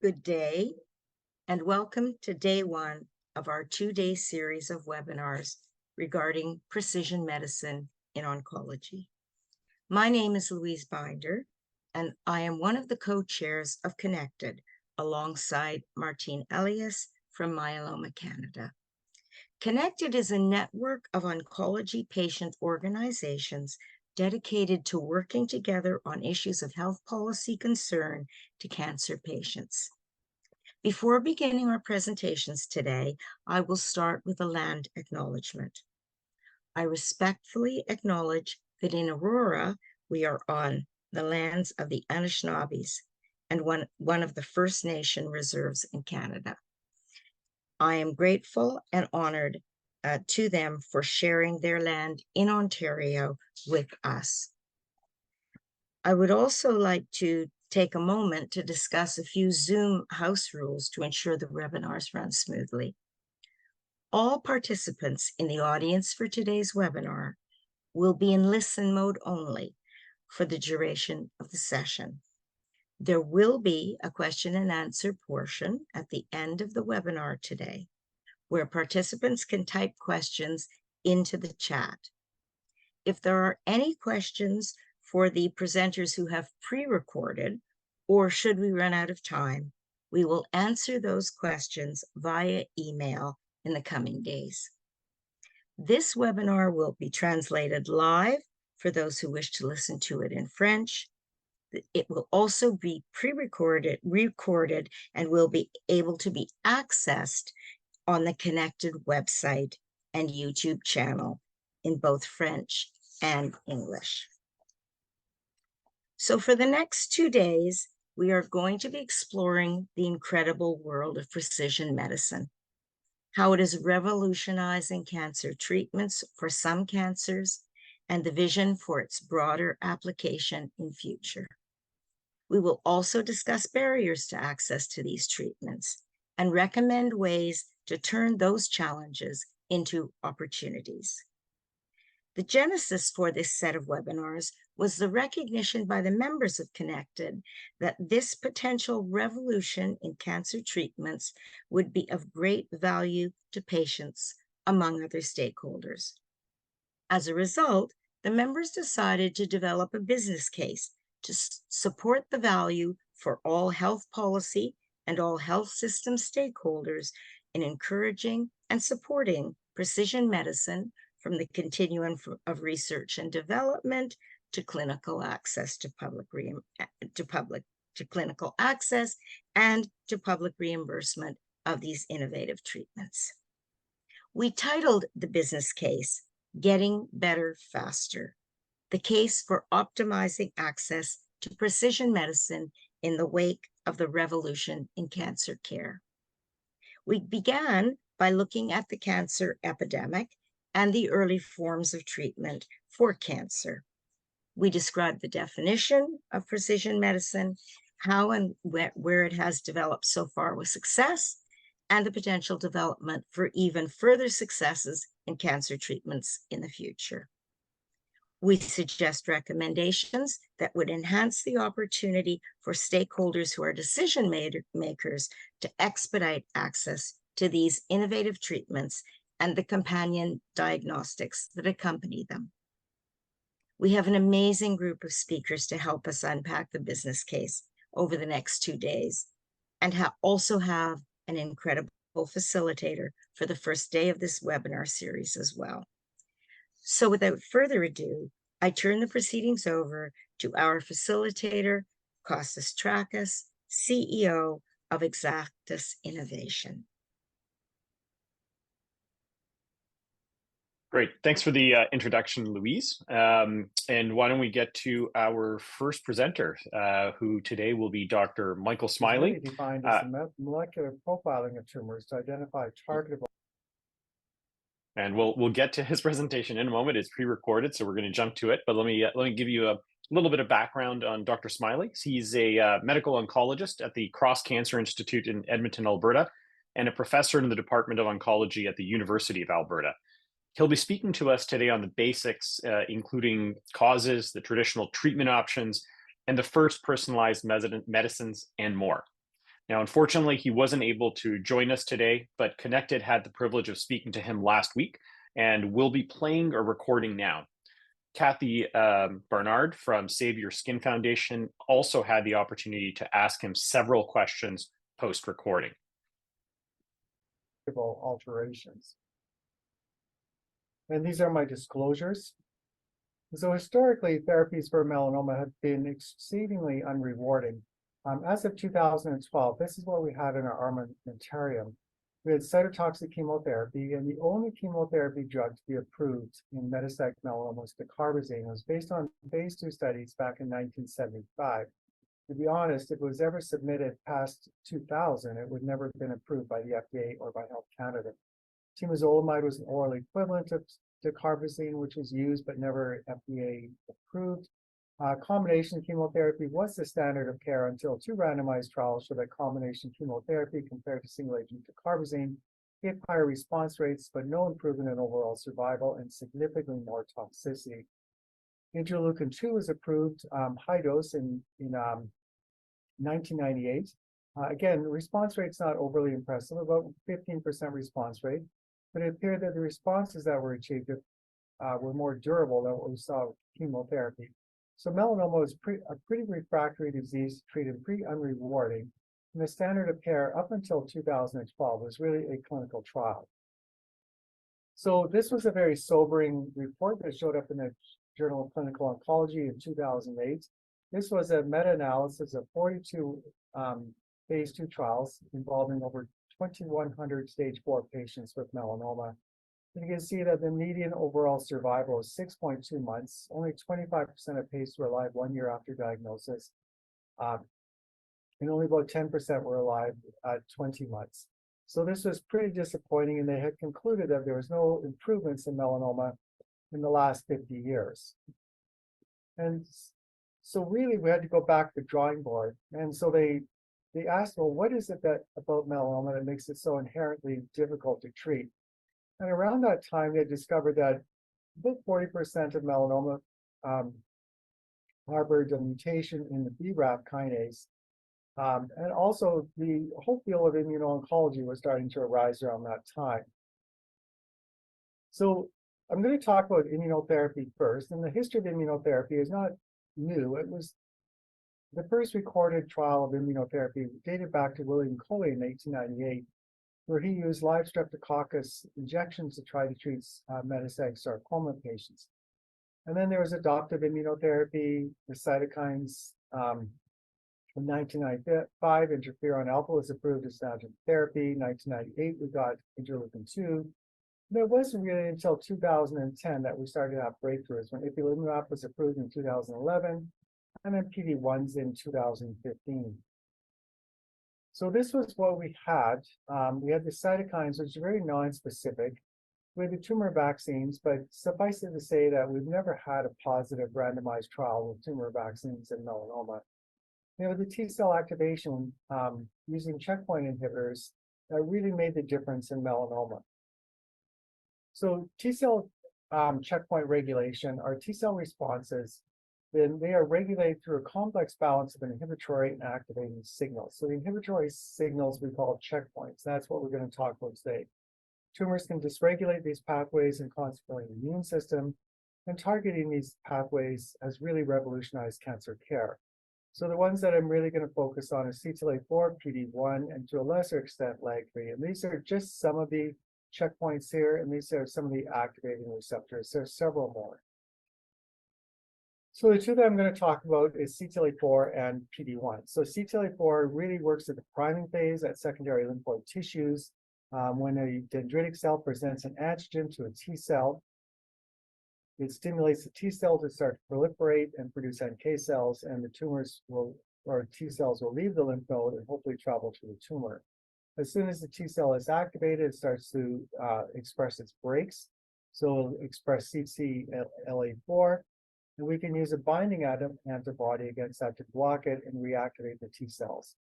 Good day, and welcome to day one of our two-day series of webinars regarding precision medicine in oncology. My name is Louise Binder, and I am one of the co-chairs of CONECTed, alongside Martine Elias from Myeloma Canada. CONECTed is a network of oncology patient organizations dedicated to working together on issues of health policy concern to cancer patients. Before beginning our presentations today, I will start with a land acknowledgement. I respectfully acknowledge that in Aurora, we are on the lands of the Anishinaabes and one of the First Nation reserves in Canada. I am grateful and honored to them for sharing their land in Ontario with us. I would also like to take a moment to discuss a few Zoom house rules to ensure the webinars run smoothly. All participants in the audience for today's webinar will be in listen mode only for the duration of the session. There will be a question and answer portion at the end of the webinar today, where participants can type questions into the chat. If there are any questions for the presenters who have pre-recorded, or should we run out of time, we will answer those questions via email in the coming days. This webinar will be translated live for those who wish to listen to it in French. It will also be recorded, and will be able to be accessed on the CONECTed website and YouTube channel in both French and English. So for the next 2 days, we are going to be exploring the incredible world of precision medicine, how it is revolutionizing cancer treatments for some cancers, and the vision for its broader application in future. We will also discuss barriers to access to these treatments and recommend ways to turn those challenges into opportunities. The genesis for this set of webinars was the recognition by the members of CONECTed that this potential revolution in cancer treatments would be of great value to patients, among other stakeholders. As a result, the members decided to develop a business case to support the value for all health policy and all health system stakeholders in encouraging and supporting precision medicine from the continuum of research and development to clinical access to clinical access and to public reimbursement of these innovative treatments. We titled the business case, Getting Better Faster, the case for optimizing access to precision medicine in the wake of the revolution in cancer care. We began by looking at the cancer epidemic and the early forms of treatment for cancer. We described the definition of precision medicine, how and where it has developed so far with success, and the potential development for even further successes in cancer treatments in the future. We suggest recommendations that would enhance the opportunity for stakeholders who are decision makers to expedite access to these innovative treatments and the companion diagnostics that accompany them. We have an amazing group of speakers to help us unpack the business case over the next 2 days, and also have an incredible facilitator for the first day of this webinar series as well. So without further ado, I turn the proceedings over to our facilitator, Kostas Trakas, CEO of Exactis Innovation. Great. Thanks for the introduction, Louise. And why don't we get to our first presenter, who today will be Dr. Michael Smylie. Defined as the molecular profiling of tumors to identify targetable. And we'll get to his presentation in a moment. It's pre-recorded, so we're going to jump to it. But let me give you a little bit of background on Dr. Smylie. He's a medical oncologist at the Cross Cancer Institute in Edmonton, Alberta, and a professor in the Department of Oncology at the University of Alberta. He'll be speaking to us today on the basics, including causes, the traditional treatment options, and the first personalized medicines, and more. Now, unfortunately, he wasn't able to join us today, but CONECTed had the privilege of speaking to him last week and will be playing a recording now. Kathy Barnard from Save Your Skin Foundation also had the opportunity to ask him several questions post-recording. Alterations. And these are my disclosures. So historically, therapies for melanoma have been exceedingly unrewarding. As of 2012, this is what we had in our armamentarium. We had cytotoxic chemotherapy, and the only chemotherapy drug to be approved in metastatic melanoma was dacarbazine. It was based on phase 2 studies back in 1975. To be honest, if it was ever submitted past 2000, it would never have been approved by the FDA or by Health Canada. Temozolomide was an oral equivalent of dacarbazine, which was used but never FDA approved. Combination chemotherapy was the standard of care until 2 randomized trials showed that combination chemotherapy compared to single agent dacarbazine gave higher response rates, but no improvement in overall survival and significantly more toxicity. Interleukin-2 was approved high dose in 1998. Again, the response rate's not overly impressive, about 15% response rate, but it appeared that the responses that were achieved were more durable than what we saw with chemotherapy. So melanoma is a pretty refractory disease, treated pretty unrewarding. And the standard of care up until 2012 was really a clinical trial. So this was a very sobering report that showed up in the Journal of Clinical Oncology in 2008. This was a meta-analysis of 42 phase 2 trials involving over 2,100 stage 4 patients with melanoma. And you can see that the median overall survival is 6.2 months. Only 25% of patients were alive 1 year after diagnosis, and only about 10% were alive at 20 months. So this was pretty disappointing, and they had concluded that there was no improvements in melanoma in the last 50 years. And so really we had to go back to the drawing board. And so they asked, well, what is it about melanoma that makes it so inherently difficult to treat? And around that time, they discovered that about 40% of melanoma harbored a mutation in the BRAF kinase. And also the whole field of immuno-oncology was starting to arise around that time. So I'm going to talk about immunotherapy first. And the history of immunotherapy is not new. It was the first recorded trial of immunotherapy dated back to William Coley in 1898, where he used live streptococcus injections to try to treat metastatic sarcoma patients. And then there was adoptive immunotherapy, the cytokines. In 1995, interferon alpha was approved as adjuvant therapy. 1998, we got interleukin-2. And it wasn't really until 2010 that we started to have breakthroughs, when ipilimumab was approved in 2011, and then PD-1s in 2015. So this was what we had. We had the cytokines, which are very non-specific. We had the tumor vaccines, but suffice it to say that we've never had a positive randomized trial with tumor vaccines in melanoma. You know, the T-cell activation using checkpoint inhibitors that really made the difference in melanoma. So T-cell checkpoint regulation are T-cell responses. Then they are regulated through a complex balance of inhibitory and activating signals. So the inhibitory signals we call checkpoints. That's what we're going to talk about today. Tumors can dysregulate these pathways and consequently the immune system, and targeting these pathways has really revolutionized cancer care. So the ones that I'm really going to focus on is CTLA-4, PD-1, and to a lesser extent LAG-3. And these are just some of the checkpoints here, and these are some of the activating receptors. There's several more. So the two that I'm going to talk about is CTLA-4 and PD-1. So CTLA-4 really works at the priming phase at secondary lymphoid tissues. When a dendritic cell presents an antigen to a T cell, it stimulates the T cell to start to proliferate and produce NK cells, and the tumors will, or T cells will leave the lymph node and hopefully travel to the tumor. As soon as the T cell is activated, it starts to express its brakes. So it'll express CTLA-4, and we can use a binding antibody against that to block it and reactivate the T cells.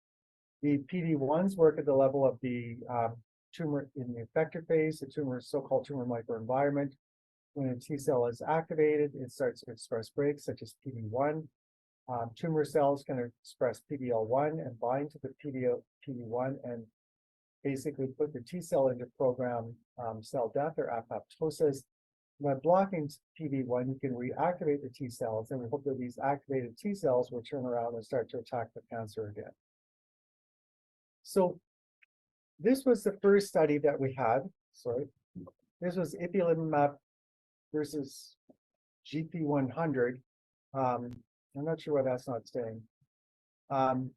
The PD-1s work at the level of the tumor in the effector phase, the tumor's so-called tumor microenvironment. When a T cell is activated, it starts to express brakes such as PD-1. Tumor cells can express PD-L1 and bind to the PD-1 and basically put the T cell into program cell death or apoptosis. By blocking PD-1, you can reactivate the T cells, and we hope that these activated T cells will turn around and start to attack the cancer again. So this was the first study that we had. Sorry, this was ipilimumab versus GP100. I'm not sure why that's not staying. So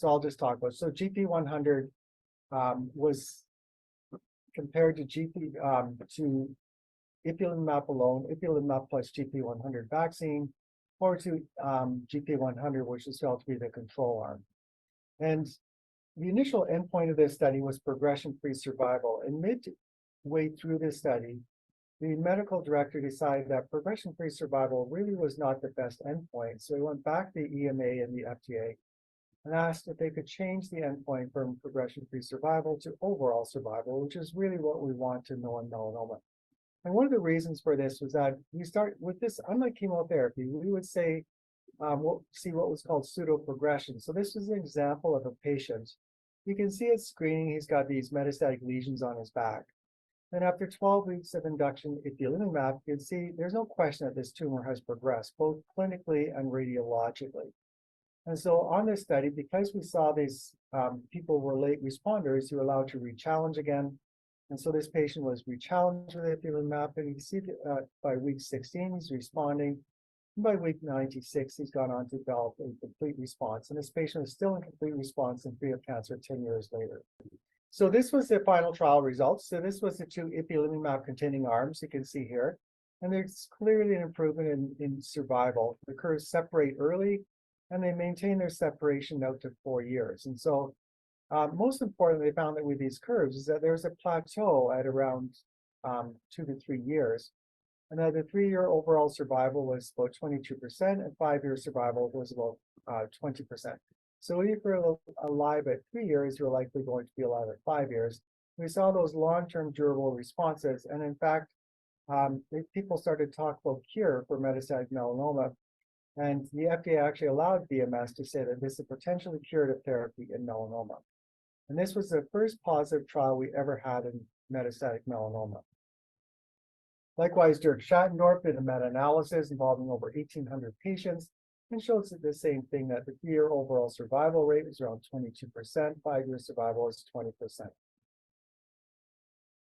I'll just talk about it. So GP100 was compared to ipilimumab alone, ipilimumab plus GP100 vaccine, or to GP100, which is felt to be the control arm. And the initial endpoint of this study was progression-free survival. And midway through this study, the medical director decided that progression-free survival really was not the best endpoint. So he went back to the EMA and the FDA and asked if they could change the endpoint from progression-free survival to overall survival, which is really what we want to know in melanoma. And one of the reasons for this was that we start with this, unlike chemotherapy, we would say, we'll see what was called pseudo-progression. So this is an example of a patient. You can see at screening, he's got these metastatic lesions on his back. And after 12 weeks of induction ipilimumab, you can see there's no question that this tumor has progressed, both clinically and radiologically. And so on this study, because we saw these people were late responders who were allowed to re-challenge again. And so this patient was re-challenged with ipilimumab, and you can see that by week 16, he's responding. And by week 96, he's gone on to develop a complete response. And this patient is still in complete response and free of cancer 10 years later. So this was the final trial results. So this was the two ipilimumab-containing arms you can see here. And there's clearly an improvement in survival. The curves separate early, and they maintain their separation out to 4 years. And so most importantly, they found that with these curves is that there's a plateau at around 2 to 3 years. And that the 3-year overall survival was about 22%, and 5-year survival was about 20%. So if you're alive at 3 years, you're likely going to be alive at 5 years. We saw those long-term durable responses. And in fact, people started to talk about cure for metastatic melanoma. And the FDA actually allowed BMS to say that this is a potentially curative therapy in melanoma. And this was the first positive trial we ever had in metastatic melanoma. Likewise, Dirk Schattendorf did a meta-analysis involving over 1,800 patients and shows the same thing, that the 3-year overall survival rate was around 22%, 5-year survival is 20%.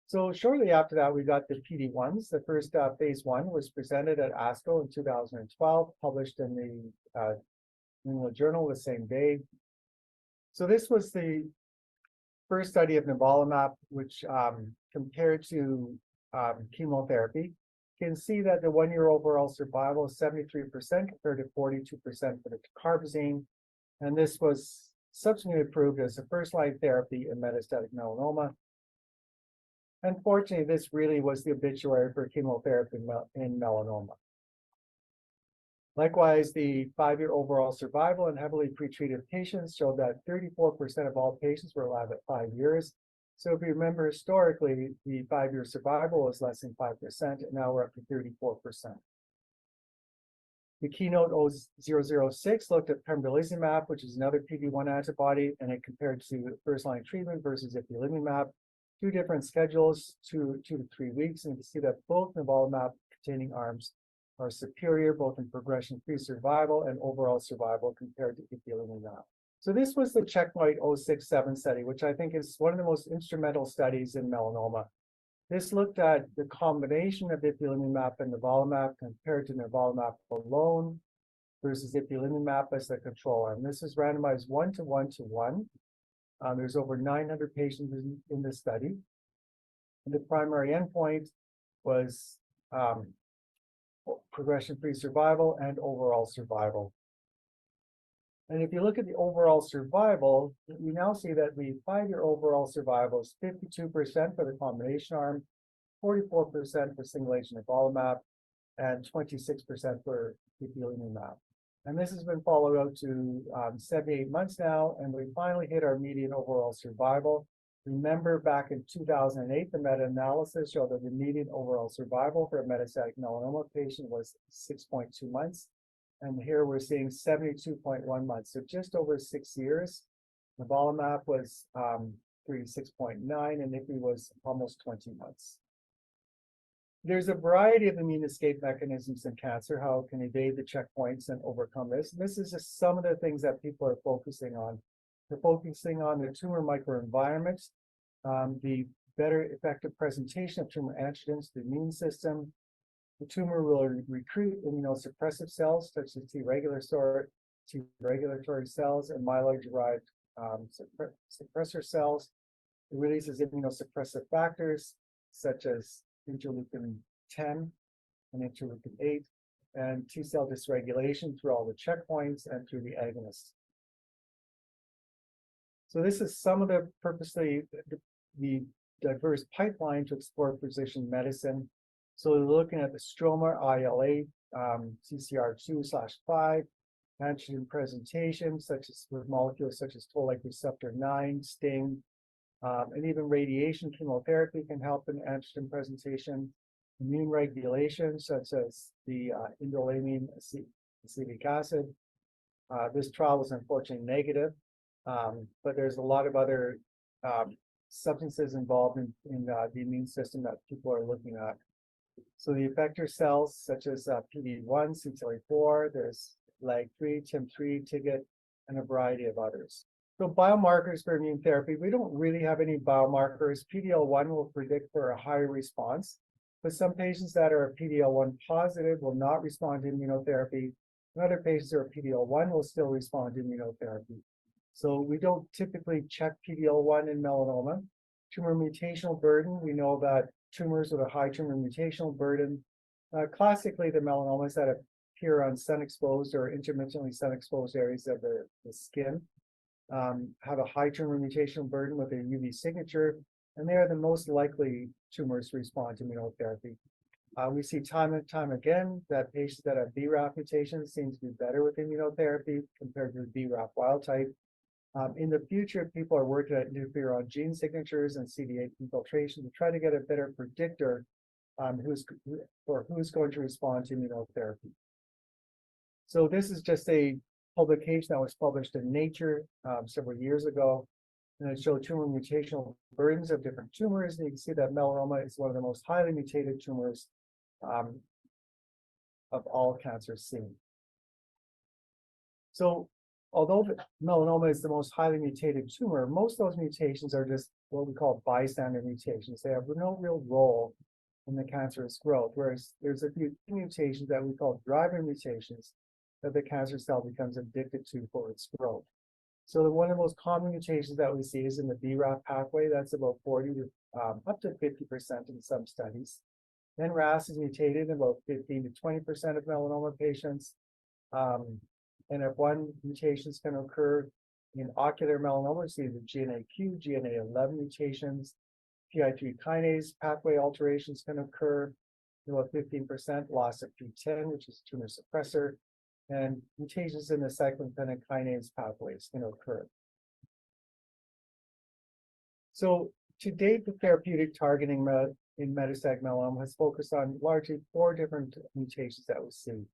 So shortly after that, we got the PD-1s. The first phase 1 was presented at ASCO in 2012, published in the New England Journal the same day. So this was the first study of nivolumab, which compared to chemotherapy. You can see that the 1-year overall survival is 73% compared to 42% for the carbazine. And this was subsequently approved as a first-line therapy in metastatic melanoma. Unfortunately, this really was the obituary for chemotherapy in melanoma. Likewise, the 5-year overall survival in heavily pretreated patients showed that 34% of all patients were alive at 5 years. So if you remember historically, the 5-year survival was less than 5%, and now we're up to 34%. The Keynote 006 looked at pembrolizumab, which is another PD-1 antibody, and it compared to first-line treatment versus ipilimumab. 2 different schedules, 2 to 3 weeks, and you can see that both nivolumab-containing arms are superior, both in progression-free survival and overall survival compared to ipilimumab. So this was the Checkmate 067 study, which I think is one of the most instrumental studies in melanoma. This looked at the combination of ipilimumab and nivolumab compared to nivolumab alone versus ipilimumab as the control arm. This is randomized 1:1:1. There's over 900 patients in this study. And the primary endpoint was progression-free survival and overall survival. And if you look at the overall survival, we now see that the 5-year overall survival is 52% for the combination arm, 44% for single agent nivolumab, and 26% for ipilimumab. And this has been followed out to 78 months now, and we finally hit our median overall survival. Remember, back in 2008, the meta-analysis showed that the median overall survival for a metastatic melanoma patient was 6.2 months. And here we're seeing 72.1 months, so just over 6 years. Nivolumab was 36.9, and Ipi was almost 20 months. There's a variety of immune escape mechanisms in cancer, how it can evade the checkpoints and overcome this. This is just some of the things that people are focusing on. They're focusing on the tumor microenvironment, the better effective presentation of tumor antigens to the immune system. The tumor will recruit immunosuppressive cells such as T regulatory cells and myeloid-derived suppressor cells. It releases immunosuppressive factors such as interleukin 10 and interleukin 8, and T cell dysregulation through all the checkpoints and through the agonists. So this is some of the the diverse pipeline to explore precision medicine. So we're looking at the stroma, ILA, CCR2/5, antigen presentation, such as with molecules such as toll-like receptor 9, STING, and even radiation chemotherapy can help in antigen presentation. Immune regulation, such as the indoleamine acetic acid. This trial was unfortunately negative, but there's a lot of other substances involved in the immune system that people are looking at. So the effector cells, such as PD-1, CTLA-4, there's LAG-3, TIM-3, TIGIT, and a variety of others. So biomarkers for immune therapy, we don't really have any biomarkers. PD-L1 will predict for a higher response, but some patients that are PD-L1 positive will not respond to immunotherapy, and other patients who are PD-L1 will still respond to immunotherapy. So we don't typically check PD-L1 in melanoma. Tumor mutational burden, we know that tumors with a high tumor mutational burden, classically the melanomas that appear on sun-exposed or intermittently sun-exposed areas of the skin, have a high tumor mutational burden with a UV signature, and they are the most likely tumors to respond to immunotherapy. We see time and time again that patients that have BRAF mutations seem to do better with immunotherapy compared to the BRAF wild type. In the future, people are working at interferon gene signatures and CD8 infiltration to try to get a better predictor who's going to respond to immunotherapy. So this is just a publication that was published in Nature several years ago, and it showed tumor mutational burdens of different tumors. And you can see that melanoma is one of the most highly mutated tumors of all cancers seen. So although melanoma is the most highly mutated tumor, most of those mutations are just what we call bystander mutations. They have no real role in the cancerous growth, whereas there's a few mutations that we call driver mutations that the cancer cell becomes addicted to for its growth. So one of the most common mutations that we see is in the BRAF pathway. That's about 40 to up to 50% in some studies. Then RAS is mutated in about 15 to 20% of melanoma patients. NF1 mutations can occur in ocular melanoma, see the GNAQ, GNA11 mutations. PI3 kinase pathway alterations can occur, about 15%, loss of PTEN, which is tumor suppressor, and mutations in the cyclin-dependent kinase pathways can occur. So to date, the therapeutic targeting in metastatic melanoma has focused on largely 4 different mutations that we see.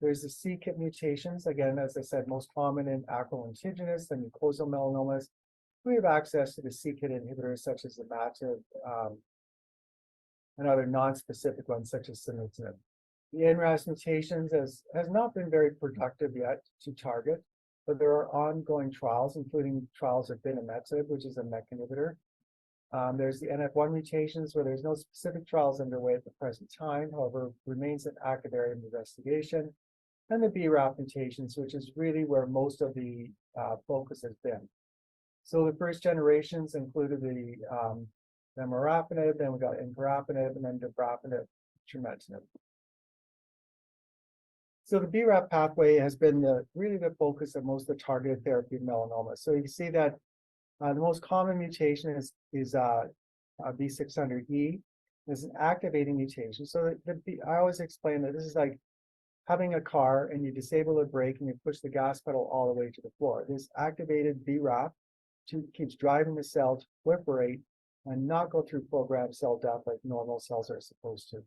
There's the c-KIT mutations, again, as I said, most common in acrolentigenous and mucosal melanomas. We have access to the c-KIT inhibitors such as imatinib and other non-specific ones such as sunitinib. The NRAS mutations has not been very productive yet to target, but there are ongoing trials, including trials of binimetinib, which is a MEK inhibitor. There's the NF1 mutations where there's no specific trials underway at the present time, however, remains an active area of investigation. And the BRAF mutations, which is really where most of the focus has been. So the first generations included the vemurafenib, then we got encorafenib, and then dabrafenib, trametinib. So the BRAF pathway has been really the focus of most of the targeted therapy in melanoma. So you see that the most common mutation is V600E. It's an activating mutation. So I always explain that this is like having a car and you disable the brake and you push the gas pedal all the way to the floor. This activated BRAF keeps driving the cell to proliferate and not go through programmed cell death like normal cells are supposed to.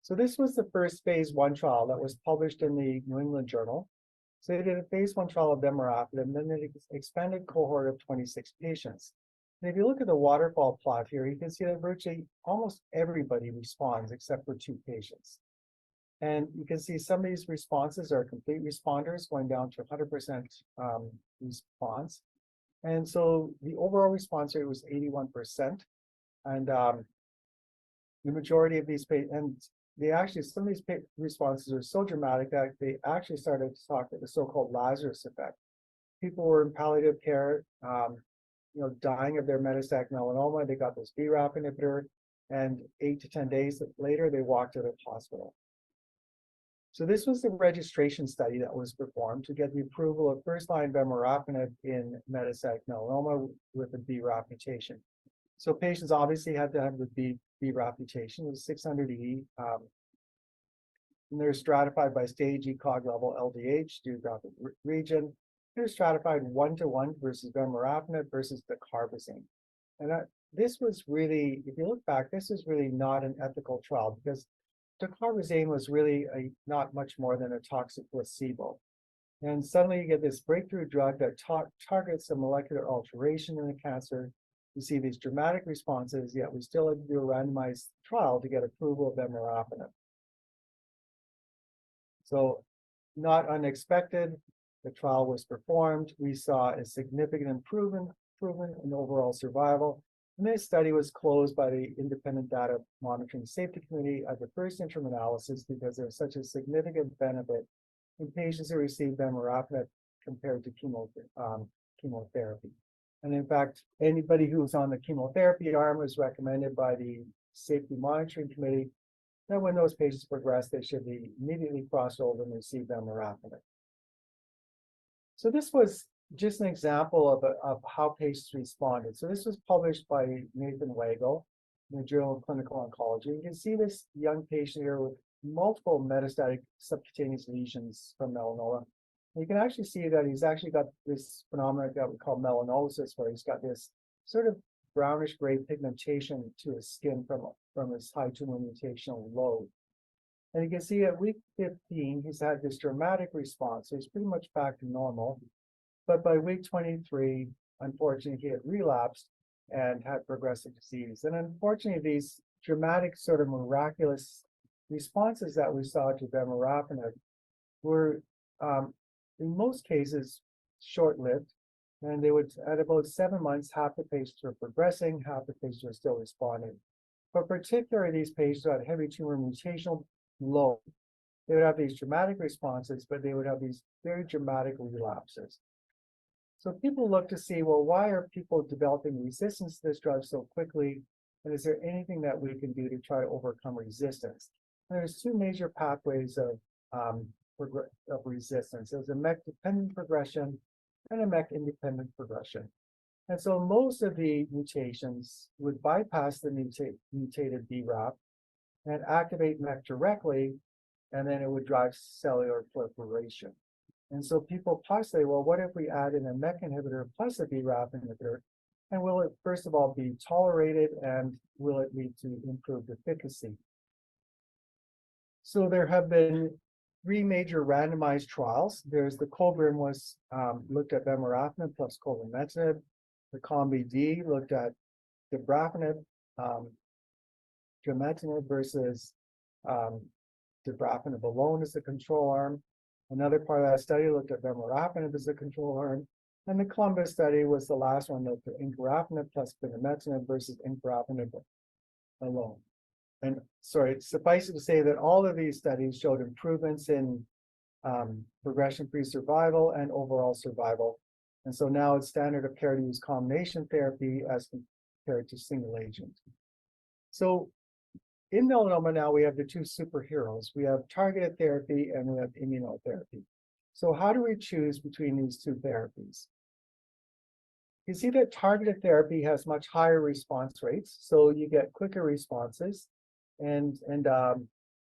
So this was the first phase 1 trial that was published in the New England Journal. So they did a phase 1 trial of vemurafenib, and then they expanded cohort of 26 patients. And if you look at the waterfall plot here, you can see that virtually almost everybody responds except for 2 patients. And you can see some of these responses are complete responders going down to 100% response. And so the overall response rate was 81%. And the majority of these patients, they actually, some of these responses are so dramatic that they actually started to talk about the so-called Lazarus effect. People were in palliative care, dying of their metastatic melanoma. They got this BRAF inhibitor, and 8 to 10 days later, they walked out of hospital. So this was the registration study that was performed to get the approval of first-line vemurafenib in metastatic melanoma with a BRAF mutation. So patients obviously had to have the BRAF mutation. It was 600E. And they're stratified by stage, ECOG level, LDH, geographic region. They're stratified 1-to-1 versus vemurafenib versus dacarbazine. And this was really, if you look back, this is really not an ethical trial because dacarbazine was really not much more than a toxic placebo. And suddenly you get this breakthrough drug that targets the molecular alteration in the cancer. You see these dramatic responses, yet we still had to do a randomized trial to get approval of vemurafenib. So not unexpected, the trial was performed. We saw a significant improvement in overall survival. And this study was closed by the Independent Data Monitoring Safety Committee at the first interim analysis because there was such a significant benefit in patients who received vemurafenib compared to chemotherapy. And in fact, anybody who was on the chemotherapy arm was recommended by the Safety Monitoring Committee that when those patients progress, they should be immediately crossed over and receive vemurafenib. So this was just an example of how patients responded. So this was published by Nathan Leighl in the Journal of Clinical Oncology. You can see this young patient here with multiple metastatic subcutaneous lesions from melanoma. And you can actually see that he's actually got this phenomenon that we call melanosis, where he's got this sort of brownish gray pigmentation to his skin from his high tumor mutational load. And you can see at week 15, he's had this dramatic response. So he's pretty much back to normal. But by week 23, unfortunately, he had relapsed and had progressive disease. And unfortunately, these dramatic sort of miraculous responses that we saw to vemurafenib were, in most cases, short-lived. And they would, at about 7 months, half the patients were progressing, half the patients were still responding. But particularly these patients who had heavy tumor mutational load, they would have these dramatic responses, but they would have these very dramatic relapses. So people look to see, well, why are people developing resistance to this drug so quickly? And is there anything that we can do to try to overcome resistance? And there's 2 major pathways of resistance. There's a MEK-dependent progression and a MEK-independent progression. And so most of the mutations would bypass the mutated BRAF and activate MEK directly, and then it would drive cellular proliferation. And so people postulate, well, what if we add in a MEK inhibitor plus a BRAF inhibitor? And will it, first of all, be tolerated, and will it lead to improved efficacy? So there have been 3 major randomized trials. There's the COBRIM was looked at vemurafenib plus cobimetinib. The COMBI-D looked at dabrafenib, trametinib versus dabrafenib alone as the control arm. Another part of that study looked at vemurafenib as the control arm. And the Columbus study was the last one, looked at encorafenib plus binimetinib versus encorafenib alone. And sorry, suffice it to say that all of these studies showed improvements in progression-free survival and overall survival. And so now it's standard of care to use combination therapy as compared to single agent. So in melanoma now we have the 2 superheroes. We have targeted therapy and we have immunotherapy. So how do we choose between these 2 therapies? You see that targeted therapy has much higher response rates, so you get quicker responses, and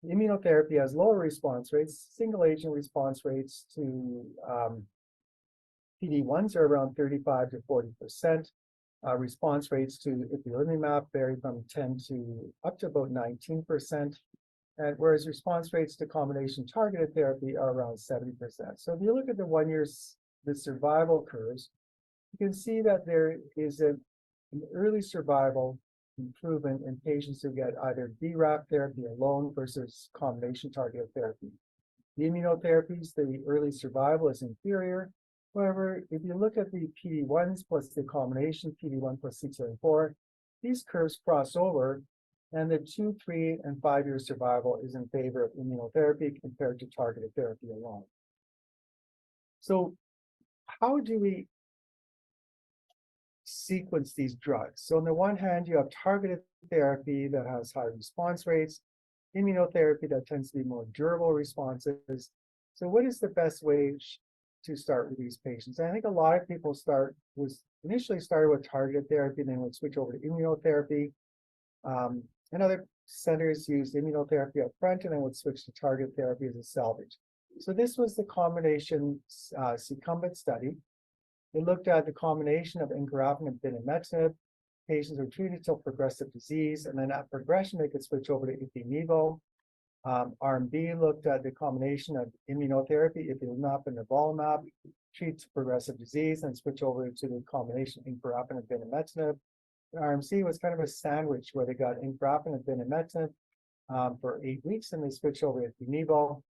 immunotherapy has lower response rates. Single agent response rates to PD-1s are around 35 to 40%. Response rates to ipilimumab vary from 10 to up to about 19%. and whereas response rates to combination targeted therapy are around 70%. So if you look at the survival curves, you can see that there is an early survival improvement in patients who get either BRAF therapy alone versus combination targeted therapy. The immunotherapies, the early survival is inferior. However, if you look at the PD-1s plus the combination PD-1 plus CTLA-4, these curves cross over, and the 2, 3, and 5-year survival is in favor of immunotherapy compared to targeted therapy alone. So how do we sequence these drugs? So on the one hand, you have targeted therapy that has high response rates, immunotherapy that tends to be more durable responses. So what is the best way to start with these patients? And I think a lot of people initially started with targeted therapy, and then would switch over to immunotherapy. And other centers used immunotherapy up front and then would switch to targeted therapy as a salvage. So this was the combination succumbent study. It looked at the combination of encorafenib and binimetinib. Patients were treated till progressive disease, and then at progression, they could switch over to ipi-nivo. Arm B looked at the combination of immunotherapy, ipilimumab and nivolumab, treat progressive disease, and switch over to the combination encorafenib and binimetinib. Arm C was kind of a sandwich where they got encorafenib and binimetinib for 8 weeks, and they switched over to ipi-nivo.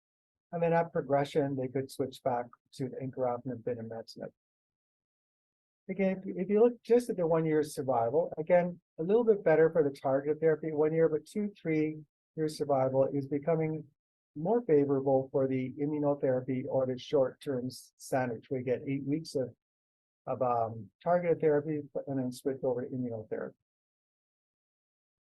And then at progression, they could switch back to the encorafenib and binimetinib. Again, if you look just at the 1-year survival, again, a little bit better for the targeted therapy 1 year, but 2, 3-year survival is becoming more favorable for the immunotherapy or the short-term sandwich. We get 8 weeks of targeted therapy and then switch over to immunotherapy.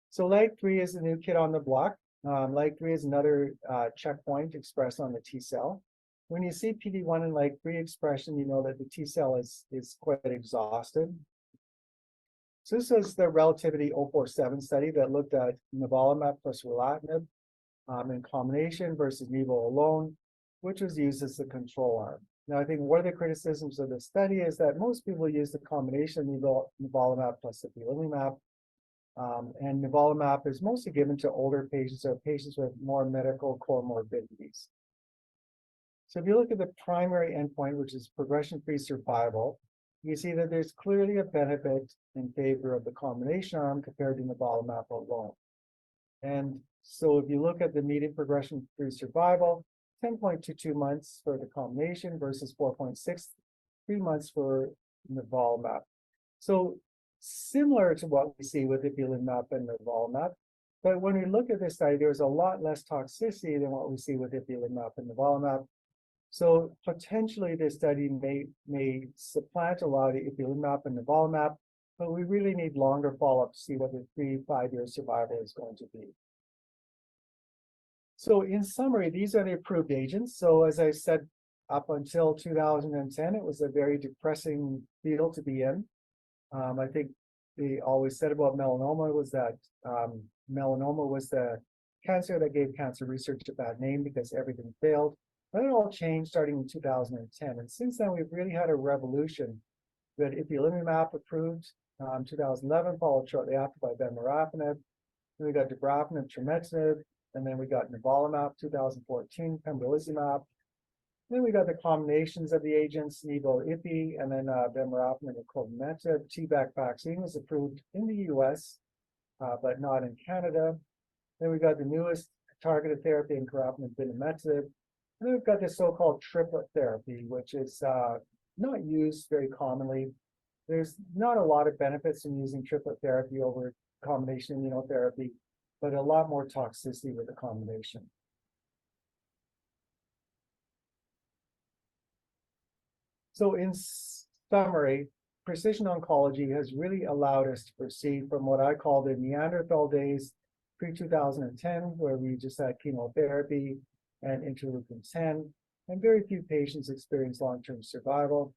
So LAG-3 is the new kid on the block. LAG-3 is another checkpoint expressed on the T cell. When you see PD-1 and LAG-3 expression, you know that the T cell is quite exhausted. So this is the Relativity 047 study that looked at nivolumab plus relatlimab in combination versus nivo alone, which was used as the control arm. Now, I think one of the criticisms of the study is that most people use the combination of nivolumab plus ipilimumab, and nivolumab is mostly given to older patients or patients with more medical comorbidities. So if you look at the primary endpoint, which is progression-free survival, you see that there's clearly a benefit in favor of the combination arm compared to nivolumab alone. And so if you look at the median progression-free survival, 10.22 months for the combination versus 4.63 months for nivolumab. So similar to what we see with ipilimumab and nivolumab, but when we look at this study, there's a lot less toxicity than what we see with ipilimumab and nivolumab. So potentially this study may supplant a lot of the ipilimumab and nivolumab, but we really need longer follow-up to see what the 3-5-year survival is going to be. So in summary, these are the approved agents. So as I said, up until 2010, it was a very depressing field to be in. I think they always said about melanoma was that melanoma was the cancer that gave cancer research a bad name because everything failed. But it all changed starting in 2010. And since then, we've really had a revolution. We had ipilimumab approved 2011, followed shortly after by bemorafenib. Then we got dabrafenib, trametinib, and then we got nivolumab 2014, pembrolizumab. Then we got the combinations of the agents, nivo-ipi, and then bemorafenib and cobimetinib. T-back vaccine was approved in the US, but not in Canada. Then we got the newest targeted therapy, encorafenib, binimetinib. And then we've got this so-called triplet therapy, which is not used very commonly. There's not a lot of benefits in using triplet therapy over combination immunotherapy, but a lot more toxicity with the combination. So in summary, precision oncology has really allowed us to proceed from what I call the Neanderthal days, pre-2010, where we just had chemotherapy and interleukin-10, and very few patients experience long-term survival,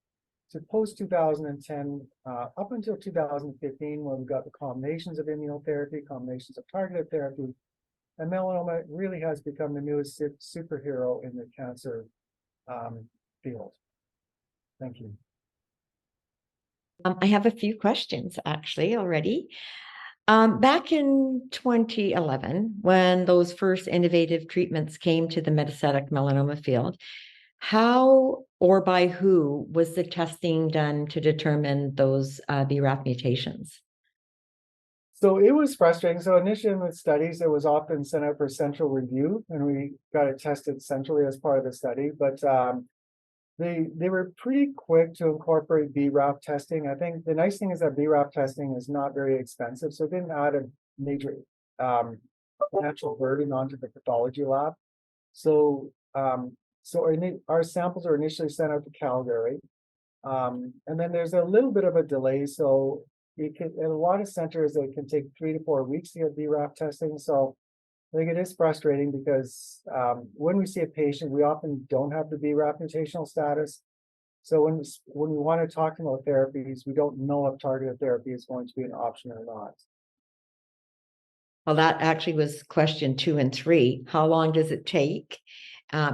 to post-2010, up until 2015, when we got the combinations of immunotherapy, combinations of targeted therapy, and melanoma really has become the newest superhero in the cancer field. Thank you. I have a few questions actually already. Back in 2011, when those first innovative treatments came to the metastatic melanoma field, how or by who was the testing done to determine those BRAF mutations? So it was frustrating. So initially with studies, it was often sent out for central review, and we got it tested centrally as part of the study. But they were pretty quick to incorporate BRAF testing. I think the nice thing is that BRAF testing is not very expensive, so it didn't add a major financial burden onto the pathology lab. So our samples are initially sent out to Calgary, and then there's a little bit of a delay. So it can, in a lot of centers, it can take 3 to 4 weeks to get BRAF testing. So I think it is frustrating because when we see a patient, we often don't have the BRAF mutational status. So when we want to talk about therapies, we don't know if targeted therapy is going to be an option or not. Well, that actually was question 2 and 3. How long does it take?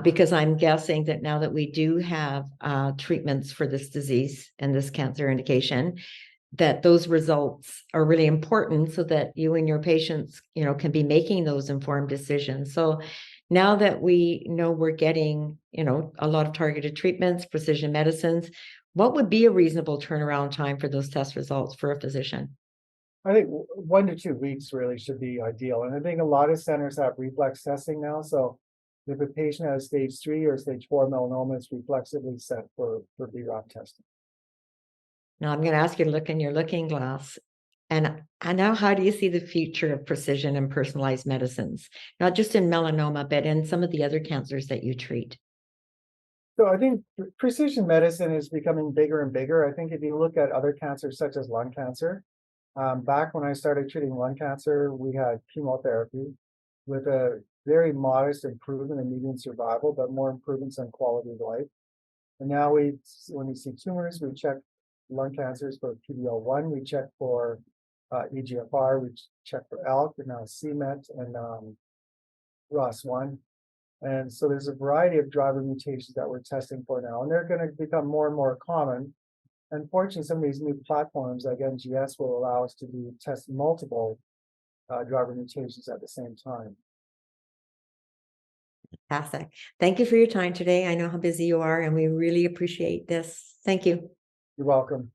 Because I'm guessing that now that we do have treatments for this disease and this cancer indication, that those results are really important so that you and your patients, can be making those informed decisions. So now that we know we're getting, a lot of targeted treatments, precision medicines, what would be a reasonable turnaround time for those test results for a physician? I think 1 to 2 weeks really should be ideal. And I think a lot of centers have reflex testing now. So if a patient has stage 3 or stage 4 melanoma, it's reflexively set for BRAF testing. Now I'm going to ask you to look in your looking glass. And now, how do you see the future of precision and personalized medicines, not just in melanoma, but in some of the other cancers that you treat? So I think precision medicine is becoming bigger and bigger. I think if you look at other cancers such as lung cancer, back when I started treating lung cancer, we had chemotherapy with a very modest improvement in median survival, but more improvements in quality of life. And now when we see tumors, we check lung cancers for PD-L1, we check for EGFR, we check for ALK, and now CMET and ROS1. And so there's a variety of driver mutations that we're testing for now, and they're going to become more and more common. Unfortunately, some of these new platforms like NGS will allow us to test multiple driver mutations at the same time. Fantastic. Thank you for your time today. I know how busy you are, and we really appreciate this. Thank you. You're welcome.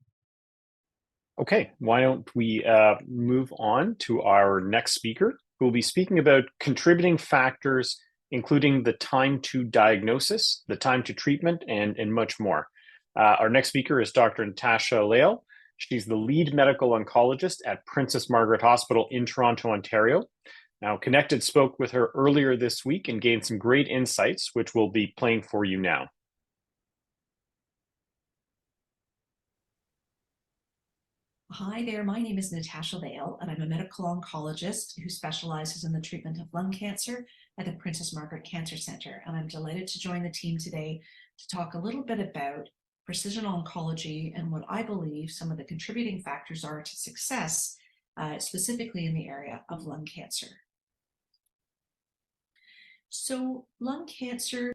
Okay, why don't we move on to our next speaker, who will be speaking about contributing factors, including the time to diagnosis, the time to treatment, and much more. Our next speaker is Dr. Natasha Leighl. She's the lead medical oncologist at Princess Margaret Hospital in Toronto, Ontario. Now, CONECTed spoke with her earlier this week and gained some great insights, which we'll be playing for you now. Hi there, my name is Natasha Leighl, and I'm a medical oncologist who specializes in the treatment of lung cancer at the Princess Margaret Cancer Centre. And I'm delighted to join the team today to talk a little bit about precision oncology and what I believe some of the contributing factors are to success, specifically in the area of lung cancer. So lung cancer,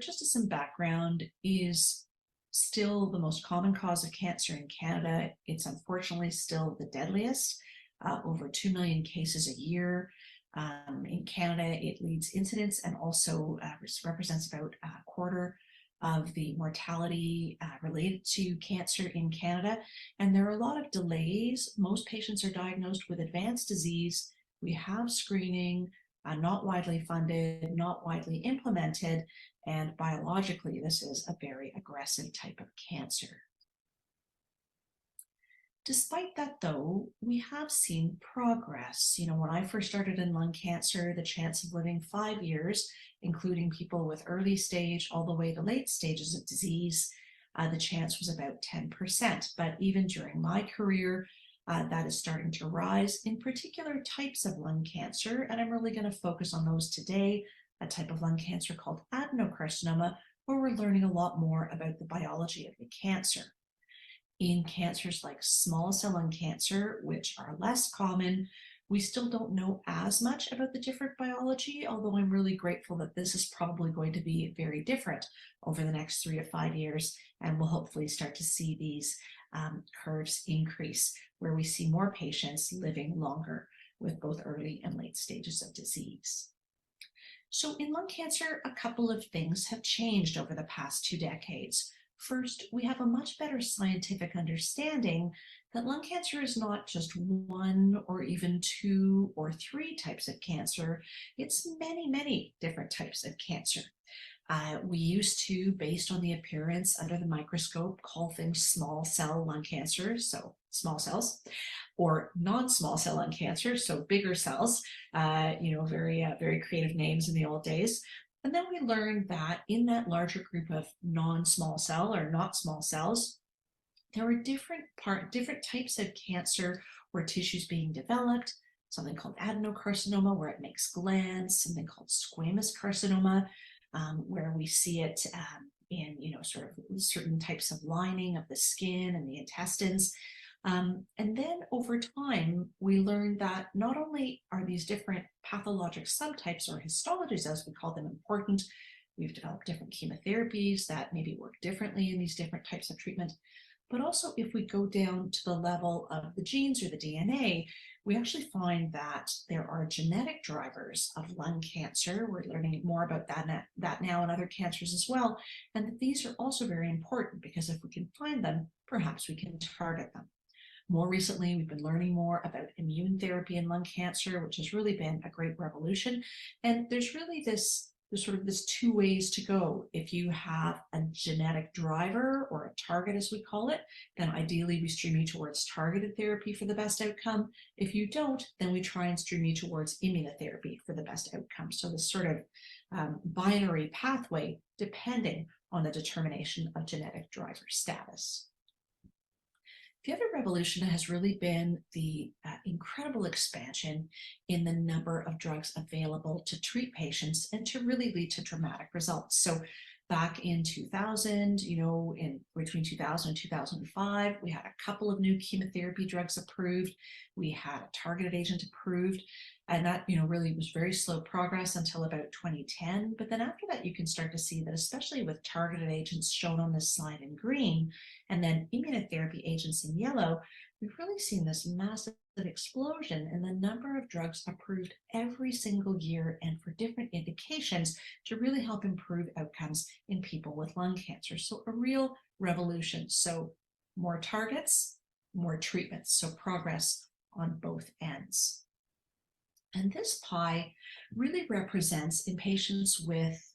just as some background, is still the most common cause of cancer in Canada. It's unfortunately still the deadliest, over 2 million cases a year. In Canada, it leads incidence and also represents about a quarter of the mortality related to cancer in Canada. And there are a lot of delays. Most patients are diagnosed with advanced disease. We have screening, not widely funded, not widely implemented, and biologically, this is a very aggressive type of cancer. Despite that, though, we have seen progress. When I first started in lung cancer, the chance of living 5 years, including people with early stage all the way to late stages of disease, the chance was about 10%. But even during my career, that is starting to rise in particular types of lung cancer. And I'm really going to focus on those today, a type of lung cancer called adenocarcinoma, where we're learning a lot more about the biology of the cancer. In cancers like small cell lung cancer, which are less common, we still don't know as much about the different biology, although I'm really grateful that this is probably going to be very different over the next 3 to 5 years, and we'll hopefully start to see these curves increase, where we see more patients living longer with both early and late stages of disease. So in lung cancer, a couple of things have changed over the past 2 decades. First, we have a much better scientific understanding that lung cancer is not just 1 or even 2 or 3 types of cancer. It's many, many different types of cancer. We used to, based on the appearance under the microscope, call things small cell lung cancer, so small cells, or non-small cell lung cancer, so bigger cells, very creative names in the old days. And then we learned that in that larger group of non-small cell or not small cells, there were different types of cancer where tissues being developed, something called adenocarcinoma, where it makes glands, something called squamous carcinoma, where we see it in sort of certain types of lining of the skin and the intestines. And then over time, we learned that not only are these different pathologic subtypes or histologies, as we call them, important, we've developed different chemotherapies that maybe work differently in these different types of treatment, but also if we go down to the level of the genes or the DNA, we actually find that there are genetic drivers of lung cancer. We're learning more about that now and other cancers as well. And that these are also very important because if we can find them, perhaps we can target them. More recently, we've been learning more about immune therapy in lung cancer, which has really been a great revolution. And there's really this 2 ways to go. If you have a genetic driver or a target, as we call it, then ideally we stream you towards targeted therapy for the best outcome. If you don't, then we try and stream you towards immunotherapy for the best outcome. So this sort of binary pathway depending on the determination of genetic driver status. The other revolution has really been the incredible expansion in the number of drugs available to treat patients and to really lead to dramatic results. So back in 2000, in between 2000 and 2005, we had a couple of new chemotherapy drugs approved. We had a targeted agent approved, and that, really was very slow progress until about 2010. But then after that, you can start to see that, especially with targeted agents shown on this slide in green, and then immunotherapy agents in yellow, we've really seen this massive explosion in the number of drugs approved every single year and for different indications to really help improve outcomes in people with lung cancer. So a real revolution. So more targets, more treatments. So progress on both ends. And this pie really represents in patients with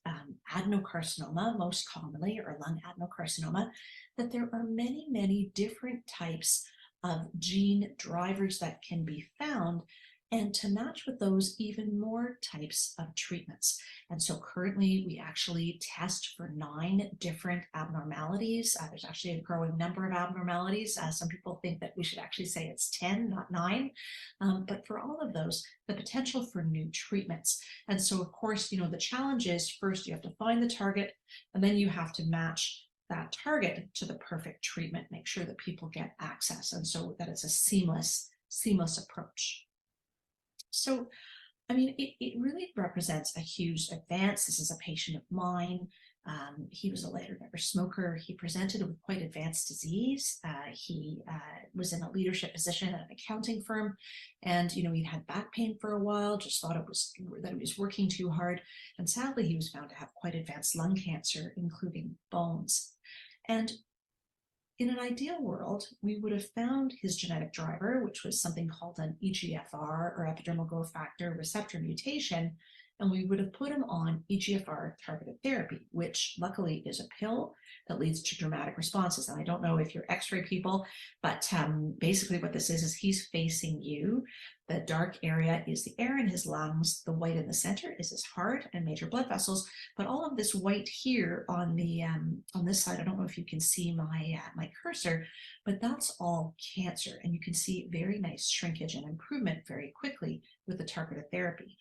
adenocarcinoma, most commonly, or lung adenocarcinoma, that there are many, many different types of gene drivers that can be found, and to match with those, even more types of treatments. And so currently we actually test for 9 different abnormalities. There's actually a growing number of abnormalities. Some people think that we should actually say it's 10, not 9. But for all of those, the potential for new treatments. And so of course, the challenge is first you have to find the target, and then you have to match that target to the perfect treatment, make sure that people get access, and so that it's a seamless approach. So, it really represents a huge advance. This is a patient of mine. He was a lighter never smoker. He presented with quite advanced disease. He was in a leadership position at an accounting firm, and he'd had back pain for a while, just thought that he was working too hard, and sadly he was found to have quite advanced lung cancer, including bones. And in an ideal world, we would have found his genetic driver, which was something called an EGFR, or epidermal growth factor receptor mutation, and we would have put him on EGFR targeted therapy, which luckily is a pill that leads to dramatic responses. And I don't know if you're X-ray people, but basically what this is he's facing you. The dark area is the air in his lungs. The white in the center is his heart and major blood vessels. But all of this white here on the on this side, I don't know if you can see my cursor, but that's all cancer. And you can see very nice shrinkage and improvement very quickly with the targeted therapy.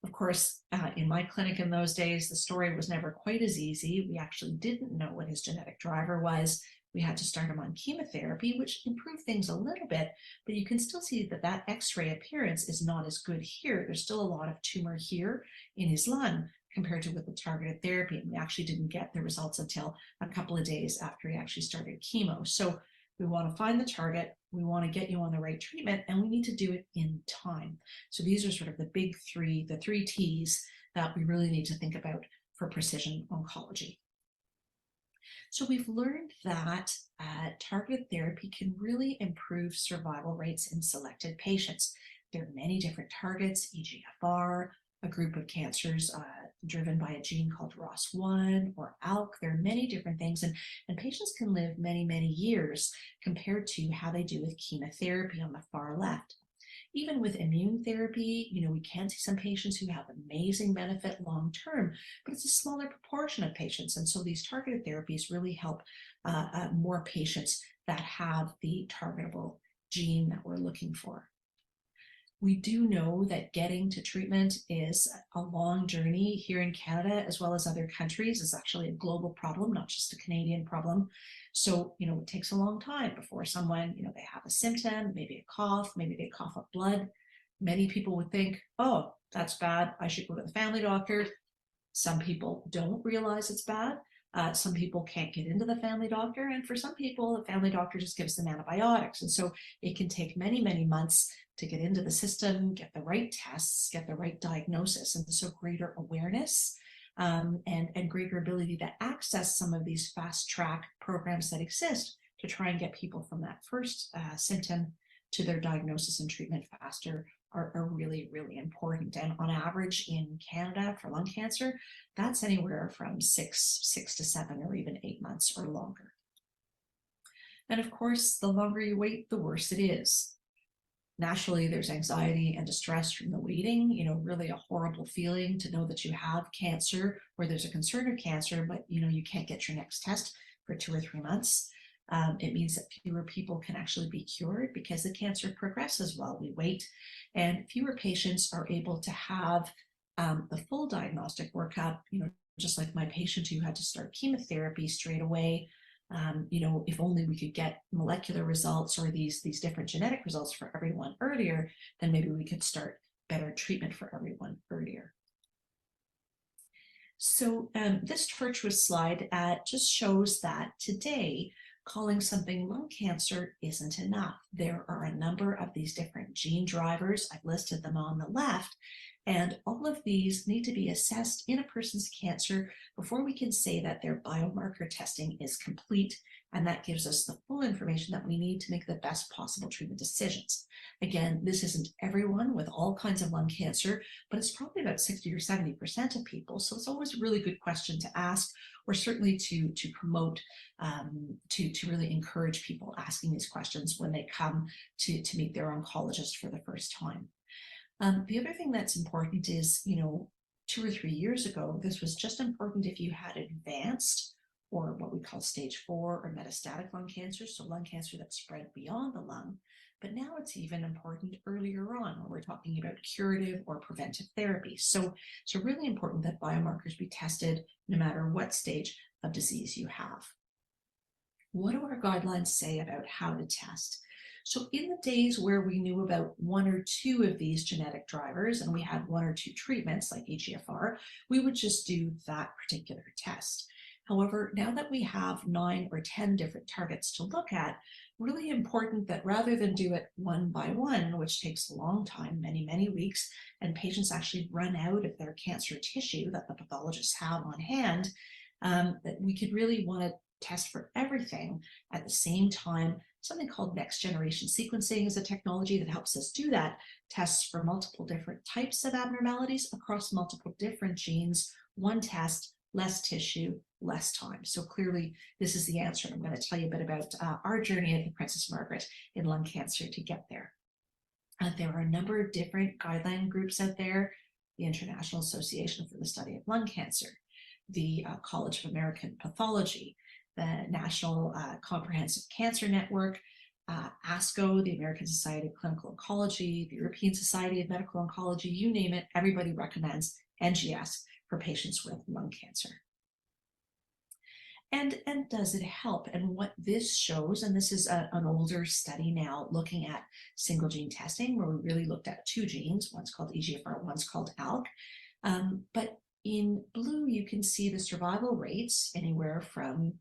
Of course, in my clinic in those days, the story was never quite as easy. We actually didn't know what his genetic driver was. We had to start him on chemotherapy, which improved things a little bit, but you can still see that X-ray appearance is not as good here. There's still a lot of tumor here in his lung compared to with the targeted therapy. And we actually didn't get the results until a couple of days after he actually started chemo. So We want to find the target, we want to get you on the right treatment, and we need to do it in time. So these are sort of the big three, the three T's that we really need to think about for precision oncology. So we've learned that targeted therapy can really improve survival rates in selected patients. There are many different targets, EGFR, a group of cancers driven by a gene called ROS1 or ALK. There are many different things, and patients can live many, many years compared to how they do with chemotherapy on the far left. Even with immune therapy, we can see some patients who have amazing benefit long-term, but it's a smaller proportion of patients. And so these targeted therapies really help more patients that have the targetable gene that we're looking for. We do know that getting to treatment is a long journey here in Canada, as well as other countries. It's actually a global problem, not just a Canadian problem. So, it takes a long time before someone, they have a symptom, maybe a cough, maybe they cough up blood. Many people would think, oh, that's bad, I should go to the family doctor. Some people don't realize it's bad. Some people can't get into the family doctor. And for some people, the family doctor just gives them antibiotics. And so it can take many, many months to get into the system, get the right tests, get the right diagnosis. And so greater awareness and greater ability to access some of these fast track programs that exist to try and get people from that first symptom to their diagnosis and treatment faster are really, really important. And on average in Canada for lung cancer, that's anywhere from six to 7 or even 8 months or longer. And of course, the longer you wait, the worse it is. Naturally, there's anxiety and distress from the waiting, really a horrible feeling to know that you have cancer or there's a concern of cancer, but you can't get your next test for 2 or 3 months. It means that fewer people can actually be cured because the cancer progresses while we wait, and fewer patients are able to have the full diagnostic workup, just like my patient who had to start chemotherapy straight away. If only we could get molecular results or these different genetic results for everyone earlier, then maybe we could start better treatment for everyone earlier. So this tortuous slide just shows that today, calling something lung cancer isn't enough. There are a number of these different gene drivers. I've listed them on the left, and all of these need to be assessed in a person's cancer before we can say that their biomarker testing is complete, and that gives us the full information that we need to make the best possible treatment decisions. Again, this isn't everyone with all kinds of lung cancer, but it's probably about 60 or 70% of people. So it's always a really good question to ask, or certainly to promote, to really encourage people asking these questions when they come to meet their oncologist for the first time. The other thing that's important is, 2 or 3 years ago, this was just important if you had advanced or what we call stage 4 or metastatic lung cancer, so lung cancer that spread beyond the lung. But now it's even important earlier on when we're talking about curative or preventive therapy. So really important that biomarkers be tested no matter what stage of disease you have. What do our guidelines say about how to test? So in the days where we knew about 1 or 2 of these genetic drivers and we had 1 or 2 treatments like EGFR, we would just do that particular test. However, now that we have 9 or 10 different targets to look at, really important that rather than do it one by one, which takes a long time, many, many weeks, and patients actually run out of their cancer tissue that the pathologists have on hand, that we could really want to test for everything at the same time. Something called next generation sequencing is a technology that helps us do that, tests for multiple different types of abnormalities across multiple different genes, one test, less tissue, less time. So clearly this is the answer. I'm going to tell you a bit about our journey at the Princess Margaret in lung cancer to get there. There are a number of different guideline groups out there: the International Association for the Study of Lung Cancer, the College of American Pathology, the National Comprehensive Cancer Network, ASCO, the American Society of Clinical Oncology, the European Society of Medical Oncology, you name it, everybody recommends NGS for patients with lung cancer. And does it help? And what this shows, and this is an older study now looking at single gene testing, where we really looked at 2 genes, one's called EGFR, one's called ALK. But in blue, you can see the survival rates anywhere from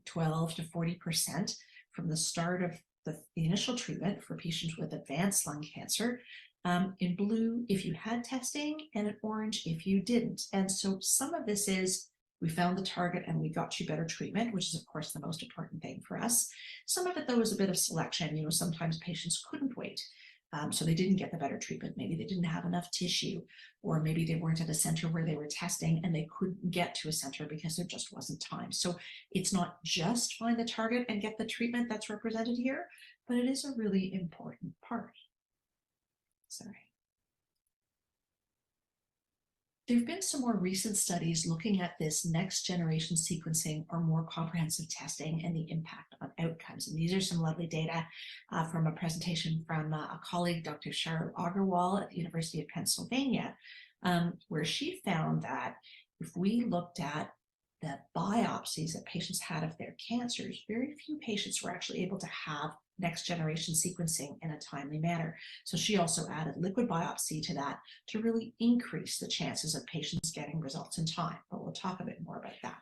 12 to 40%, from the start of the initial treatment for patients with advanced lung cancer. In blue, if you had testing, and in orange, if you didn't. And so some of this is, we found the target and we got you better treatment, which is of course the most important thing for us. Some of it though is a bit of selection. You know, sometimes patients couldn't wait. So they didn't get the better treatment. Maybe they didn't have enough tissue, or maybe they weren't at a center where they were testing and they couldn't get to a center because there just wasn't time. So it's not just find the target and get the treatment that's represented here, but it is a really important part. Sorry. There have been some more recent studies looking at this next generation sequencing or more comprehensive testing and the impact on outcomes. And these are some lovely data from a presentation from a colleague, Dr. Shaqil Agarwal at the University of Pennsylvania, where she found that if we looked at the biopsies that patients had of their cancers, very few patients were actually able to have next generation sequencing in a timely manner. So she also added liquid biopsy to that to really increase the chances of patients getting results in time, but we'll talk a bit more about that.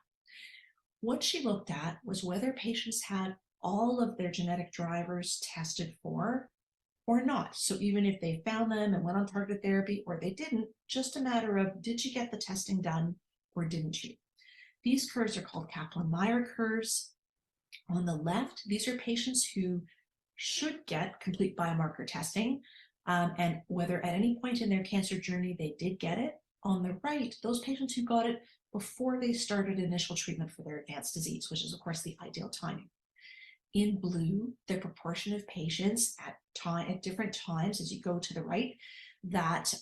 What she looked at was whether patients had all of their genetic drivers tested for or not. So even if they found them and went on targeted therapy, or they didn't, just a matter of, did you get the testing done or didn't you? These curves are called Kaplan-Meier curves. On the left, these are patients who should get complete biomarker testing, and whether at any point in their cancer journey they did get it. On the right, those patients who got it before they started initial treatment for their advanced disease, which is of course the ideal timing. In blue, the proportion of patients at different times as you go to the right that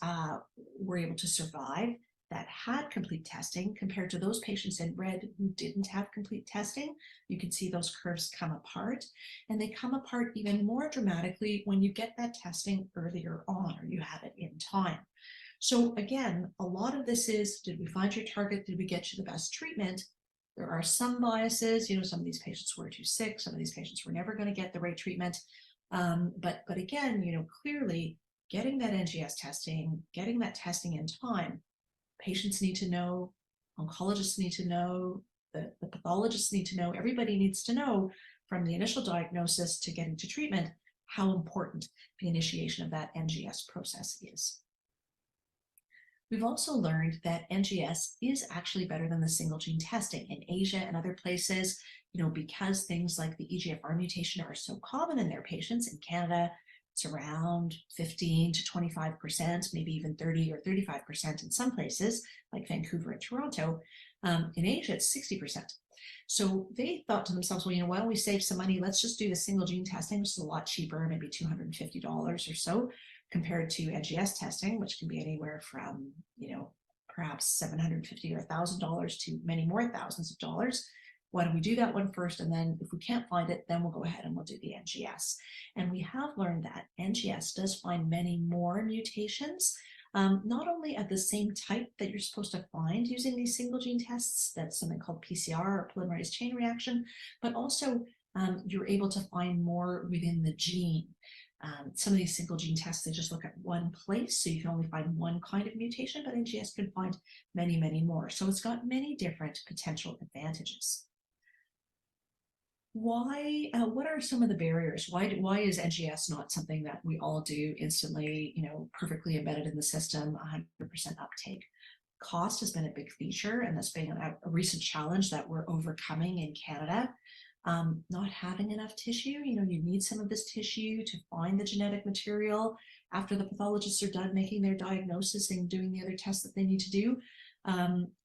were able to survive, that had complete testing, compared to those patients in red who didn't have complete testing. You can see those curves come apart, and they come apart even more dramatically when you get that testing earlier on, or you have it in time. So again, a lot of this is, did we find your target? Did we get you the best treatment? There are some biases, you know, some of these patients were too sick, some of these patients were never going to get the right treatment. But again, you know, clearly getting that NGS testing, getting that testing in time, patients need to know, oncologists need to know, the pathologists need to know, everybody needs to know from the initial diagnosis to getting to treatment how important the initiation of that NGS process is. We've also learned that NGS is actually better than the single gene testing in Asia and other places, you know, because things like the EGFR mutation are so common in their patients. In Canada, it's around 15 to 25%, maybe even 30 or 35% in some places, like Vancouver and Toronto. In Asia, it's 60%. So they thought to themselves, well, you know, why don't we save some money? Let's just do the single gene testing, which is a lot cheaper, maybe $250 or so, compared to NGS testing, which can be anywhere from, you know, perhaps $750 or $1,000 to many more thousands of dollars. Why don't we do that one first? And then if we can't find it, then we'll go ahead and we'll do the NGS. And we have learned that NGS does find many more mutations, not only at the same type that you're supposed to find using these single gene tests, that's something called PCR or polymerase chain reaction, but also you're able to find more within the gene. Some of these single gene tests, they just look at one place, so you can only find one kind of mutation, but NGS can find many, many more. So it's got many different potential advantages. Why? What are some of the barriers? Why is NGS not something that we all do instantly, you know, perfectly embedded in the system, 100% uptake? Cost has been a big feature, and that's been a recent challenge that we're overcoming in Canada. Not having enough tissue, you know, you need some of this tissue to find the genetic material after the pathologists are done making their diagnosis and doing the other tests that they need to do.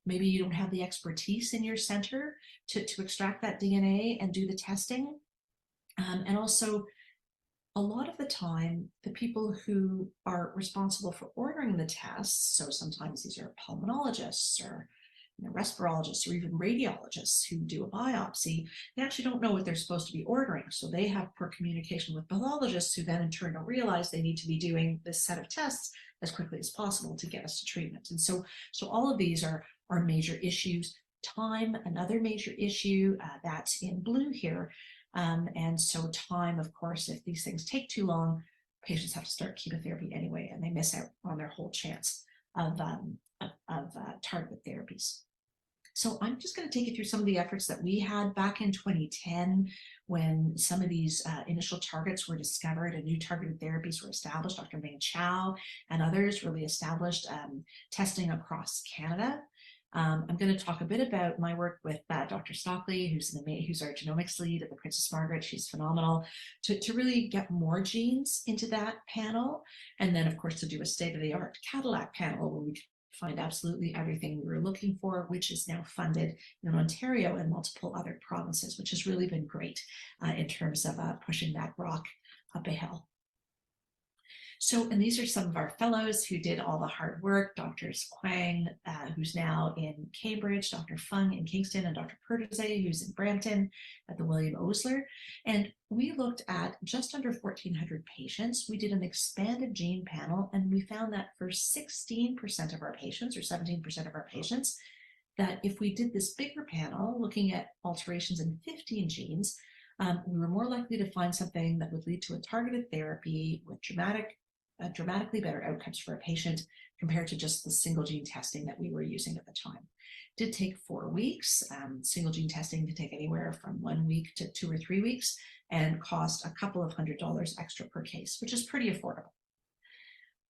Maybe you don't have the expertise in your center to extract that DNA and do the testing. And also, a lot of the time, the people who are responsible for ordering the tests, so sometimes these are pulmonologists or respirologists or even radiologists who do a biopsy, they actually don't know what they're supposed to be ordering. So they have poor communication with pathologists who then in turn don't realize they need to be doing this set of tests as quickly as possible to get us to treatment. And so all of these are major issues. Time, another major issue that's in blue here. And so time, of course, if these things take too long, patients have to start chemotherapy anyway, and they miss out on their whole chance of targeted therapies. So I'm just going to take you through some of the efforts that we had back in 2010 when some of these initial targets were discovered and new targeted therapies were established. Dr. Ming Chow and others really established testing across Canada. I'm going to talk a bit about my work with Dr. Smylie, who's our genomics lead at the Princess Margaret. She's phenomenal, to really get more genes into that panel. And then, of course, to do a state-of-the-art Cadillac panel where we find absolutely everything we were looking for, which is now funded in Ontario and multiple other provinces, which has really been great in terms of pushing that rock up a hill. So, and these are some of our fellows who did all the hard work: Drs. Kwang, who's now in Cambridge, Dr. Fung in Kingston, and Dr. Pertuzé, who's in Brampton at the William Osler. And we looked at just under 1,400 patients. We did an expanded gene panel, and we found that for 16% of our patients, or 17% of our patients, that if we did this bigger panel, looking at alterations in 15 genes, we were more likely to find something that would lead to a targeted therapy with dramatically better outcomes for a patient compared to just the single gene testing that we were using at the time. It did take 4 weeks. Single gene testing can take anywhere from 1 week to 2 or 3 weeks and cost a couple of $100s extra per case, which is pretty affordable.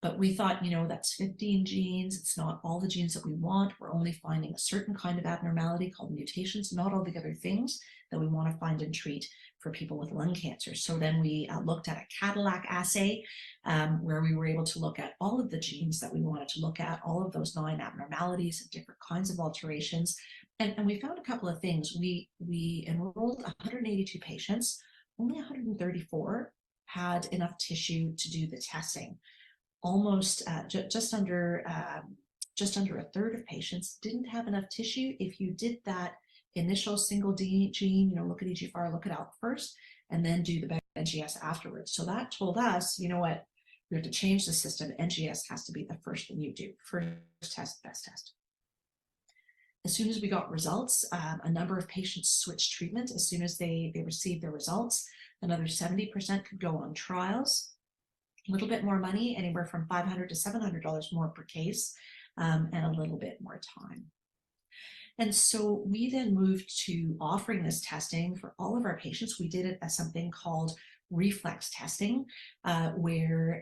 But we thought, that's 15 genes. It's not all the genes that we want. We're only finding a certain kind of abnormality called mutations, not all the other things that we want to find and treat for people with lung cancer. So then we looked at a Cadillac assay where we were able to look at all of the genes that we wanted to look at, all of those 9 abnormalities and different kinds of alterations. And we found a couple of things. We enrolled 182 patients. Only 134 had enough tissue to do the testing. Almost just under a third of patients didn't have enough tissue. If you did that initial single gene, look at EGFR, look it out first, and then do the NGS afterwards. So that told us, you know what, we have to change the system. NGS has to be the first thing you do. First test, best test. As soon as we got results, a number of patients switched treatment. As soon as they received their results, another 70% could go on trials. A little bit more money, anywhere from $500 to $700 more per case, and a little bit more time. And so we then moved to offering this testing for all of our patients. We did it as something called reflex testing, where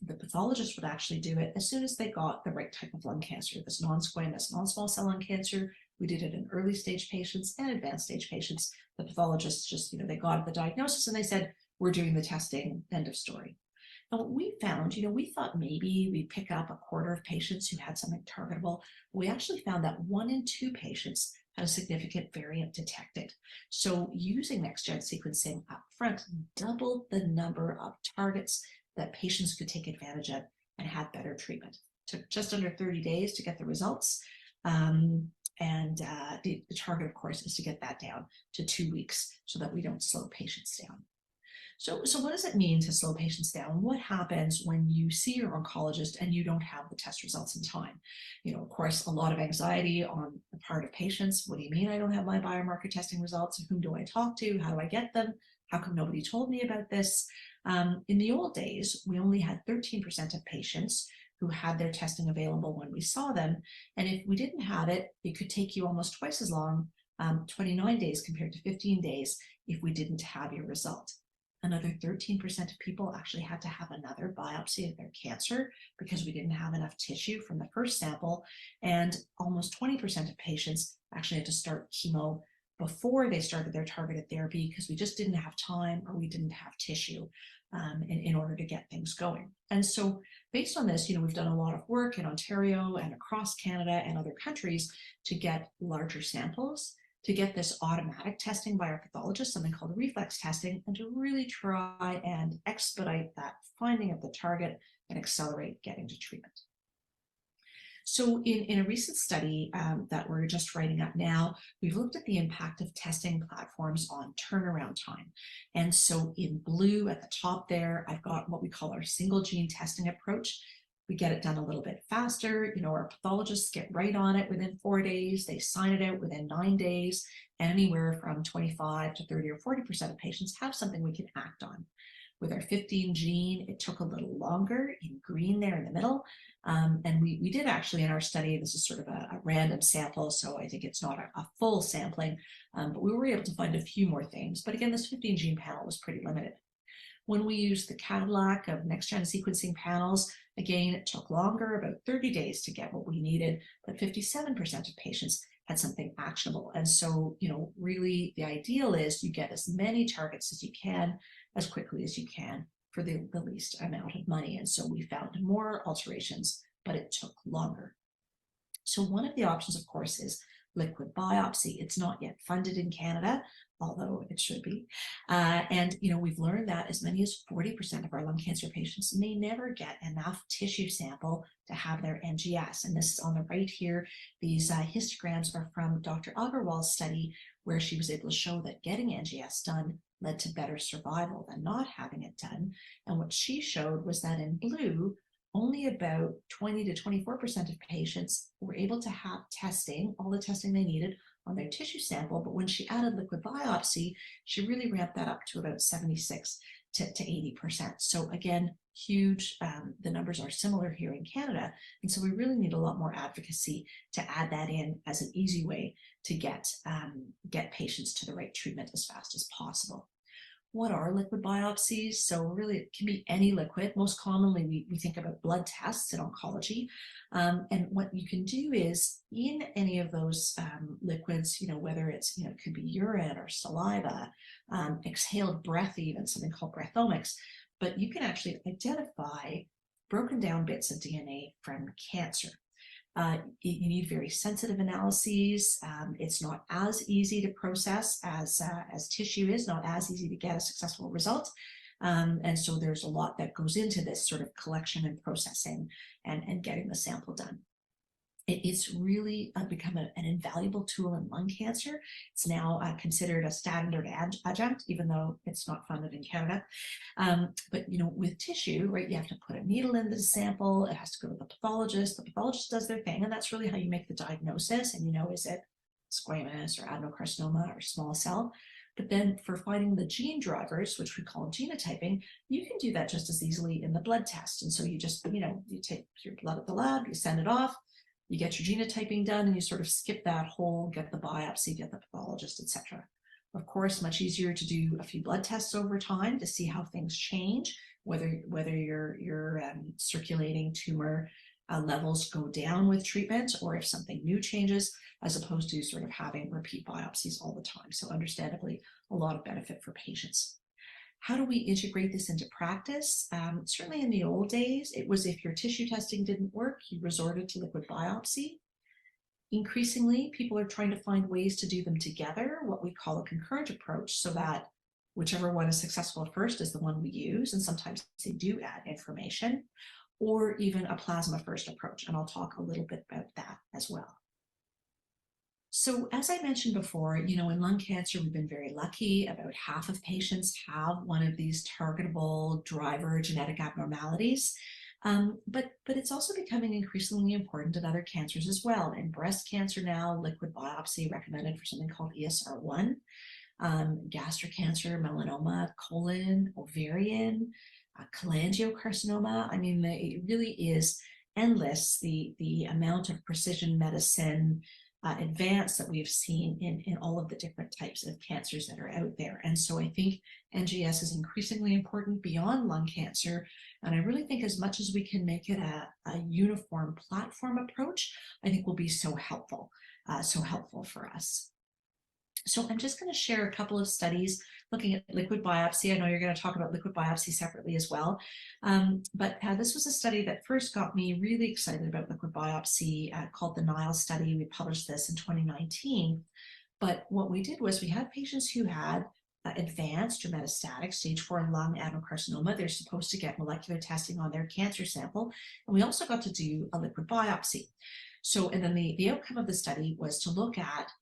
the pathologist would actually do it as soon as they got the right type of lung cancer, this non-squamous, non-small cell lung cancer. We did it in early stage patients and advanced stage patients. The pathologists just, they got the diagnosis and they said, we're doing the testing, end of story. And what we found, we thought maybe we'd pick up a quarter of patients who had something targetable. We actually found that 1 in 2 patients had a significant variant detected. So using next-gen sequencing up front doubled the number of targets that patients could take advantage of and had better treatment. It took just under 30 days to get the results. The target, of course, is to get that down to 2 weeks so that we don't slow patients down. So what does it mean to slow patients down? What happens when you see your oncologist and you don't have the test results in time? Of course, a lot of anxiety on the part of patients. What do you mean I don't have my biomarker testing results? Whom do I talk to? How do I get them? How come nobody told me about this? In the old days, we only had 13% of patients who had their testing available when we saw them. And if we didn't have it, it could take you almost twice as long, 29 days compared to 15 days, if we didn't have your result. Another 13% of people actually had to have another biopsy of their cancer because we didn't have enough tissue from the first sample. And almost 20% of patients actually had to start chemo before they started their targeted therapy because we just didn't have time or we didn't have tissue in order to get things going. And so based on this, we've done a lot of work in Ontario and across Canada and other countries to get larger samples, to get this automatic testing by our pathologist, something called reflex testing, and to really try and expedite that finding of the target and accelerate getting to treatment. So in a recent study that we're just writing up now, we've looked at the impact of testing platforms on turnaround time. And so in blue at the top there, I've got what we call our single gene testing approach. We get it done a little bit faster. Our pathologists get right on it within 4 days. They sign it out within 9 days. And anywhere from 25 to 30 or 40% of patients have something we can act on. With our 15 gene, it took a little longer in green there in the middle. And we did actually in our study, this is sort of a random sample, so I think it's not a full sampling, but we were able to find a few more things. But again, this 15 gene panel was pretty limited. When we used the Cadillac of next-gen sequencing panels, again, it took longer, about 30 days to get what we needed, but 57% of patients had something actionable. And so, really the ideal is you get as many targets as you can, as quickly as you can for the least amount of money. And so we found more alterations, but it took longer. So one of the options, of course, is liquid biopsy. It's not yet funded in Canada, although it should be. And we've learned that as many as 40% of our lung cancer patients may never get enough tissue sample to have their NGS. And this is on the right here. These histograms are from Dr. Agarwal's study, where she was able to show that getting NGS done led to better survival than not having it done. And what she showed was that in blue, only about 20 to 24% of patients were able to have testing, all the testing they needed on their tissue sample. But when she added liquid biopsy, she really ramped that up to about 76 to 80%. So again, huge. The numbers are similar here in Canada. And so we really need a lot more advocacy to add that in as an easy way to get patients to the right treatment as fast as possible. What are liquid biopsies? So really it can be any liquid. Most commonly we think about blood tests in oncology. And what you can do is in any of those liquids, whether it's, it could be urine or saliva, exhaled breath, even something called breathomics, but you can actually identify broken down bits of DNA from cancer. You need very sensitive analyses. It's not as easy to process as tissue is, not as easy to get a successful result. And so there's a lot that goes into this sort of collection and processing and getting the sample done. It's really become an invaluable tool in lung cancer. It's now considered a standard adjunct, even though it's not funded in Canada. But with tissue, right, you have to put a needle into the sample. It has to go to the pathologist. The pathologist does their thing, and that's really how you make the diagnosis. And is it squamous or adenocarcinoma or small cell? But then for finding the gene drivers, which we call genotyping, you can do that just as easily in the blood test. And so you just, you take your blood at the lab, you send it off, you get your genotyping done, and you sort of skip that whole, get the biopsy, get the pathologist, etc. Of course, much easier to do a few blood tests over time to see how things change, whether your circulating tumor levels go down with treatment, or if something new changes, as opposed to sort of having repeat biopsies all the time. So understandably, a lot of benefit for patients. How do we integrate this into practice? Certainly in the old days, it was if your tissue testing didn't work, you resorted to liquid biopsy. Increasingly, people are trying to find ways to do them together, what we call a concurrent approach, so that whichever one is successful first is the one we use. And sometimes they do add information, or even a plasma first approach. And I'll talk a little bit about that as well. So as I mentioned before, in lung cancer, we've been very lucky. About half of patients have one of these targetable driver genetic abnormalities. But it's also becoming increasingly important in other cancers as well. In breast cancer now, liquid biopsy recommended for something called ESR1, gastric cancer, melanoma, colon, ovarian, cholangiocarcinoma. I mean, it really is endless, the amount of precision medicine advance that we've seen in all of the different types of cancers that are out there. And so I think NGS is increasingly important beyond lung cancer. And I really think as much as we can make it a uniform platform approach, I think will be so helpful for us. So I'm just going to share a couple of studies looking at liquid biopsy. I know you're going to talk about liquid biopsy separately as well. But this was a study that first got me really excited about liquid biopsy called the NILE study. We published this in 2019. But what we did was we had patients who had advanced or metastatic stage 4 lung adenocarcinoma. They're supposed to get molecular testing on their cancer sample. And we also got to do a liquid biopsy. So, and then the outcome of the study was to look at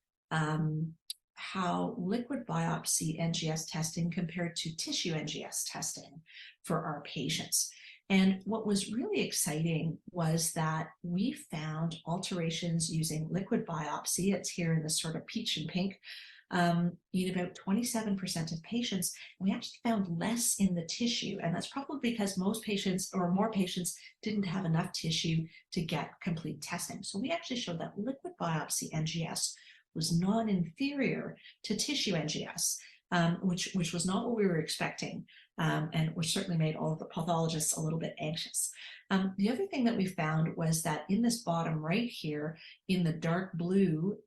how liquid biopsy NGS testing compared to tissue NGS testing for our patients. And what was really exciting was that we found alterations using liquid biopsy. It's here in this sort of peach and pink in about 27% of patients. And we actually found less in the tissue. And that's probably because most patients or more patients didn't have enough tissue to get complete testing. So we actually showed that liquid biopsy NGS was non-inferior to tissue NGS, which was not what we were expecting, and which certainly made all of the pathologists a little bit anxious. The other thing that we found was that in this bottom right here, in the dark blue,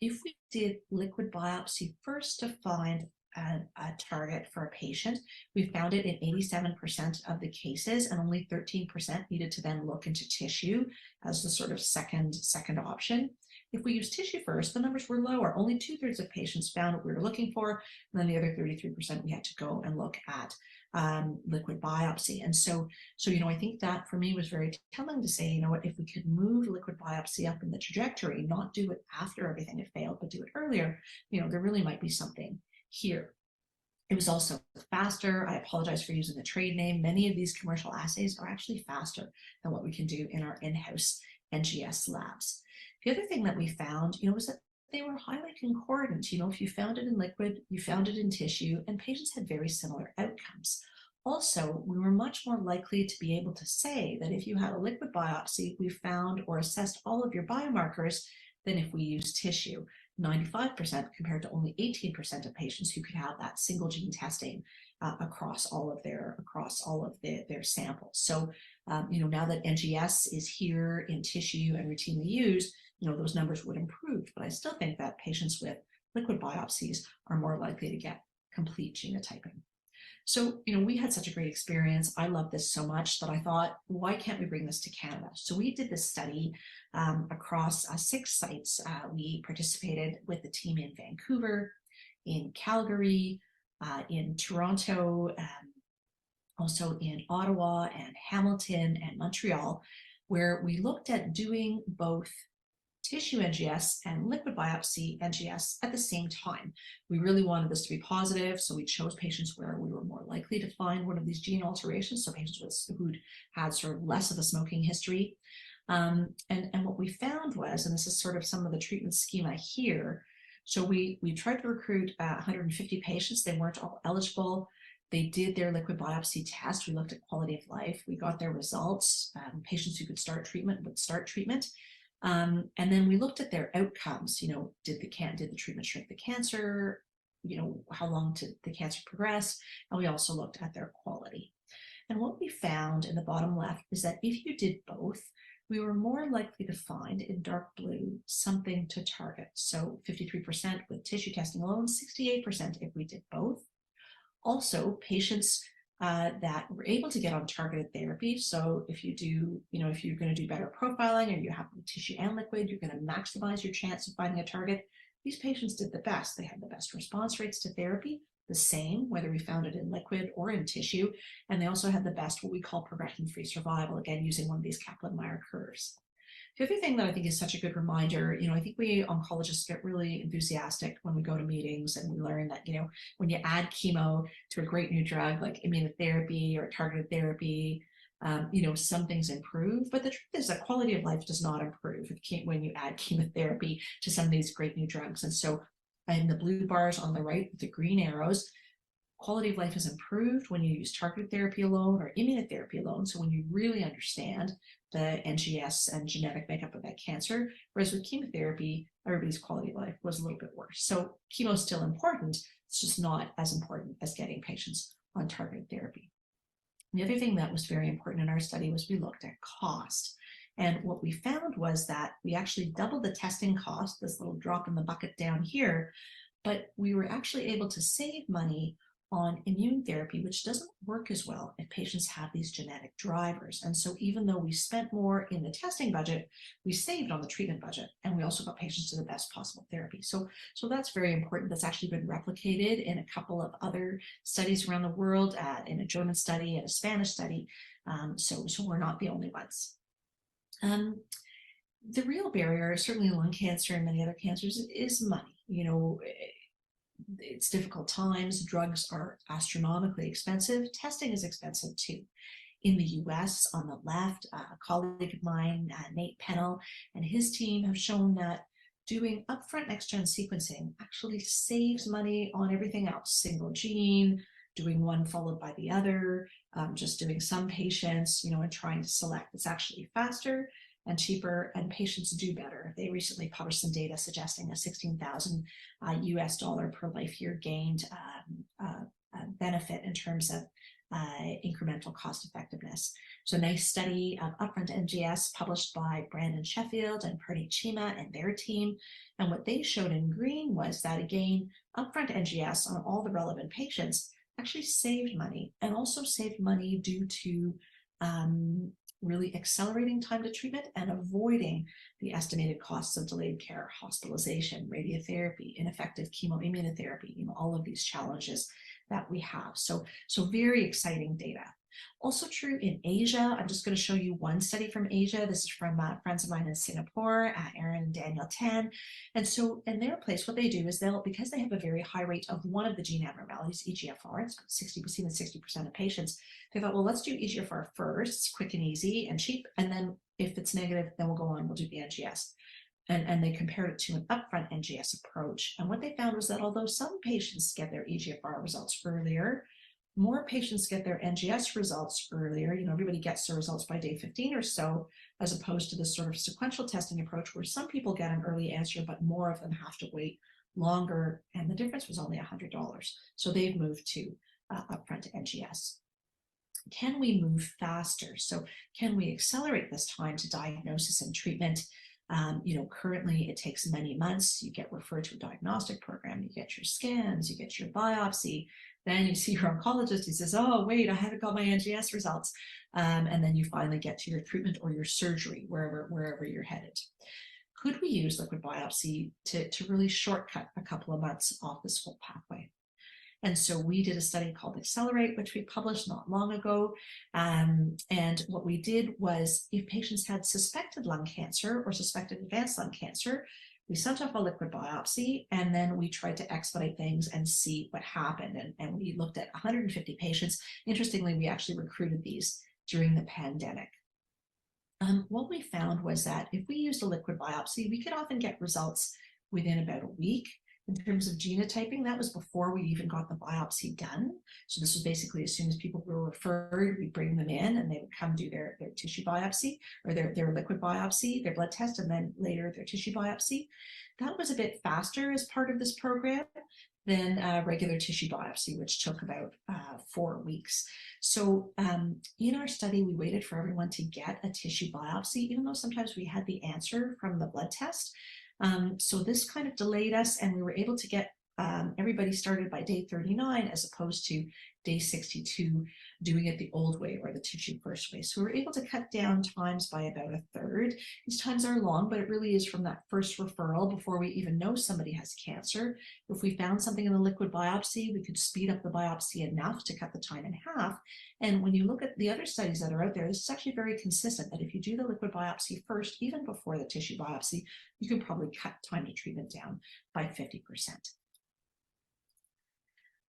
if we did liquid biopsy first to find a target for a patient, we found it in 87% of the cases, and only 13% needed to then look into tissue as the sort of second option. If we use tissue first, the numbers were lower. Only 2/3 of patients found what we were looking for, and then the other 33% we had to go and look at liquid biopsy. And so, I think that for me was very telling to say, what, if we could move liquid biopsy up in the trajectory, not do it after everything had failed, but do it earlier, there really might be something here. It was also faster. I apologize for using the trade name. Many of these commercial assays are actually faster than what we can do in our in-house NGS labs. The other thing that we found, was that they were highly concordant. If you found it in liquid, you found it in tissue, and patients had very similar outcomes. Also, we were much more likely to be able to say that if you had a liquid biopsy, we found or assessed all of your biomarkers than if we used tissue. 95% compared to only 18% of patients who could have that single gene testing across all of their samples. So, now that NGS is here in tissue and routinely used, those numbers would improve. But I still think that patients with liquid biopsies are more likely to get complete genotyping. So, we had such a great experience. I love this so much that I thought, why can't we bring this to Canada? So we did this study across 6 sites. We participated with the team in Vancouver, in Calgary, in Toronto, also in Ottawa and Hamilton and Montreal, where we looked at doing both tissue NGS and liquid biopsy NGS at the same time. We really wanted this to be positive, so we chose patients where we were more likely to find one of these gene alterations, so patients who'd had sort of less of a smoking history. And what we found was, and this is sort of some of the treatment schema here, so we tried to recruit 150 patients. They weren't all eligible. They did their liquid biopsy test. We looked at quality of life. We got their results. Patients who could start treatment would start treatment. And then we looked at their outcomes. Did the treatment shrink the cancer? How long did the cancer progress? And we also looked at their quality. And what we found in the bottom left is that if you did both, we were more likely to find in dark blue something to target. So 53% with tissue testing alone, 68% if we did both. Also, patients that were able to get on targeted therapy. So if you do, if you're going to do better profiling or you have tissue and liquid, you're going to maximize your chance of finding a target. These patients did the best. They had the best response rates to therapy, the same, whether we found it in liquid or in tissue. And they also had the best, what we call progression-free survival, again, using one of these Kaplan-Meier curves. The other thing that I think is such a good reminder, I think we oncologists get really enthusiastic when we go to meetings and we learn that, when you add chemo to a great new drug like immunotherapy or targeted therapy, some things improve. But the truth is that quality of life does not improve when you add chemotherapy to some of these great new drugs. And so in the blue bars on the right with the green arrows, quality of life is improved when you use targeted therapy alone or immunotherapy alone. So when you really understand the NGS and genetic makeup of that cancer, whereas with chemotherapy, everybody's quality of life was a little bit worse. So chemo is still important. It's just not as important as getting patients on targeted therapy. And the other thing that was very important in our study was we looked at cost. And what we found was that we actually doubled the testing cost, this little drop in the bucket down here, but we were actually able to save money on immune therapy, which doesn't work as well if patients have these genetic drivers. And so even though we spent more in the testing budget, we saved on the treatment budget, and we also got patients to the best possible therapy. So that's very important. That's actually been replicated in a couple of other studies around the world, in a German study and a Spanish study. So we're not the only ones. The real barrier, certainly in lung cancer and many other cancers, is money. It's difficult times. Drugs are astronomically expensive. Testing is expensive too. In the US, on the left, a colleague of mine, Nate Pennell, and his team have shown that doing upfront next-gen sequencing actually saves money on everything else, single gene, doing one followed by the other, just doing some patients, and trying to select. It's actually faster and cheaper, and patients do better. They recently published some data suggesting a $16,000 US dollar per life year gained benefit in terms of incremental cost effectiveness. So a nice study of upfront NGS published by Brandon Sheffield and Pradeep Chima and their team. And what they showed in green was that, again, upfront NGS on all the relevant patients actually saved money, and also saved money due to really accelerating time to treatment and avoiding the estimated costs of delayed care, hospitalization, radiotherapy, ineffective chemoimmunotherapy, all of these challenges that we have. So very exciting data. Also true in Asia. I'm just going to show you one study from Asia. This is from friends of mine in Singapore, Aaron and Daniel Tan. And so in their place, what they do is because they have a very high rate of one of the gene abnormalities, EGFR, it's 60% of patients, they thought, well, let's do EGFR first. It's quick and easy and cheap. And then if it's negative, then we'll go on, we'll do the NGS. And they compared it to an upfront NGS approach. And what they found was that although some patients get their EGFR results earlier, more patients get their NGS results earlier. Everybody gets their results by day 15 or so, as opposed to this sort of sequential testing approach where some people get an early answer, but more of them have to wait longer. And the difference was only $100. So they've moved to upfront NGS. Can we move faster? So can we accelerate this time to diagnosis and treatment? Currently it takes many months. You get referred to a diagnostic program, you get your scans, you get your biopsy, then you see your oncologist, he says, oh, wait, I haven't got my NGS results. And then you finally get to your treatment or your surgery, wherever you're headed. Could we use liquid biopsy to really shortcut a couple of months off this whole pathway? And so we did a study called Accelerate, which we published not long ago. And what we did was, if patients had suspected lung cancer or suspected advanced lung cancer, we sent off a liquid biopsy, and then we tried to expedite things and see what happened. And we looked at 150 patients. Interestingly, we actually recruited these during the pandemic. What we found was that if we used a liquid biopsy, we could often get results within about a week. In terms of genotyping, that was before we even got the biopsy done. So this was basically as soon as people were referred, we'd bring them in and they would come do their tissue biopsy, or their liquid biopsy, their blood test, and then later their tissue biopsy. That was a bit faster as part of this program than regular tissue biopsy, which took about 4 weeks. So in our study, we waited for everyone to get a tissue biopsy, even though sometimes we had the answer from the blood test. So this kind of delayed us, and we were able to get everybody started by day 39 as opposed to day 62, doing it the old way, or the tissue first way. So we were able to cut down times by about a third. These times are long, but it really is from that first referral before we even know somebody has cancer. If we found something in the liquid biopsy, we could speed up the biopsy enough to cut the time in half. And when you look at the other studies that are out there, this is actually very consistent, that if you do the liquid biopsy first, even before the tissue biopsy, you can probably cut time to treatment down by 50%.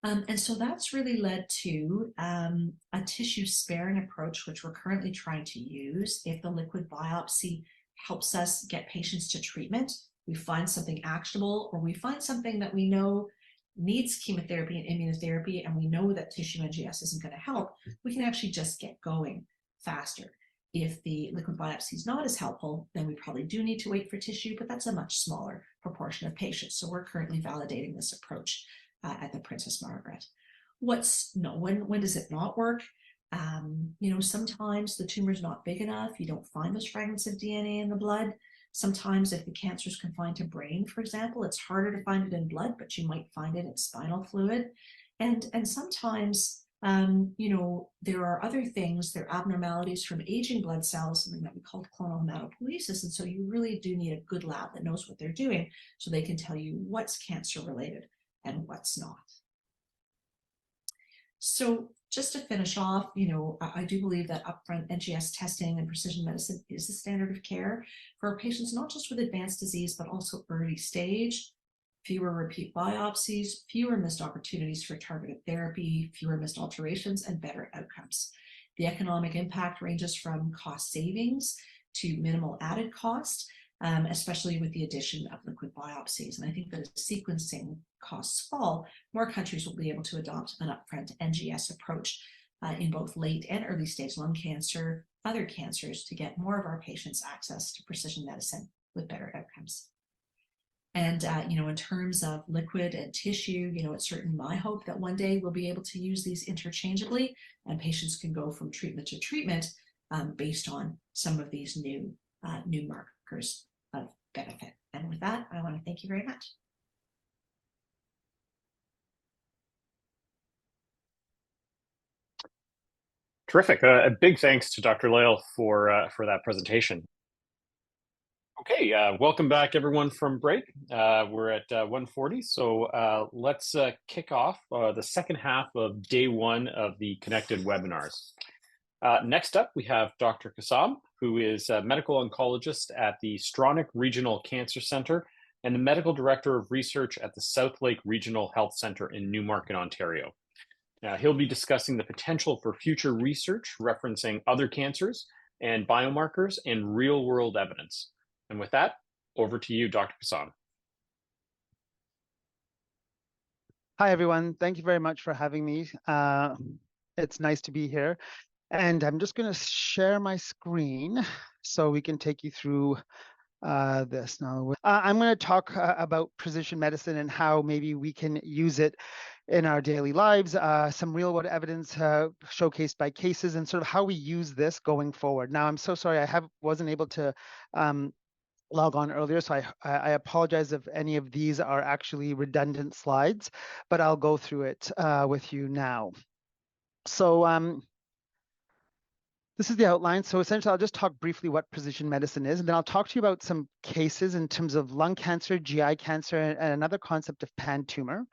And so that's really led to a tissue sparing approach, which we're currently trying to use. If the liquid biopsy helps us get patients to treatment, we find something actionable, or we find something that we know needs chemotherapy and immunotherapy, and we know that tissue NGS isn't going to help, we can actually just get going faster. If the liquid biopsy is not as helpful, then we probably do need to wait for tissue, but that's a much smaller proportion of patients. So we're currently validating this approach at the Princess Margaret. When does it not work? Sometimes the tumor is not big enough. You don't find those fragments of DNA in the blood. Sometimes if the cancer is confined to brain, for example, it's harder to find it in blood, but you might find it in spinal fluid. And sometimes, there are other things, there are abnormalities from aging blood cells, something that we call clonal hematopoiesis. And so you really do need a good lab that knows what they're doing, so they can tell you what's cancer related and what's not. So just to finish off, I do believe that upfront NGS testing and precision medicine is the standard of care for patients, not just with advanced disease, but also early stage. Fewer repeat biopsies, fewer missed opportunities for targeted therapy, fewer missed alterations, and better outcomes. The economic impact ranges from cost savings to minimal added cost. especially with the addition of liquid biopsies. And I think that as sequencing costs fall, more countries will be able to adopt an upfront NGS approach in both late and early stage lung cancer, other cancers, to get more of our patients access to precision medicine with better outcomes. And, in terms of liquid and tissue, it's certainly my hope that one day we'll be able to use these interchangeably and patients can go from treatment to treatment based on some of these new markers of benefit. And with that, I want to thank you very much. Terrific. A big thanks to Dr. Leighl for that presentation. Okay, welcome back everyone from break. We're at 1:40, so let's kick off the second half of day one of the Connected Webinars. Next up, we have Dr. Kassam, who is a medical oncologist at the Stronach Regional Cancer Center and the medical director of research at the South Lake Regional Health Center in Newmarket, Ontario. He'll be discussing the potential for future research referencing other cancers and biomarkers and real-world evidence. And with that, over to you, Dr. Kassam. Hi, everyone. Thank you very much for having me. It's nice to be here. And I'm just going to share my screen so we can take you through this now. I'm going to talk about precision medicine and how maybe we can use it in our daily lives, some real world evidence showcased by cases, and sort of how we use this going forward. Now, I'm so sorry I wasn't able to log on earlier, so I apologize if any of these are actually redundant slides, but I'll go through it with you now. So this is the outline. So essentially, I'll just talk briefly what precision medicine is, and then I'll talk to you about some cases in terms of lung cancer, GI cancer, and another concept of pan-tumor.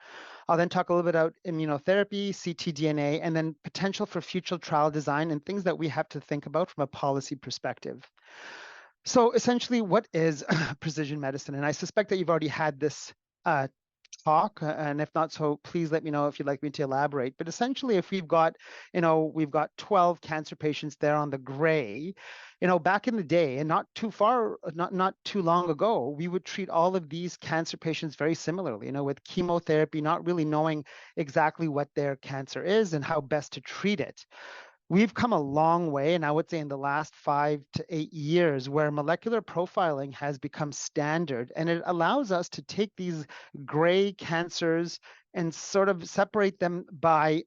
I'll then talk a little bit about immunotherapy, ctDNA, and then potential for future trial design and things that we have to think about from a policy perspective. So essentially, what is precision medicine? And I suspect that you've already had this talk, and if not so, please let me know if you'd like me to elaborate. But essentially, if we've got 12 cancer patients there on the gray, back in the day, and not too long ago, we would treat all of these cancer patients very similarly, with chemotherapy, not really knowing exactly what their cancer is and how best to treat it. We've come a long way, and I would say in the last 5 to 8 years, where molecular profiling has become standard, and it allows us to take these gray cancers and sort of separate them by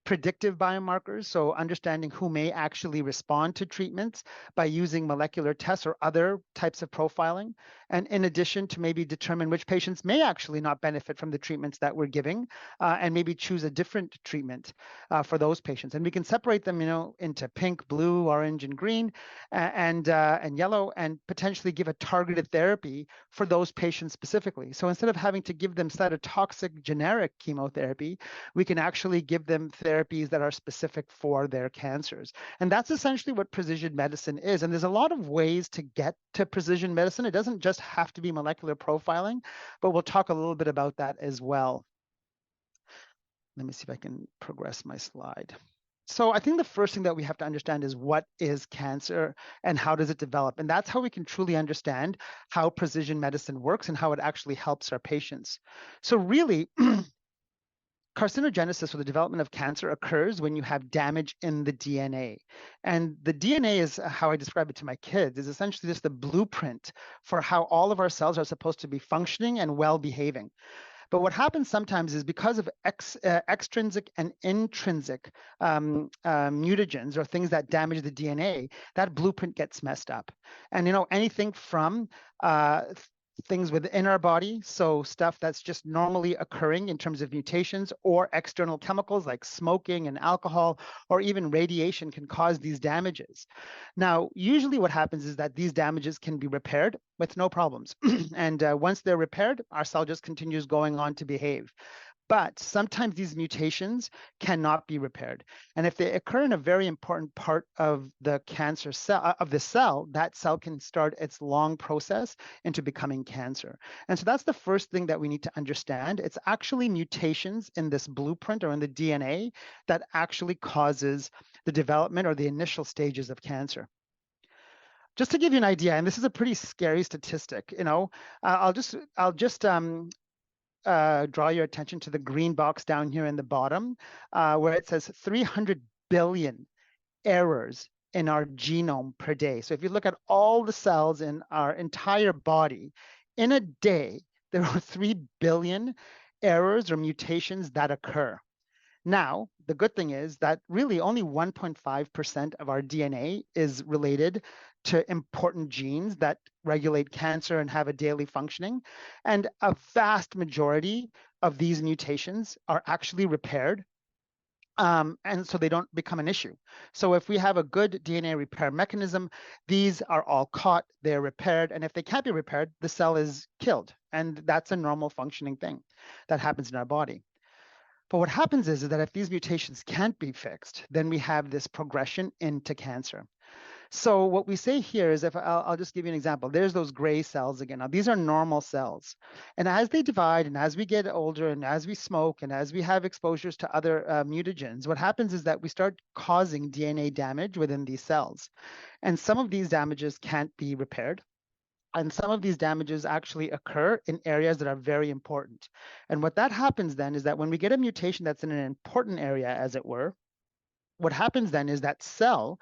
predictive biomarkers, so understanding who may actually respond to treatments by using molecular tests or other types of profiling, and in addition to maybe determine which patients may actually not benefit from the treatments that we're giving, and maybe choose a different treatment for those patients. And we can separate them, into pink, blue, orange, and green, and yellow, and potentially give a targeted therapy for those patients specifically. So instead of having to give them cytotoxic generic chemotherapy, we can actually give them therapies that are specific for their cancers. And that's essentially what precision medicine is. And there's a lot of ways to get to precision medicine. It doesn't just have to be molecular profiling, but we'll talk a little bit about that as well. Let me see if I can progress my slide. So I think the first thing that we have to understand is what is cancer and how does it develop? And that's how we can truly understand how precision medicine works and how it actually helps our patients. So really, carcinogenesis, or the development of cancer, occurs when you have damage in the DNA. And the DNA is how I describe it to my kids, is essentially just the blueprint for how all of our cells are supposed to be functioning and well behaving. But what happens sometimes is because of extrinsic and intrinsic mutagens, or things that damage the DNA, that blueprint gets messed up. And anything from things within our body, so stuff that's just normally occurring in terms of mutations, or external chemicals like smoking and alcohol, or even radiation, can cause these damages. Now, usually what happens is that these damages can be repaired with no problems. And once they're repaired, our cell just continues going on to behave. But sometimes these mutations cannot be repaired. And if they occur in a very important part of the cancer cell, that cell can start its long process into becoming cancer. And so that's the first thing that we need to understand. It's actually mutations in this blueprint, or in the DNA, that actually causes the development or the initial stages of cancer. Just to give you an idea, and this is a pretty scary statistic, I'll just draw your attention to the green box down here in the bottom, where it says 300 billion errors in our genome per day. So if you look at all the cells in our entire body, in a day, there are 3 billion errors or mutations that occur. Now, the good thing is that really only 1.5% of our DNA is related to important genes that regulate cancer and have a daily functioning. And a vast majority of these mutations are actually repaired. And so they don't become an issue. So if we have a good DNA repair mechanism, these are all caught, they're repaired, and if they can't be repaired, the cell is killed. And that's a normal functioning thing that happens in our body. But what happens is that if these mutations can't be fixed, then we have this progression into cancer. So what we say here is, if I'll just give you an example, there's those gray cells again. Now, these are normal cells. And as they divide and as we get older and as we smoke and as we have exposures to other mutagens, what happens is that we start causing DNA damage within these cells. And some of these damages can't be repaired. And some of these damages actually occur in areas that are very important. And what that happens then is that when we get a mutation that's in an important area, as it were, what happens then is that cell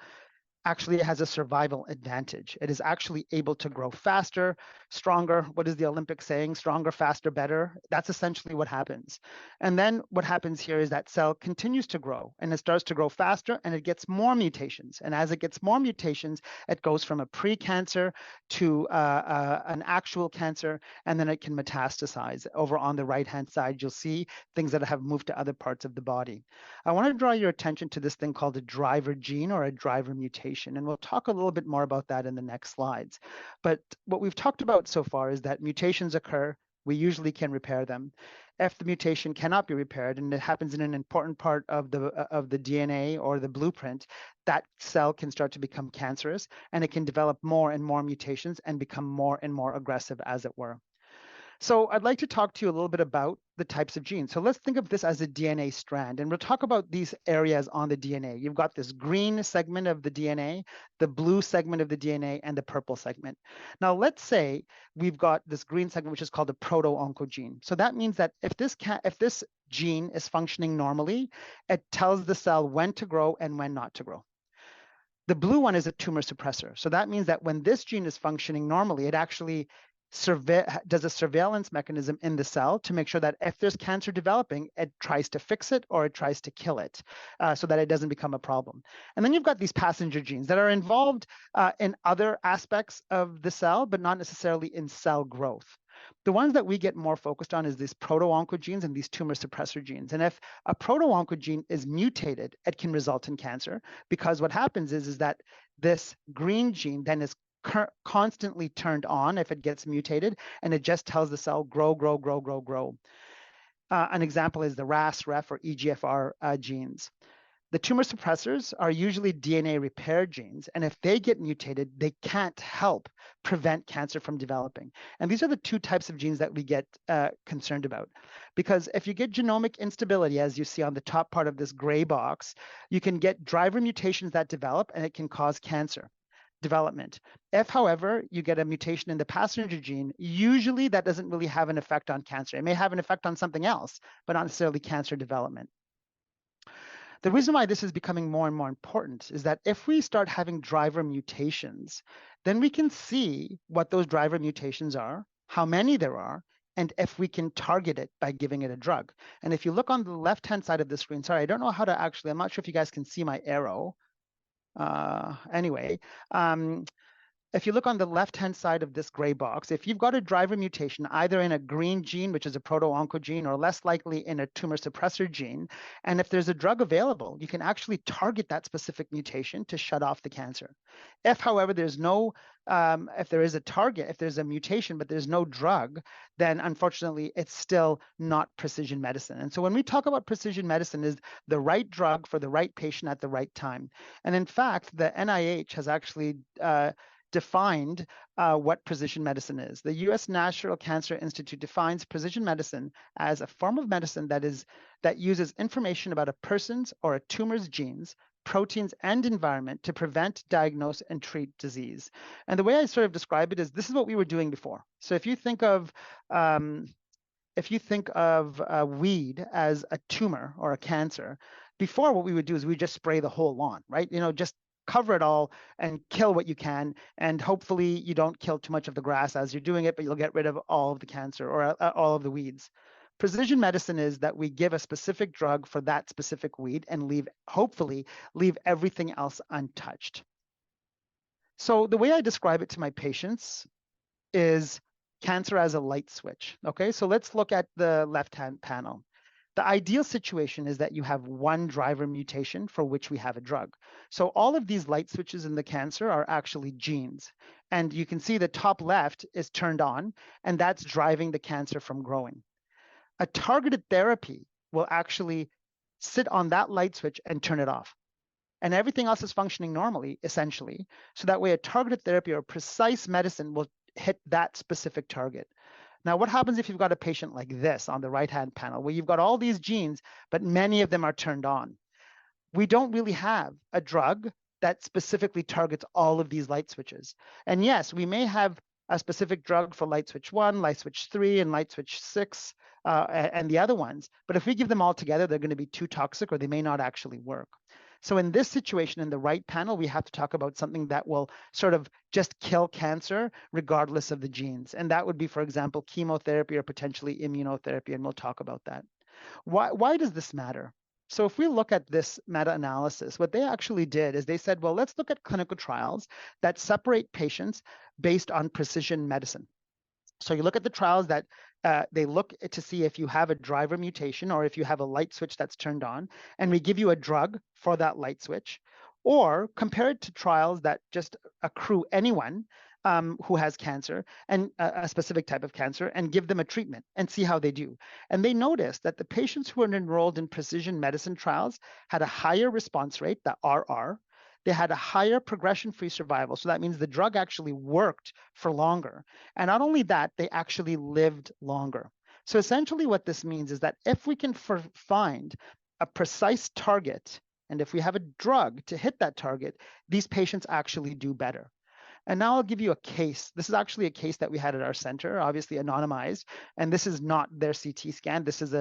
actually has a survival advantage. It is actually able to grow faster, stronger. What is the Olympic saying? Stronger, faster, better. That's essentially what happens. And then what happens here is that cell continues to grow, and it starts to grow faster, and it gets more mutations. And as it gets more mutations, it goes from a pre-cancer to an actual cancer, and then it can metastasize. Over on the right-hand side, you'll see things that have moved to other parts of the body. I want to draw your attention to this thing called a driver gene or a driver mutation. And we'll talk a little bit more about that in the next slides. But what we've talked about so far is that mutations occur. We usually can repair them. If the mutation cannot be repaired and it happens in an important part of the DNA or the blueprint, that cell can start to become cancerous, and it can develop more and more mutations and become more and more aggressive, as it were. So I'd like to talk to you a little bit about the types of genes. So let's think of this as a DNA strand, and we'll talk about these areas on the DNA. You've got this green segment of the DNA, the blue segment of the DNA, and the purple segment. Now, let's say we've got this green segment, which is called the proto-oncogene. So that means that if this gene is functioning normally, it tells the cell when to grow and when not to grow. The blue one is a tumor suppressor. So that means that when this gene is functioning normally, it actually does a surveillance mechanism in the cell to make sure that if there's cancer developing, it tries to fix it or it tries to kill it so that it doesn't become a problem. And then you've got these passenger genes that are involved in other aspects of the cell, but not necessarily in cell growth. The ones that we get more focused on is these proto-oncogenes and these tumor suppressor genes. And if a proto-oncogene is mutated, it can result in cancer, because what happens is that this green gene then is constantly turned on if it gets mutated, and it just tells the cell grow, grow, grow, grow, grow. An example is the RAS, REF, or EGFR genes. The tumor suppressors are usually DNA repair genes, and if they get mutated, they can't help prevent cancer from developing. And these are the two types of genes that we get concerned about. Because if you get genomic instability, as you see on the top part of this gray box, you can get driver mutations that develop, and it can cause cancer development. If, however, you get a mutation in the passenger gene, usually that doesn't really have an effect on cancer. It may have an effect on something else, but not necessarily cancer development. The reason why this is becoming more and more important is that if we start having driver mutations, then we can see what those driver mutations are, how many there are, and if we can target it by giving it a drug. And if you look on the left-hand side of the screen, sorry, I don't know how to actually, I'm not sure if you guys can see my arrow. If you look on the left-hand side of this gray box, if you've got a driver mutation, either in a green gene, which is a proto-oncogene, or less likely in a tumor suppressor gene, and if there's a drug available, you can actually target that specific mutation to shut off the cancer. If, however, there's no, if there is a target, if there's a mutation, but there's no drug, then unfortunately, it's still not precision medicine. And so when we talk about precision medicine, is the right drug for the right patient at the right time. And in fact, the NIH has actually defined what precision medicine is. The U.S. National Cancer Institute defines precision medicine as a form of medicine that uses information about a person's or a tumor's genes proteins, and environment to prevent, diagnose, and treat disease. And the way I sort of describe it is this is what we were doing before. So if you think of a weed as a tumor or a cancer, before what we would do is we just spray the whole lawn, right? Just cover it all and kill what you can. And hopefully you don't kill too much of the grass as you're doing it, but you'll get rid of all of the cancer or all of the weeds. Precision medicine is that we give a specific drug for that specific weed and hopefully leave everything else untouched. So the way I describe it to my patients is cancer as a light switch. Okay, so let's look at the left-hand panel. The ideal situation is that you have one driver mutation for which we have a drug. So all of these light switches in the cancer are actually genes. And you can see the top left is turned on, and that's driving the cancer from growing. A targeted therapy will actually sit on that light switch and turn it off. And everything else is functioning normally, essentially. So that way a targeted therapy or precise medicine will hit that specific target. Now, what happens if you've got a patient like this on the right-hand panel, where you've got all these genes, but many of them are turned on? We don't really have a drug that specifically targets all of these light switches. And yes, we may have a specific drug for light switch 1, light switch 3, and light switch 6, and the other ones. But if we give them all together, they're going to be too toxic or they may not actually work. So in this situation, in the right panel, we have to talk about something that will sort of just kill cancer regardless of the genes. And that would be, for example, chemotherapy or potentially immunotherapy, and we'll talk about that. Why does this matter? So if we look at this meta-analysis, what they actually did is they said, well, let's look at clinical trials that separate patients based on precision medicine. So you look at the trials that they look to see if you have a driver mutation or if you have a light switch that's turned on, and we give you a drug for that light switch, or compare it to trials that just accrue anyone who has cancer and a specific type of cancer and give them a treatment and see how they do. And they noticed that the patients who were enrolled in precision medicine trials had a higher response rate, the RR. They had a higher progression-free survival. So that means the drug actually worked for longer. And not only that, they actually lived longer. So essentially what this means is that if we can find a precise target, and if we have a drug to hit that target, these patients actually do better. And now I'll give you a case. This is actually a case that we had at our center, obviously anonymized, and this is not their CT scan. This is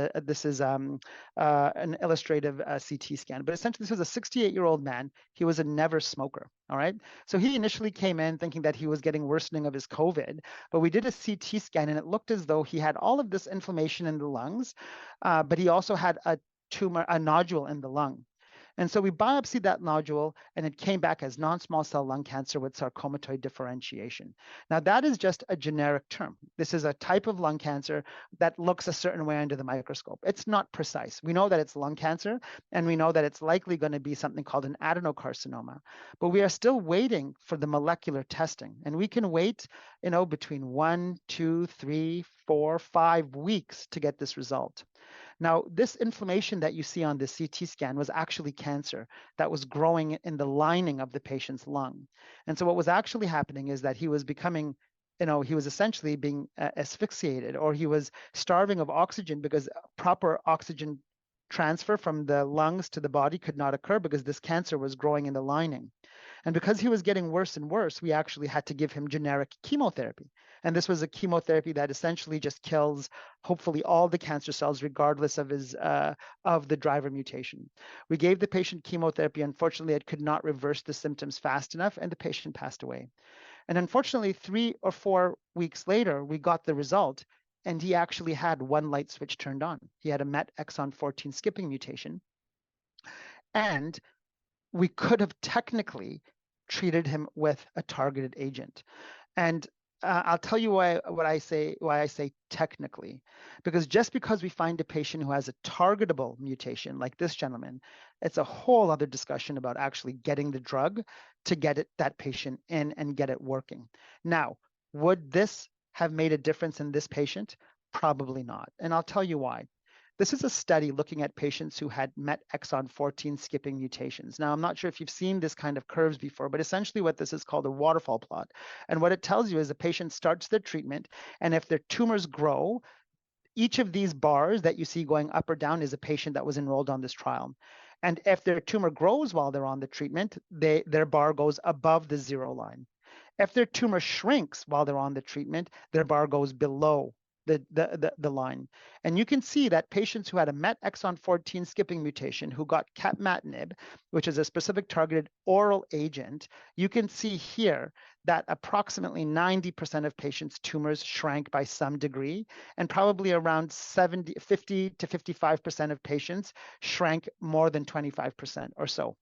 an illustrative CT scan. But essentially, this was a 68-year-old man. He was a never smoker. All right. So he initially came in thinking that he was getting worsening of his COVID, but we did a CT scan, and it looked as though he had all of this inflammation in the lungs, but he also had a tumor, a nodule in the lung. And so we biopsied that nodule, and it came back as non-small cell lung cancer with sarcomatoid differentiation. Now, that is just a generic term. This is a type of lung cancer that looks a certain way under the microscope. It's not precise. We know that it's lung cancer, and we know that it's likely going to be something called an adenocarcinoma. But we are still waiting for the molecular testing. And we can wait, between 1, 2, 3, 4, 5 weeks to get this result. Now, this inflammation that you see on the CT scan was actually cancer that was growing in the lining of the patient's lung. And so what was actually happening is that he was becoming, he was essentially being asphyxiated, or he was starving of oxygen because proper oxygen transfer from the lungs to the body could not occur because this cancer was growing in the lining. And because he was getting worse and worse, we actually had to give him generic chemotherapy. And this was a chemotherapy that essentially just kills, hopefully, all the cancer cells, regardless of the driver mutation. We gave the patient chemotherapy. Unfortunately, it could not reverse the symptoms fast enough, and the patient passed away. And unfortunately, 3 or 4 weeks later, we got the result, and he actually had one light switch turned on. He had a MET exon 14 skipping mutation. And we could have technically treated him with a targeted agent. And I'll tell you why I say technically, because just because we find a patient who has a targetable mutation like this gentleman, it's a whole other discussion about actually getting the drug to get that patient in and get it working. Now, would this have made a difference in this patient? Probably not. And I'll tell you why. This is a study looking at patients who had MET exon 14 skipping mutations. Now, I'm not sure if you've seen this kind of curves before, but essentially what this is called a waterfall plot. And what it tells you is the patient starts their treatment, and if their tumors grow, each of these bars that you see going up or down is a patient that was enrolled on this trial. And if their tumor grows while they're on the treatment, their bar goes above the 0 line. If their tumor shrinks while they're on the treatment, their bar goes below the line. And you can see that patients who had a MET exon 14 skipping mutation who got capmatinib, which is a specific targeted oral agent, you can see here that approximately 90% of patients' tumors shrank by some degree, and probably around 50 to 55% of patients shrank more than 25% or so.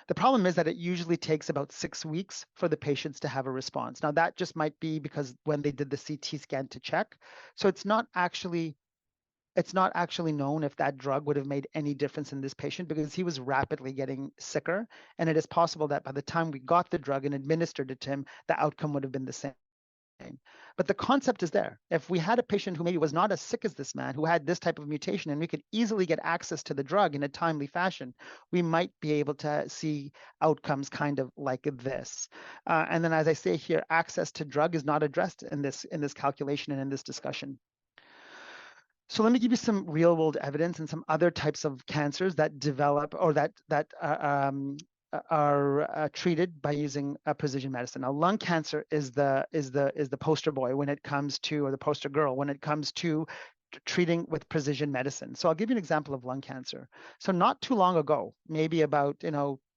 The problem is that it usually takes about 6 weeks for the patients to have a response. Now, that just might be because when they did the CT scan to check. So it's not actually known if that drug would have made any difference in this patient because he was rapidly getting sicker. And it is possible that by the time we got the drug and administered it to him, the outcome would have been the same. But the concept is there. If we had a patient who maybe was not as sick as this man, who had this type of mutation, and we could easily get access to the drug in a timely fashion, we might be able to see outcomes kind of like this. And then, as I say here, access to drug is not addressed in this calculation and in this discussion. So let me give you some real world evidence and some other types of cancers that develop or that are treated by using precision medicine. Now, lung cancer is the poster boy when it comes to, or the poster girl when it comes to treating with precision medicine. So I'll give you an example of lung cancer. So not too long ago, maybe about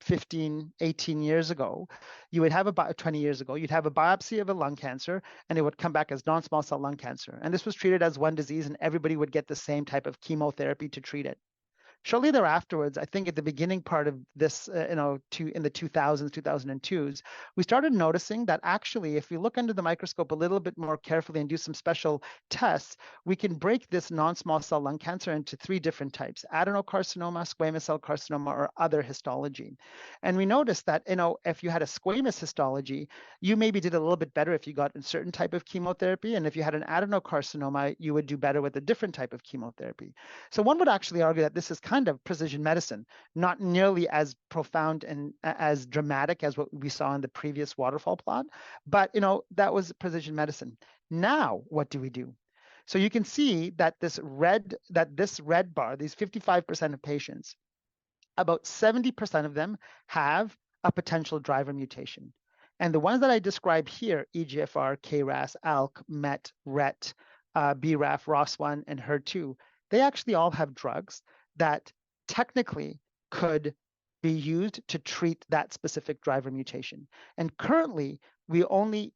15, 18 years ago, you would have 20 years ago, you'd have a biopsy of a lung cancer and it would come back as non-small cell lung cancer. And this was treated as one disease and everybody would get the same type of chemotherapy to treat it. Shortly thereafterwards, I think at the beginning part of this, in the 2000s, 2002s, we started noticing that actually, if we look under the microscope a little bit more carefully and do some special tests, we can break this non-small cell lung cancer into 3 different types: adenocarcinoma, squamous cell carcinoma, or other histology. And we noticed that, if you had a squamous histology, you maybe did a little bit better if you got a certain type of chemotherapy. And if you had an adenocarcinoma, you would do better with a different type of chemotherapy. So one would actually argue that this is kind of precision medicine, not nearly as profound and as dramatic as what we saw in the previous waterfall plot, but that was precision medicine. Now, what do we do? So you can see that this red bar, these 55% of patients, about 70% of them have a potential driver mutation. And the ones that I describe here, EGFR, KRAS, ALK, MET, RET, BRAF, ROS1, and HER2, they actually all have drugs that technically could be used to treat that specific driver mutation. And currently, we only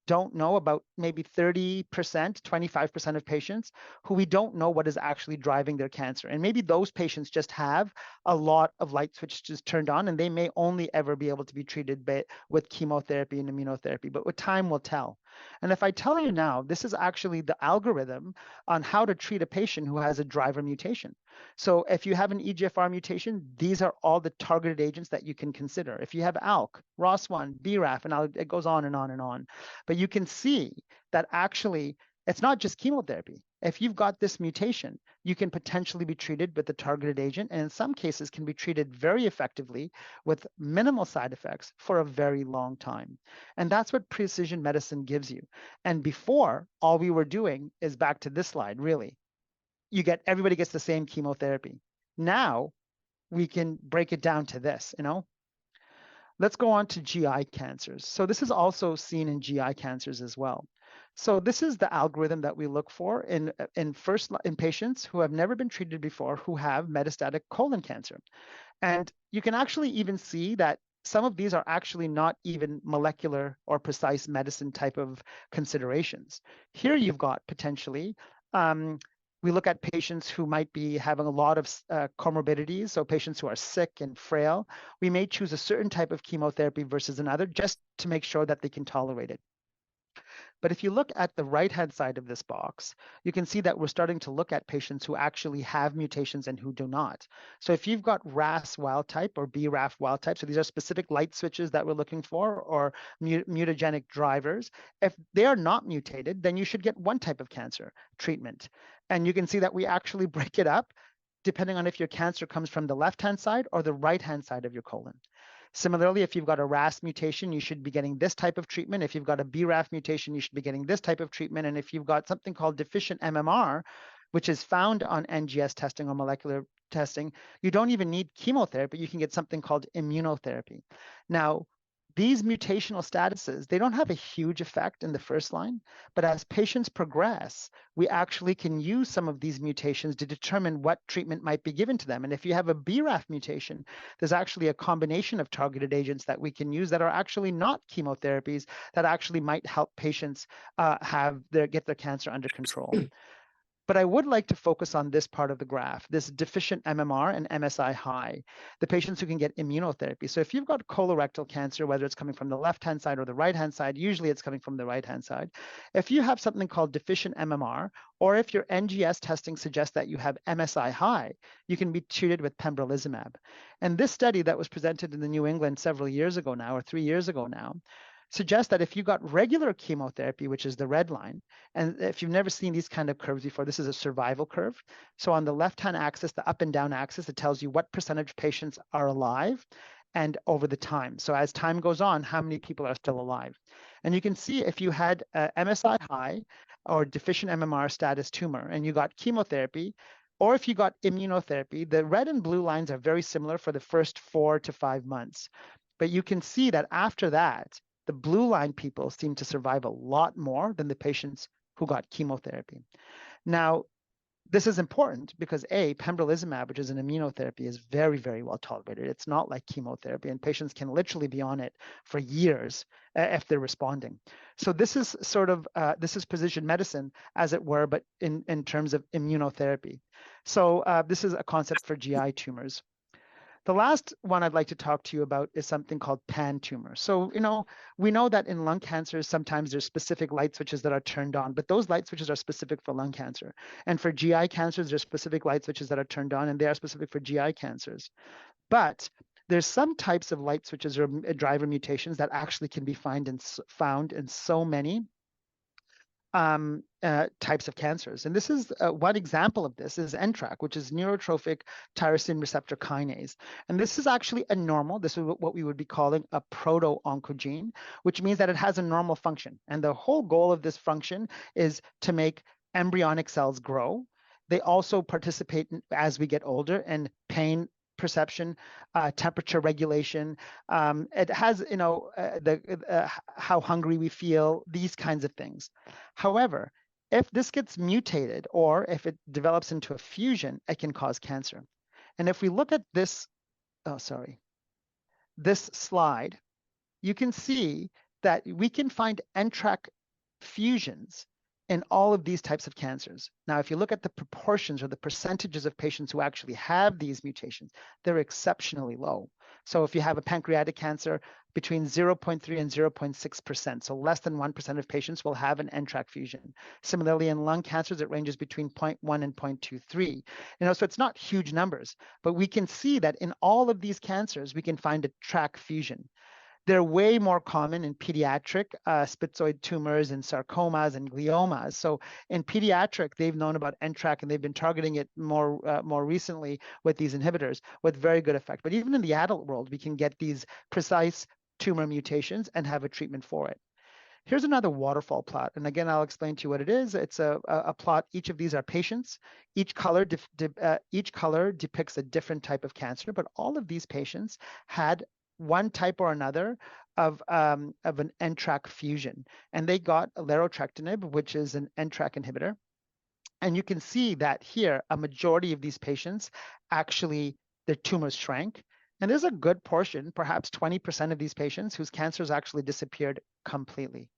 don't know about maybe 30%, 25% of patients who we don't know what is actually driving their cancer. And maybe those patients just have a lot of light switches turned on and they may only ever be able to be treated with chemotherapy and immunotherapy, but with time will tell. And if I tell you now, this is actually the algorithm on how to treat a patient who has a driver mutation. So if you have an EGFR mutation, these are all the targeted agents that you can consider. If you have ALK, ROS1, BRAF, and it goes on and on and on. But you can see that actually it's not just chemotherapy. If you've got this mutation, you can potentially be treated with the targeted agent, and in some cases can be treated very effectively with minimal side effects for a very long time. And that's what precision medicine gives you. And before, all we were doing is back to this slide, really. Everybody gets the same chemotherapy. Now we can break it down to this, Let's go on to GI cancers. So this is also seen in GI cancers as well. So this is the algorithm that we look for in patients who have never been treated before who have metastatic colon cancer. And you can actually even see that some of these are actually not even molecular or precise medicine type of considerations. Here you've got potentially we look at patients who might be having a lot of comorbidities, so patients who are sick and frail. We may choose a certain type of chemotherapy versus another just to make sure that they can tolerate it. But if you look at the right-hand side of this box, you can see that we're starting to look at patients who actually have mutations and who do not. So if you've got RAS wild type or BRAF wild type, so these are specific light switches that we're looking for, or mutagenic drivers, if they are not mutated, then you should get one type of cancer treatment. And you can see that we actually break it up depending on if your cancer comes from the left-hand side or the right-hand side of your colon. Similarly, if you've got a RAS mutation, you should be getting this type of treatment. If you've got a BRAF mutation, you should be getting this type of treatment. And if you've got something called deficient MMR, which is found on NGS testing or molecular testing, you don't even need chemotherapy. You can get something called immunotherapy. Now, these mutational statuses, they don't have a huge effect in the first line, but as patients progress, we actually can use some of these mutations to determine what treatment might be given to them. And if you have a BRAF mutation, there's actually a combination of targeted agents that we can use that are actually not chemotherapies that actually might help patients get their cancer under control. But I would like to focus on this part of the graph, this deficient MMR and MSI high, the patients who can get immunotherapy. So if you've got colorectal cancer, whether it's coming from the left-hand side or the right-hand side, usually it's coming from the right-hand side. If you have something called deficient MMR, or if your NGS testing suggests that you have MSI high, you can be treated with pembrolizumab. And this study that was presented in the New England several years ago now, or 3 years ago now, suggests that if you got regular chemotherapy, which is the red line, and if you've never seen these kind of curves before, this is a survival curve. So on the left-hand axis, the up and down axis, it tells you what percentage of patients are alive and over the time. So as time goes on, how many people are still alive? And you can see if you had MSI high or deficient MMR status tumor and you got chemotherapy, or if you got immunotherapy, the red and blue lines are very similar for the first 4 to 5 months. But you can see that after that, the blue line people seem to survive a lot more than the patients who got chemotherapy. Now, this is important because pembrolizumab, which is an immunotherapy, is very, very well tolerated. It's not like chemotherapy, and patients can literally be on it for years if they're responding. So this is sort of, this is precision medicine, as it were, but in terms of immunotherapy. So this is a concept for GI tumors. The last one I'd like to talk to you about is something called pan tumor. So, we know that in lung cancer, sometimes there's specific light switches that are turned on, but those light switches are specific for lung cancer. And for GI cancers, there's specific light switches that are turned on, and they are specific for GI cancers. But there's some types of light switches or driver mutations that actually can be found in so many types of cancers. And this is one example of this is NTRK, which is neurotrophic tyrosine receptor kinase. And this is actually a normal, this is what we would be calling a proto-oncogene, which means that it has a normal function. And the whole goal of this function is to make embryonic cells grow. They also participate as we get older in pain perception, temperature regulation. It has, how hungry we feel, these kinds of things. However, if this gets mutated or if it develops into a fusion, it can cause cancer. And if we look at this, this slide, you can see that we can find NTRK fusions in all of these types of cancers. Now, if you look at the proportions or the percentages of patients who actually have these mutations, they're exceptionally low. So if you have a pancreatic cancer, between 0.3 and 0.6%, so less than 1% of patients will have an NTRK fusion. Similarly, in lung cancers, it ranges between 0.1 and 0.23. So it's not huge numbers, but we can see that in all of these cancers, we can find a TRK fusion. They're way more common in pediatric spitzoid tumors and sarcomas and gliomas. So in pediatric, they've known about NTRK and they've been targeting it more recently with these inhibitors with very good effect. But even in the adult world, we can get these precise tumor mutations and have a treatment for it. Here's another waterfall plot. And again, I'll explain to you what it is. It's a plot. Each of these are patients. Each color depicts a different type of cancer, but all of these patients had one type or another of an NTRK fusion. And they got larotrectinib, which is an NTRK inhibitor. And you can see that here, a majority of these patients, actually, their tumors shrank. And there's a good portion, perhaps 20% of these patients, whose cancers actually disappeared completely.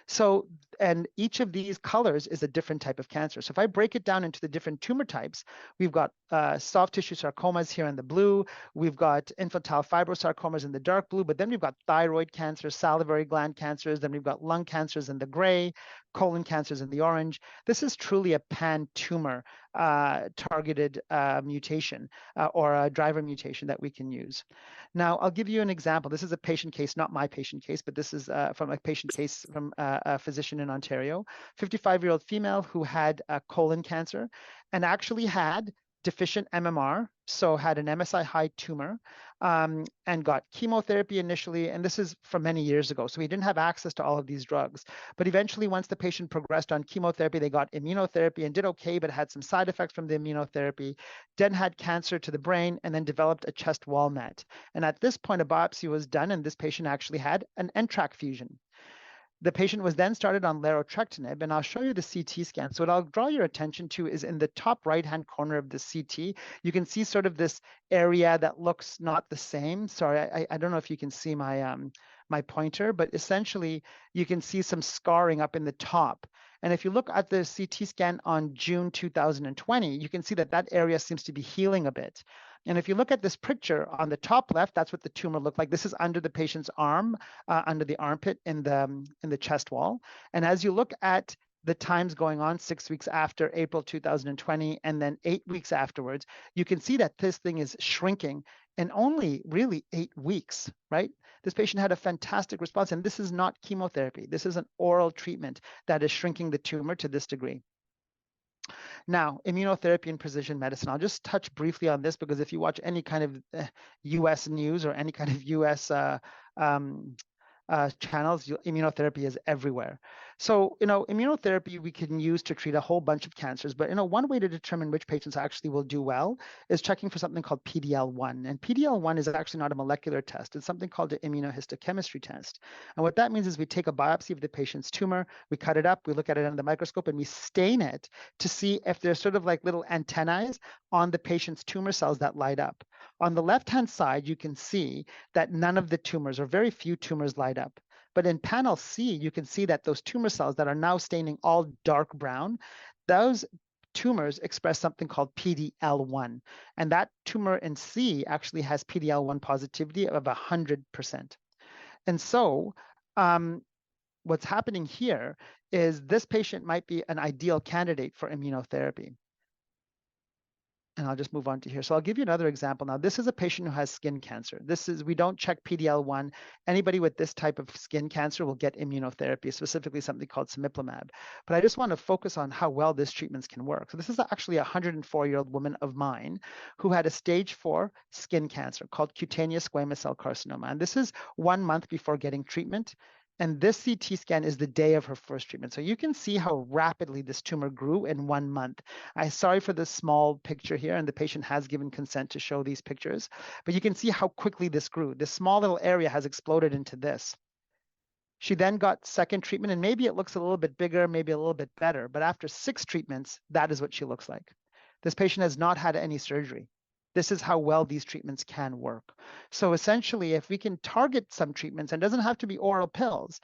So, and each of these colors is a different type of cancer. So if I break it down into the different tumor types, we've got soft tissue sarcomas here in the blue, we've got infantile fibrosarcomas in the dark blue, but then we've got thyroid cancers, salivary gland cancers, then we've got lung cancers in the gray, colon cancers in the orange. This is truly a pan-tumor targeted mutation or a driver mutation that we can use. Now, I'll give you an example. This is a patient case, not my patient case, but this is from a patient case from a physician in Ontario, 55-year-old female who had colon cancer and actually had deficient MMR, so had an MSI high tumor, and got chemotherapy initially. And this is from many years ago, so we didn't have access to all of these drugs. But eventually, once the patient progressed on chemotherapy, they got immunotherapy and did okay, but had some side effects from the immunotherapy, then had cancer to the brain, and then developed a chest wall met. And at this point, a biopsy was done, and this patient actually had an NTRK fusion. The patient was then started on larotrectinib, and I'll show you the CT scan. So what I'll draw your attention to is in the top right-hand corner of the CT, you can see sort of this area that looks not the same. Sorry, I don't know if you can see my, my pointer, but essentially you can see some scarring up in the top. And if you look at the CT scan on June 2020, you can see that that area seems to be healing a bit. And if you look at this picture on the top left, that's what the tumor looked like. This is under the patient's arm, under the armpit in the chest wall. And as you look at the times going on 6 weeks after April 2020, and then 8 weeks afterwards, you can see that this thing is shrinking in only really 8 weeks, right? This patient had a fantastic response, and this is not chemotherapy. This is an oral treatment that is shrinking the tumor to this degree. Now, immunotherapy and precision medicine. I'll just touch briefly on this because if you watch any kind of US news or any kind of US channels, immunotherapy is everywhere. So, immunotherapy we can use to treat a whole bunch of cancers, but, one way to determine which patients actually will do well is checking for something called PD-L1. And PD-L1 is actually not a molecular test. It's something called the immunohistochemistry test. And what that means is we take a biopsy of the patient's tumor, we cut it up, we look at it under the microscope, and we stain it to see if there's sort of like little antennae on the patient's tumor cells that light up. On the left-hand side, you can see that none of the tumors, or very few tumors, light up. But in panel C, you can see that those tumor cells that are now staining all dark brown, those tumors express something called PD-L1. And that tumor in C actually has PD-L1 positivity of 100%. And so what's happening here is this patient might be an ideal candidate for immunotherapy. And I'll just move on to here. So I'll give you another example. Now, this is a patient who has skin cancer. We don't check PD-L1. Anybody with this type of skin cancer will get immunotherapy, specifically something called cemiplimab. But I just want to focus on how well this treatment can work. So this is actually a 104-year-old woman of mine who had a stage 4 skin cancer called cutaneous squamous cell carcinoma. And this is 1 month before getting treatment. And this CT scan is the day of her first treatment. So you can see how rapidly this tumor grew in 1 month. I'm sorry for the small picture here, and the patient has given consent to show these pictures, but you can see how quickly this grew. This small little area has exploded into this. She then got second treatment, and maybe it looks a little bit bigger, maybe a little bit better, but after 6 treatments, that is what she looks like. This patient has not had any surgery. This is how well these treatments can work. So essentially, if we can target some treatments, and it doesn't have to be oral pills,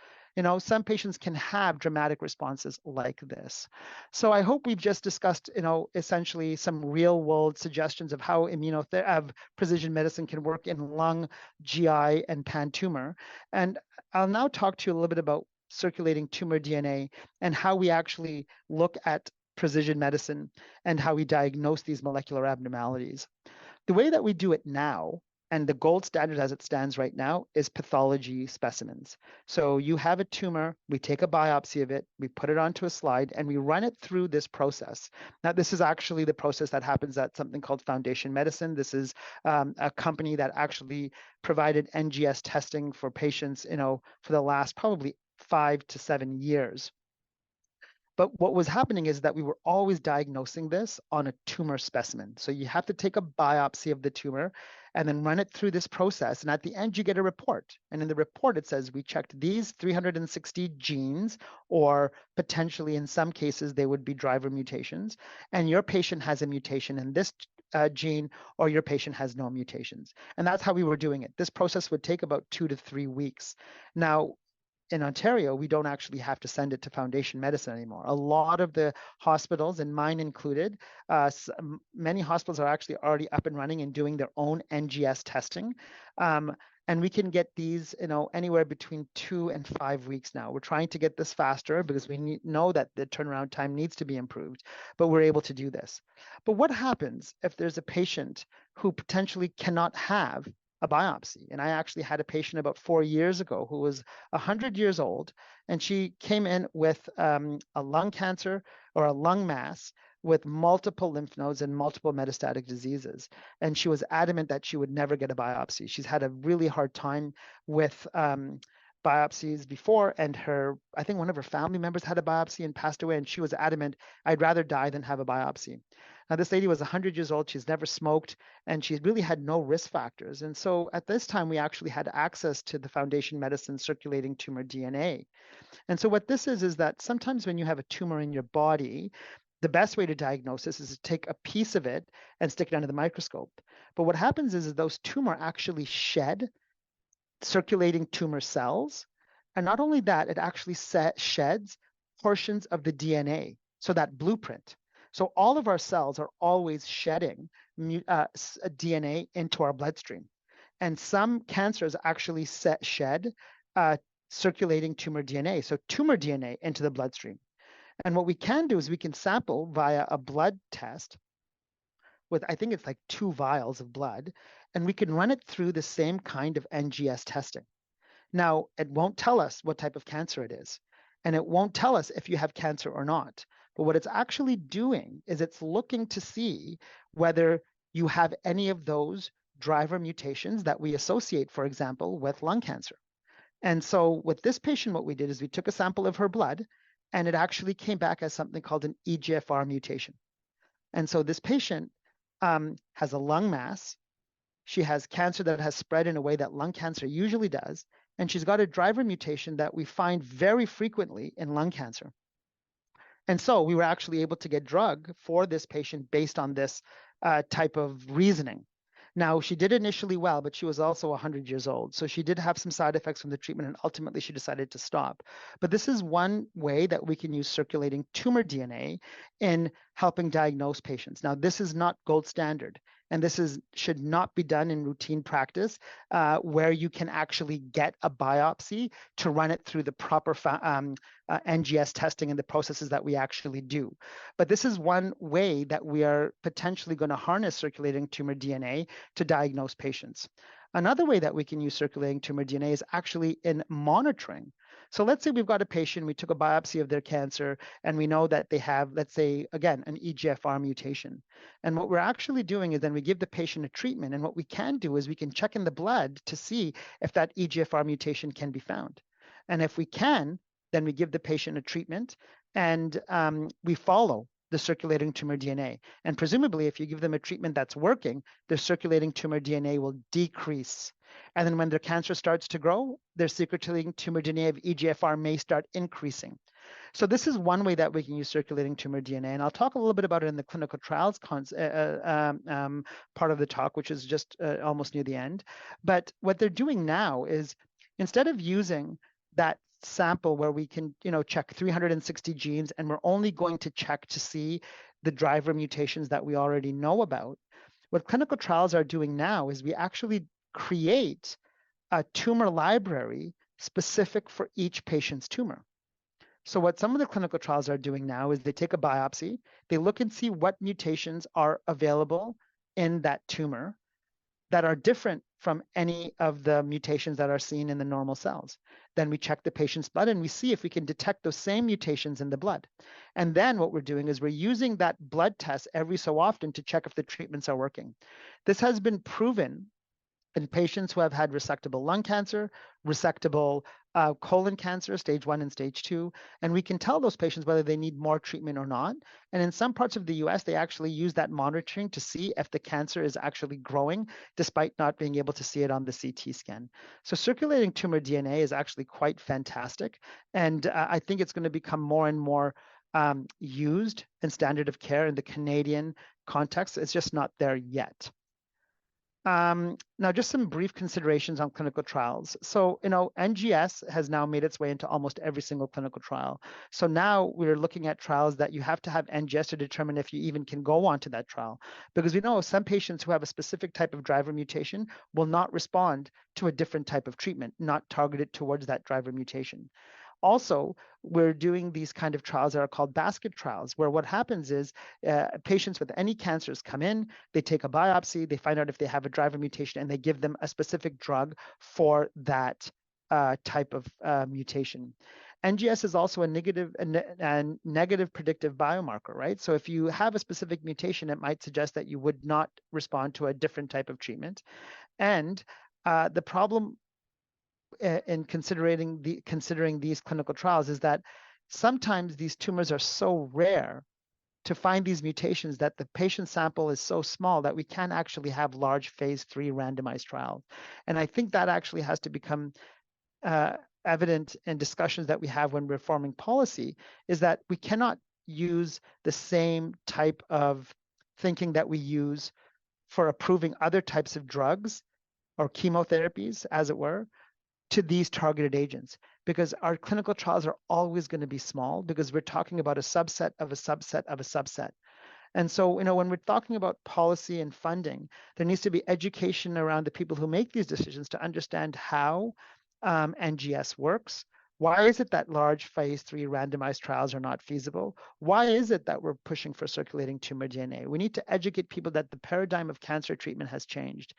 some patients can have dramatic responses like this. So I hope we've just discussed, essentially some real world suggestions of how precision medicine can work in lung, GI, and pan-tumor. And I'll now talk to you a little bit about circulating tumor DNA and how we actually look at precision medicine and how we diagnose these molecular abnormalities. The way that we do it now, and the gold standard as it stands right now, is pathology specimens. So you have a tumor, we take a biopsy of it, we put it onto a slide, and we run it through this process. Now, this is actually the process that happens at something called Foundation Medicine. This is a company that actually provided NGS testing for patients, for the last probably 5 to 7 years. But what was happening is that we were always diagnosing this on a tumor specimen. So you have to take a biopsy of the tumor and then run it through this process. And at the end, you get a report. And in the report, it says we checked these 360 genes, or potentially in some cases, they would be driver mutations. And your patient has a mutation in this gene, or your patient has no mutations. And that's how we were doing it. This process would take about 2 to 3 weeks. Now, in Ontario, we don't actually have to send it to Foundation Medicine anymore. A lot of the hospitals, and mine included, many hospitals are actually already up and running and doing their own NGS testing. And we can get these, anywhere between 2 and 5 weeks now. We're trying to get this faster because we know that the turnaround time needs to be improved, but we're able to do this. But what happens if there's a patient who potentially cannot have a biopsy? And I actually had a patient about 4 years ago who was 100 years old, and she came in with a lung cancer, or a lung mass, with multiple lymph nodes and multiple metastatic diseases. And she was adamant that she would never get a biopsy. She's had a really hard time with biopsies before, and I think one of her family members had a biopsy and passed away, and she was adamant, I'd rather die than have a biopsy. Now, this lady was 100 years old. She's never smoked, and she really had no risk factors. And so at this time, we actually had access to the Foundation Medicine circulating tumor DNA. And so what this is that sometimes when you have a tumor in your body, the best way to diagnose this is to take a piece of it and stick it under the microscope. But what happens is those tumor actually shed circulating tumor cells. And not only that, it actually sheds portions of the DNA, so that blueprint. So all of our cells are always shedding DNA into our bloodstream. And some cancers actually shed circulating tumor DNA, so tumor DNA into the bloodstream. And what we can do is we can sample via a blood test with, I think it's like 2 vials of blood, and we can run it through the same kind of NGS testing. Now, it won't tell us what type of cancer it is, and it won't tell us if you have cancer or not. But what it's actually doing is it's looking to see whether you have any of those driver mutations that we associate, for example, with lung cancer. And so with this patient, what we did is we took a sample of her blood, and it actually came back as something called an EGFR mutation. And so this patient has a lung mass. She has cancer that has spread in a way that lung cancer usually does. And she's got a driver mutation that we find very frequently in lung cancer. And so we were actually able to get drug for this patient based on this type of reasoning. Now, she did initially well, but she was also 100 years old. So she did have some side effects from the treatment, and ultimately she decided to stop. But this is one way that we can use circulating tumor DNA in helping diagnose patients. Now, this is not gold standard, and this should not be done in routine practice where you can actually get a biopsy to run it through the proper NGS testing and the processes that we actually do. But this is one way that we are potentially going to harness circulating tumor DNA to diagnose patients. Another way that we can use circulating tumor DNA is actually in monitoring. So let's say we've got a patient, we took a biopsy of their cancer, and we know that they have, let's say, again, an EGFR mutation. And what we're actually doing is then we give the patient a treatment. And what we can do is we can check in the blood to see if that EGFR mutation can be found. And if we can, then we give the patient a treatment, and we follow the circulating tumor DNA. And presumably, if you give them a treatment that's working, their circulating tumor DNA will decrease. And then when their cancer starts to grow, their circulating tumor DNA of EGFR may start increasing. So this is one way that we can use circulating tumor DNA. And I'll talk a little bit about it in the clinical trials part of the talk, which is just almost near the end. But what they're doing now is, instead of using that sample where we can, check 360 genes, and we're only going to check to see the driver mutations that we already know about, what clinical trials are doing now is we actually create a tumor library specific for each patient's tumor. So what some of the clinical trials are doing now is they take a biopsy, they look and see what mutations are available in that tumor that are different from any of the mutations that are seen in the normal cells. Then we check the patient's blood and we see if we can detect those same mutations in the blood. And then what we're doing is we're using that blood test every so often to check if the treatments are working. This has been proven in patients who have had resectable lung cancer, resectable colon cancer, stage 1 and stage 2, and we can tell those patients whether they need more treatment or not. And in some parts of the US, they actually use that monitoring to see if the cancer is actually growing, despite not being able to see it on the CT scan. So circulating tumor DNA is actually quite fantastic. And I think it's going to become more and more used in standard of care in the Canadian context. It's just not there yet. Now, just some brief considerations on clinical trials. So, NGS has now made its way into almost every single clinical trial. So now we're looking at trials that you have to have NGS to determine if you even can go on to that trial. Because we know some patients who have a specific type of driver mutation will not respond to a different type of treatment, not targeted towards that driver mutation. Also, we're doing these kind of trials that are called basket trials, where what happens is patients with any cancers come in, they take a biopsy, they find out if they have a driver mutation, and they give them a specific drug for that type of mutation. NGS is also a negative predictive biomarker, right? So if you have a specific mutation, it might suggest that you would not respond to a different type of treatment. And the problem in considering these clinical trials is that sometimes these tumors are so rare to find these mutations that the patient sample is so small that we can't actually have large phase 3 randomized trials. And I think that actually has to become evident in discussions that we have when we're forming policy, is that we cannot use the same type of thinking that we use for approving other types of drugs or chemotherapies, as it were, to these targeted agents, because our clinical trials are always going to be small because we're talking about a subset of a subset of a subset. And so, when we're talking about policy and funding, there needs to be education around the people who make these decisions to understand how NGS works. Why is it that large phase 3 randomized trials are not feasible? Why is it that we're pushing for circulating tumor DNA? We need to educate people that the paradigm of cancer treatment has changed.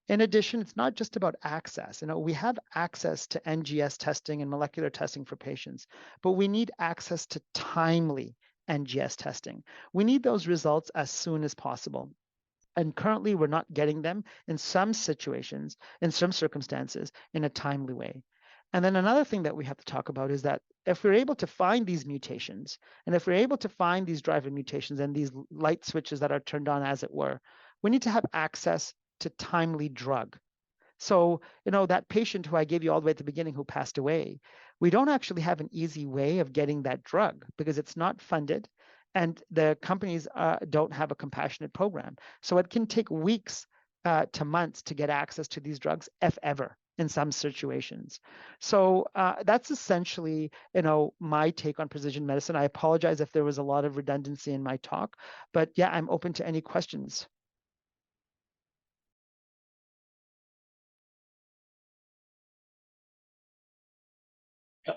In addition, it's not just about access. We have access to NGS testing and molecular testing for patients, but we need access to timely NGS testing. We need those results as soon as possible. And currently, we're not getting them in some situations, in some circumstances, in a timely way. And then another thing that we have to talk about is that if we're able to find these mutations, and if we're able to find these driver mutations and these light switches that are turned on, as it were, we need to have access to timely drug. So, that patient who I gave you all the way at the beginning who passed away, we don't actually have an easy way of getting that drug because it's not funded and the companies don't have a compassionate program. So it can take weeks to months to get access to these drugs, if ever, in some situations. So that's essentially, my take on precision medicine. I apologize if there was a lot of redundancy in my talk, but yeah, I'm open to any questions.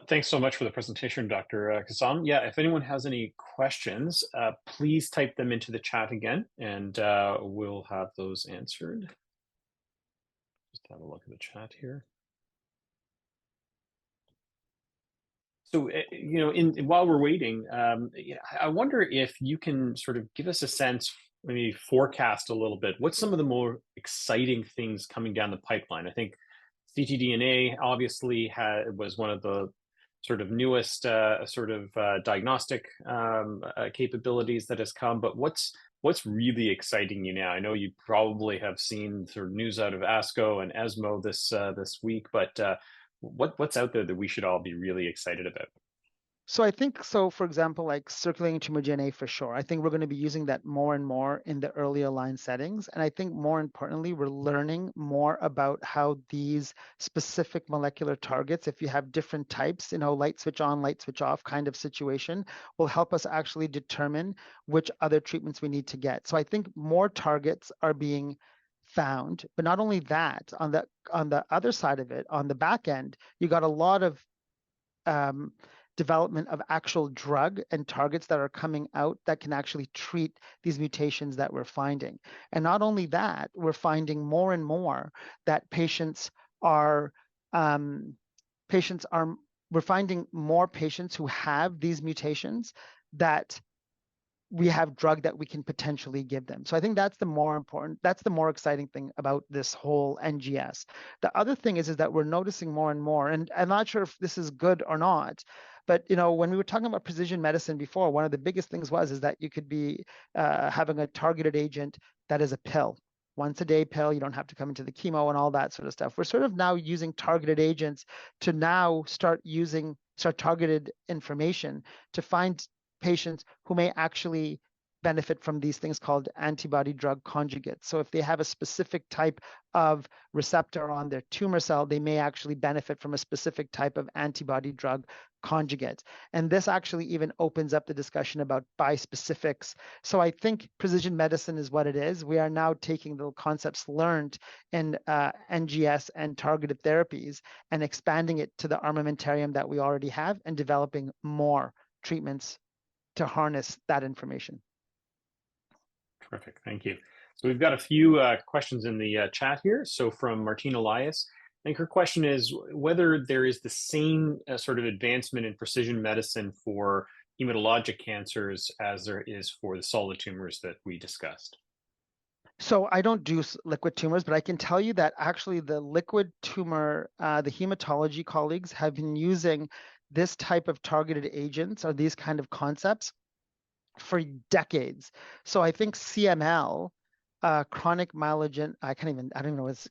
Thanks so much for the presentation, Dr. Kassam. Yeah, if anyone has any questions, please type them into the chat again, and we'll have those answered. Just have a look at the chat here. So, while we're waiting, I wonder if you can sort of give us a sense, maybe forecast a little bit, what's some of the more exciting things coming down the pipeline? I think ctDNA obviously was one of the sort of newest diagnostic capabilities that has come, but what's really exciting you now? I know you probably have seen sort of news out of ASCO and ESMO this week, but what's out there that we should all be really excited about? So I think, for example, like circulating tumor DNA for sure. I think we're going to be using that more and more in the earlier line settings. And I think more importantly, we're learning more about how these specific molecular targets, if you have different types, light switch on, light switch off kind of situation, will help us actually determine which other treatments we need to get. So I think more targets are being found, but not only that, on the other side of it, on the back end, you got a lot of development of actual drug and targets that are coming out that can actually treat these mutations that we're finding. And not only that, we're finding more and more that we're finding more patients who have these mutations that we have drug that we can potentially give them. So I think that's the more exciting thing about this whole NGS. The other thing is that we're noticing more and more, and I'm not sure if this is good or not, but when we were talking about precision medicine before, one of the biggest things is that you could be having a targeted agent that is a pill, once a day pill. You don't have to come into the chemo and all that sort of stuff. We're sort of now using targeted agents to now start targeted information to find patients who may actually benefit from these things called antibody drug conjugates. So if they have a specific type of receptor on their tumor cell, they may actually benefit from a specific type of antibody drug conjugate. And this actually even opens up the discussion about bispecifics. So I think precision medicine is what it is. We are now taking the concepts learned in NGS and targeted therapies and expanding it to the armamentarium that we already have and developing more treatments to harness that information. Terrific, thank you. So we've got a few questions in the chat here. So from Martin Elias, think her question is whether there is the same sort of advancement in precision medicine for hematologic cancers as there is for the solid tumors that we discussed. So I don't do liquid tumors, but I can tell you that actually the liquid tumor, the hematology colleagues have been using this type of targeted agents or these kind of concepts for decades. So I think CML, chronic myelogen, I don't even know, it's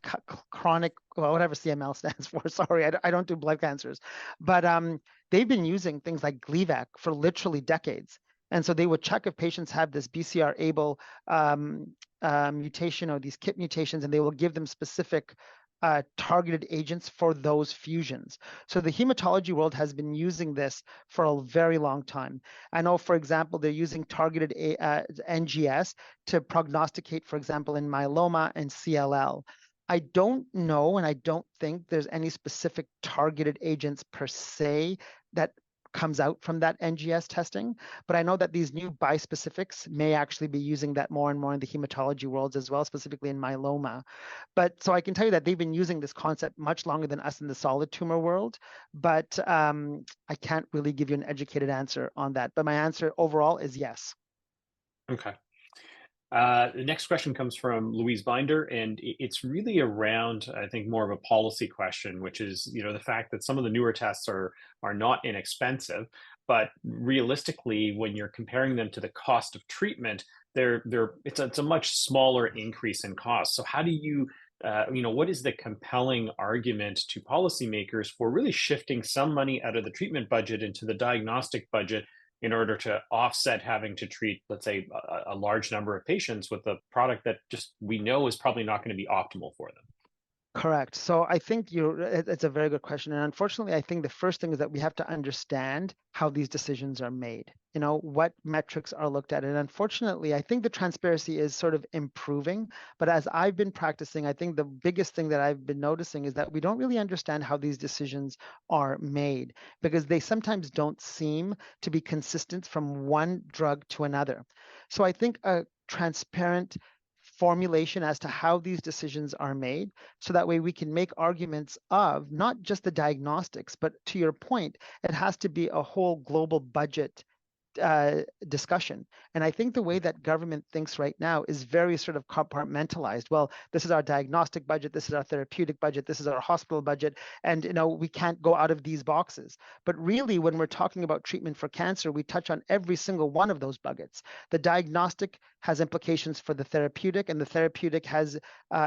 chronic, well, whatever CML stands for. Sorry, I don't do blood cancers. But they've been using things like Gleevec for literally decades. And so they would check if patients have this BCR-ABL mutation or these KIT mutations, and they will give them specific targeted agents for those fusions. So the hematology world has been using this for a very long time. I know, for example, they're using targeted NGS to prognosticate, for example, in myeloma and CLL. I don't know, and I don't think there's any specific targeted agents per se that comes out from that NGS testing, but I know that these new bispecifics may actually be using that more and more in the hematology worlds as well, specifically in myeloma. But so I can tell you that they've been using this concept much longer than us in the solid tumor world, but I can't really give you an educated answer on that. But my answer overall is yes. Okay. The next question comes from Louise Binder, and it's really around, I think, more of a policy question, which is, the fact that some of the newer tests are not inexpensive, but realistically, when you're comparing them to the cost of treatment, it's a much smaller increase in cost. So how do you, what is the compelling argument to policymakers for really shifting some money out of the treatment budget into the diagnostic budget in order to offset having to treat, let's say, a large number of patients with a product that just we know is probably not going to be optimal for them? Correct. So I think it's a very good question. And unfortunately, I think the first thing is that we have to understand how these decisions are made, what metrics are looked at. And unfortunately, I think the transparency is sort of improving. But as I've been practicing, I think the biggest thing that I've been noticing is that we don't really understand how these decisions are made because they sometimes don't seem to be consistent from one drug to another. So I think a transparent formulation as to how these decisions are made so that way we can make arguments of not just the diagnostics, but to your point, it has to be a whole global budget discussion. And I think the way that government thinks right now is very sort of compartmentalized. Well, this is our diagnostic budget, this is our therapeutic budget, this is our hospital budget, and we can't go out of these boxes. But really, when we're talking about treatment for cancer, we touch on every single one of those buckets. The diagnostic has implications for the therapeutic, and the therapeutic has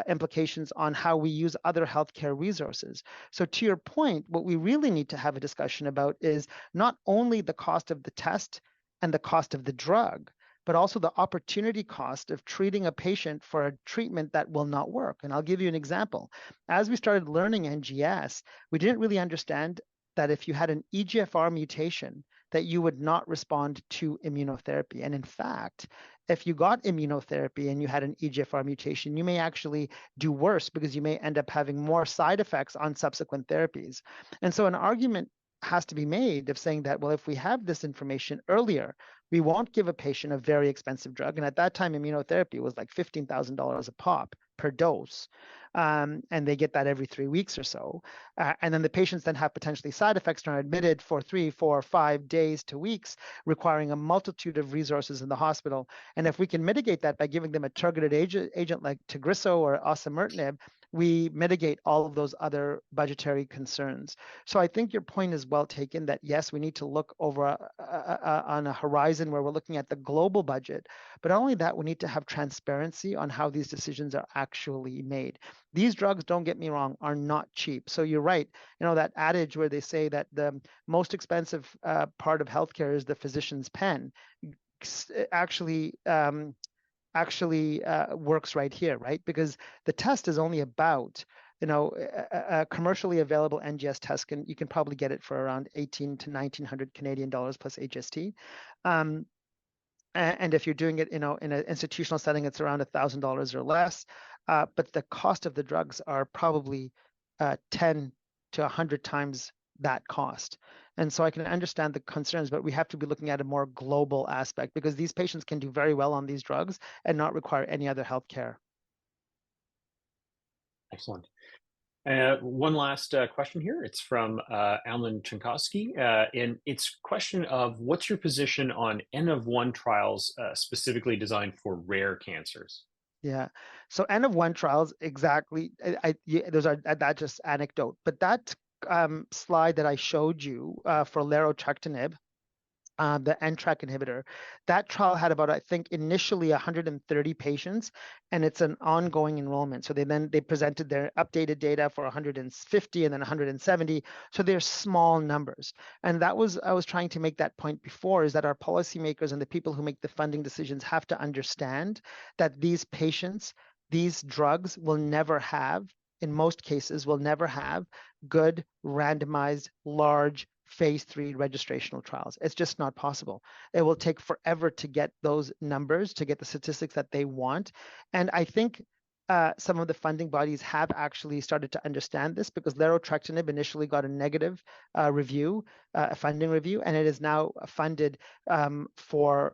implications on how we use other healthcare resources. So to your point, what we really need to have a discussion about is not only the cost of the test and the cost of the drug, but also the opportunity cost of treating a patient for a treatment that will not work. And I'll give you an example. As we started learning NGS, we didn't really understand that if you had an EGFR mutation, that you would not respond to immunotherapy. And in fact, if you got immunotherapy and you had an EGFR mutation, you may actually do worse because you may end up having more side effects on subsequent therapies. And so an argument has to be made of saying that, well, if we have this information earlier, we won't give a patient a very expensive drug. And at that time, immunotherapy was like $15,000 a pop per dose. And they get that every 3 weeks or so. And then the patients then have potentially side effects and are admitted for 3, 4, 5 days to weeks, requiring a multitude of resources in the hospital. And if we can mitigate that by giving them a targeted agent like Tagrisso or osimertinib, we mitigate all of those other budgetary concerns. So I think your point is well taken that yes, we need to look over on a horizon where we're looking at the global budget, but not only that, we need to have transparency on how these decisions are actually made. These drugs, don't get me wrong, are not cheap. So you're right, that adage where they say that the most expensive part of healthcare is the physician's pen actually works right here, right? Because the test is only about, a commercially available NGS test you can probably get it for around 18 to 1900 Canadian dollars plus HST. And if you're doing it, in an institutional setting, it's around $1,000 or less. But the cost of the drugs are probably 10 to 100 times that cost. And so I can understand the concerns, but we have to be looking at a more global aspect because these patients can do very well on these drugs and not require any other health care. Excellent. One last question here. It's from Alan Chankowsky, and it's a question of what's your position on N of 1 trials specifically designed for rare cancers? Yeah. So N of 1 trials, exactly. Those are that just anecdote, but that slide that I showed you for larotrectinib, the NTRK inhibitor, that trial had about, I think, initially 130 patients, and it's an ongoing enrollment. So they presented their updated data for 150 and then 170. So they're small numbers. And I was trying to make that point before, is that our policymakers and the people who make the funding decisions have to understand that these patients, these drugs will never have, in most cases, will never have good randomized large phase 3 registrational trials. It's just not possible. It will take forever to get those numbers, to get the statistics that they want. And I think some of the funding bodies have actually started to understand this, because larotrectinib initially got a negative review, a funding review, and it is now funded for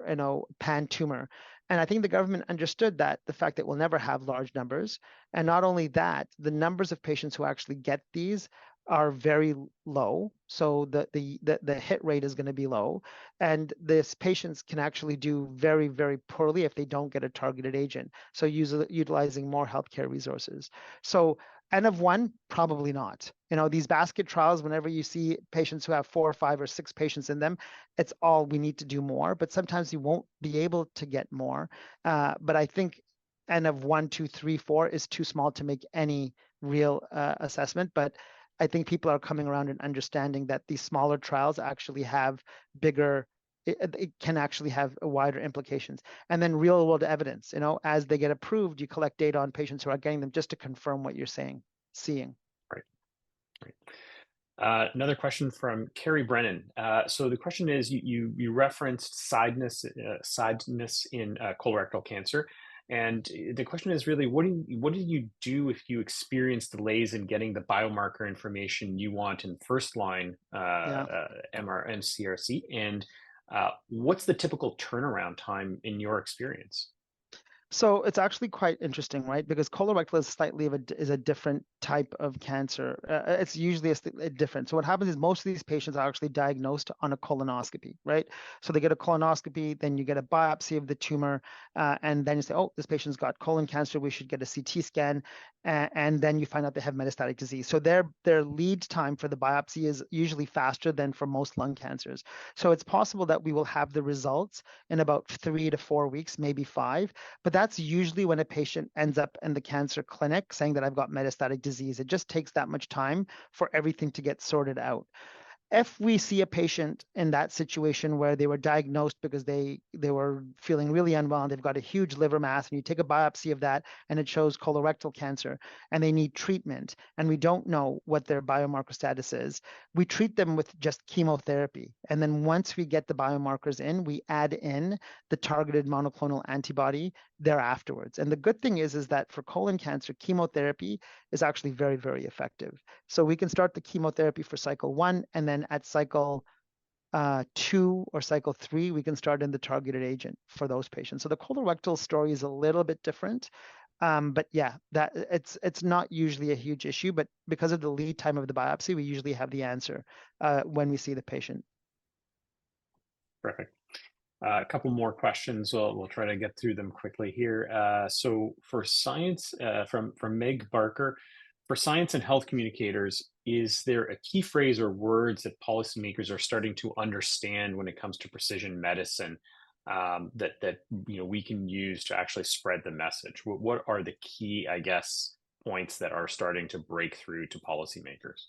pan tumor. And I think the government understood that, the fact that we'll never have large numbers. And not only that, the numbers of patients who actually get these are very low. So the hit rate is going to be low. And these patients can actually do very, very poorly if they don't get a targeted agent. So utilizing more healthcare resources. So N of 1, probably not. These basket trials, whenever you see patients who have 4 or 5 or 6 patients in them, it's all we need to do more. But sometimes you won't be able to get more. But I think N of 1, 2, 3, 4 is too small to make any real assessment. But I think people are coming around and understanding that these smaller trials actually have bigger, it can actually have wider implications. And then real world evidence, as they get approved, you collect data on patients who are getting them just to confirm what you're seeing. Right. Another question from Carrie Brennan. So the question is, you referenced sideness in colorectal cancer. And the question is really, what do you do if you experience delays in getting the biomarker information you want in first line MCRC? And what's the typical turnaround time in your experience? So it's actually quite interesting, right? Because colorectal is slightly is a different type of cancer. It's usually a different. So what happens is most of these patients are actually diagnosed on a colonoscopy, right? So they get a colonoscopy, then you get a biopsy of the tumor, and then you say, oh, this patient's got colon cancer. We should get a CT scan, and then you find out they have metastatic disease. So their lead time for the biopsy is usually faster than for most lung cancers. So it's possible that we will have the results in about 3 to 4 weeks, maybe 5. But that's usually when a patient ends up in the cancer clinic saying that I've got metastatic disease. It just takes that much time for everything to get sorted out. If we see a patient in that situation where they were diagnosed because they were feeling really unwell and they've got a huge liver mass, and you take a biopsy of that and it shows colorectal cancer and they need treatment, and we don't know what their biomarker status is, we treat them with just chemotherapy. And then once we get the biomarkers in, we add in the targeted monoclonal antibody there afterwards. And the good thing is that for colon cancer, chemotherapy is actually very, very effective. So we can start the chemotherapy for cycle 1, and then at cycle 2 or cycle 3, we can start in the targeted agent for those patients. So the colorectal story is a little bit different. But yeah, that it's not usually a huge issue, but because of the lead time of the biopsy, we usually have the answer when we see the patient. Perfect. A couple more questions. We'll try to get through them quickly here. So for science, from Meg Barker, for science and health communicators, is there a key phrase or words that policymakers are starting to understand when it comes to precision medicine that we can use to actually spread the message? What are the key, I guess, points that are starting to break through to policymakers?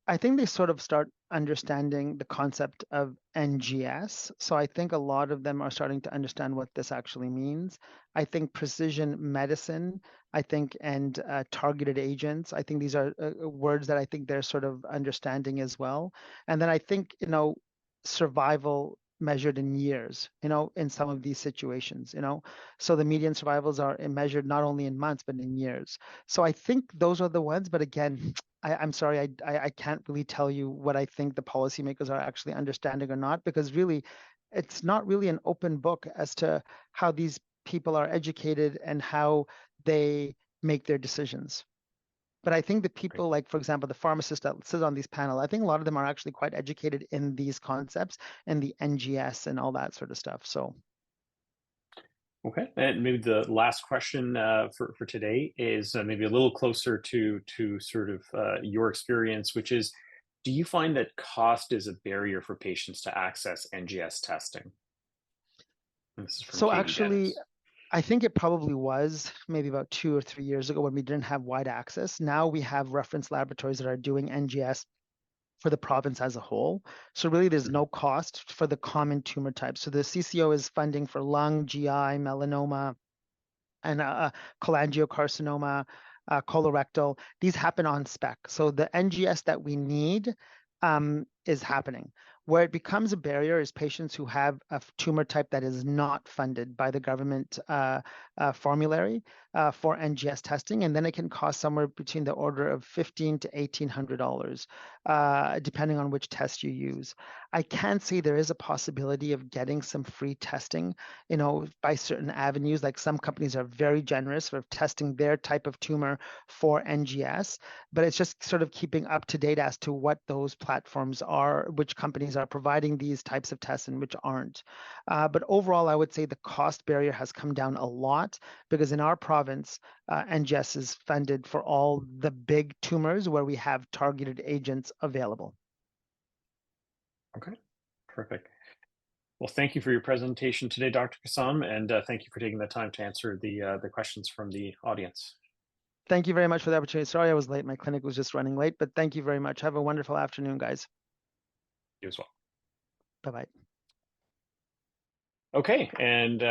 I think they sort of start understanding the concept of NGS. So I think a lot of them are starting to understand what this actually means. I think precision medicine, and targeted agents, I think these are words that I think they're sort of understanding as well. And then I think, survival measured in years, in some of these situations, so the median survivals are measured not only in months, but in years. So I think those are the ones, but again, I'm sorry, I can't really tell you what I think the policymakers are actually understanding or not, because really, it's not really an open book as to how these people are educated and how they make their decisions. But I think the people like, for example, the pharmacists that sit on these panels, I think a lot of them are actually quite educated in these concepts and the NGS and all that sort of stuff. So. Okay, and maybe the last question for today is maybe a little closer to sort of your experience, which is, do you find that cost is a barrier for patients to access NGS testing? And this is from So Katie actually, Dennis. I think it probably was maybe about 2 or 3 years ago when we didn't have wide access. Now we have reference laboratories that are doing NGS for the province as a whole. So really there's no cost for the common tumor types. So the CCO is funding for lung, GI, melanoma, and cholangiocarcinoma, colorectal. These happen on spec. So the NGS that we need is happening. Where it becomes a barrier is patients who have a tumor type that is not funded by the government formulary for NGS testing, and then it can cost somewhere between the order of $1,500 to $1,800, depending on which test you use. I can say there is a possibility of getting some free testing, by certain avenues. Like some companies are very generous for testing their type of tumor for NGS, but it's just sort of keeping up to date as to what those platforms are, which companies are providing these types of tests and which aren't. But overall, I would say the cost barrier has come down a lot because in our province, NGS is funded for all the big tumors where we have targeted agents available. Okay, perfect. Well, thank you for your presentation today, Dr. Kassam, and thank you for taking the time to answer the questions from the audience. Thank you very much for the opportunity. Sorry I was late. My clinic was just running late, but thank you very much. Have a wonderful afternoon, guys. You as well. Bye-bye. Okay, and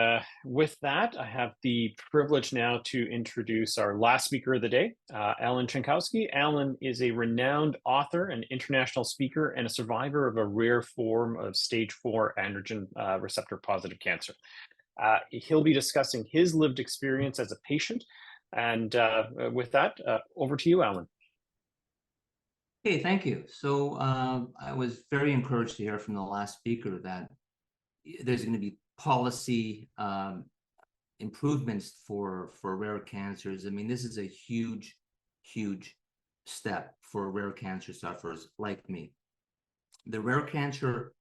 with that, I have the privilege now to introduce our last speaker of the day, Alan Chankowsky. Alan is a renowned author and international speaker and a survivor of a rare form of stage 4 androgen receptor positive cancer. He'll be discussing his lived experience as a patient. And with that, over to you, Alan. Hey, thank you. So I was very encouraged to hear from the last speaker that there's going to be policy improvements for rare cancers. I mean, this is a huge, huge step for rare cancer sufferers like me. The rare cancer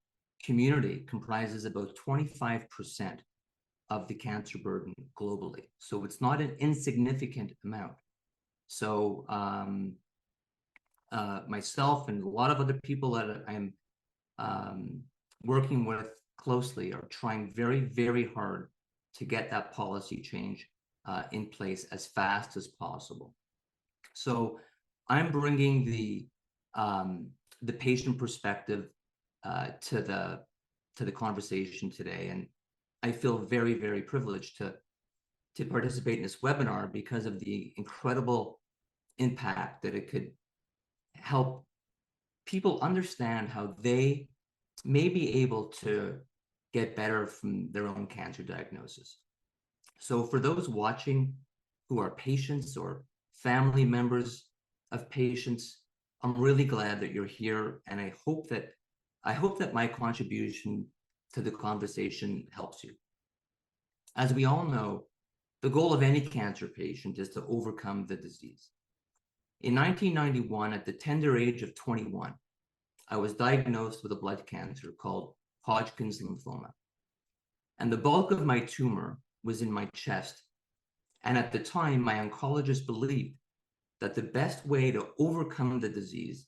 community comprises about 25% of the cancer burden globally. So it's not an insignificant amount. So myself and a lot of other people that I'm working with closely are trying very, very hard to get that policy change in place as fast as possible. So I'm bringing the patient perspective to the conversation today, and I feel very, very privileged to participate in this webinar because of the incredible impact that it could help people understand how they may be able to get better from their own cancer diagnosis. So for those watching who are patients or family members of patients, I'm really glad that you're here, and I hope that my contribution to the conversation helps you. As we all know, the goal of any cancer patient is to overcome the disease. In 1991, at the tender age of 21, I was diagnosed with a blood cancer called Hodgkin's lymphoma. And the bulk of my tumor was in my chest. And at the time, my oncologist believed that the best way to overcome the disease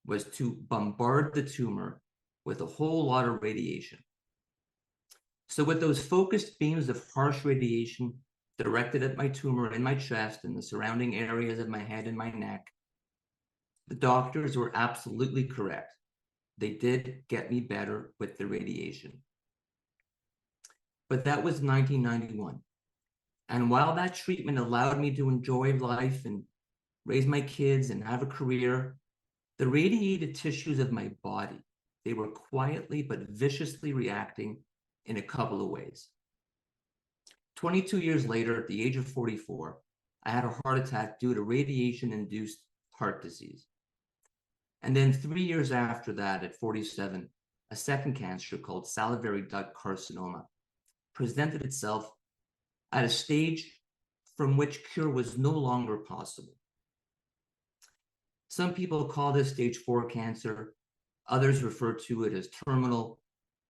was to bombard the tumor with a whole lot of radiation. So with those focused beams of harsh radiation directed at my tumor in my chest and the surrounding areas of my head and my neck, the doctors were absolutely correct. They did get me better with the radiation. But that was 1991. And while that treatment allowed me to enjoy life and raise my kids and have a career, the radiated tissues of my body, they were quietly but viciously reacting in a couple of ways. 22 years later, at the age of 44, I had a heart attack due to radiation-induced heart disease. And then 3 years after that, at 47, a second cancer called salivary duct carcinoma presented itself at a stage from which cure was no longer possible. Some people call this stage 4 cancer. Others refer to it as terminal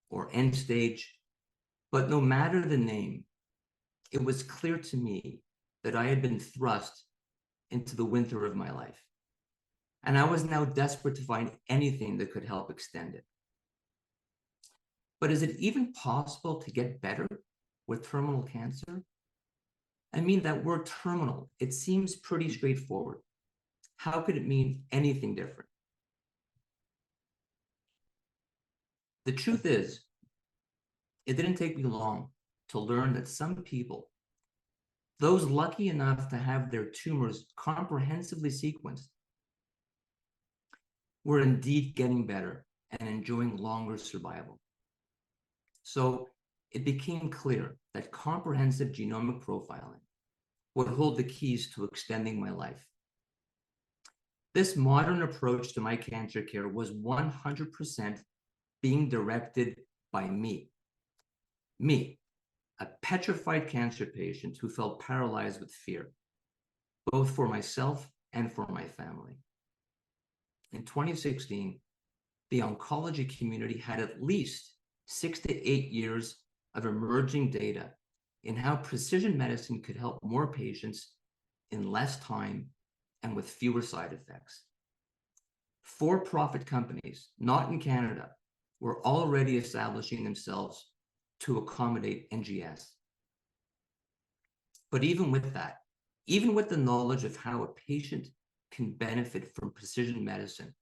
or end stage. But no matter the name, it was clear to me that I had been thrust into the winter of my life. And I was now desperate to find anything that could help extend it. But is it even possible to get better with terminal cancer? I mean, that word terminal, it seems pretty straightforward. How could it mean anything different? The truth is, it didn't take me long to learn that some people, those lucky enough to have their tumors comprehensively sequenced, were indeed getting better and enjoying longer survival. So it became clear that comprehensive genomic profiling would hold the keys to extending my life. This modern approach to my cancer care was 100% being directed by me. Me, a petrified cancer patient who felt paralyzed with fear, both for myself and for my family. In 2016, the oncology community had at least 6 to 8 years of emerging data in how precision medicine could help more patients in less time and with fewer side effects. For-profit companies, not in Canada, were already establishing themselves to accommodate NGS. But even with that, even with the knowledge of how a patient can benefit from precision medicine,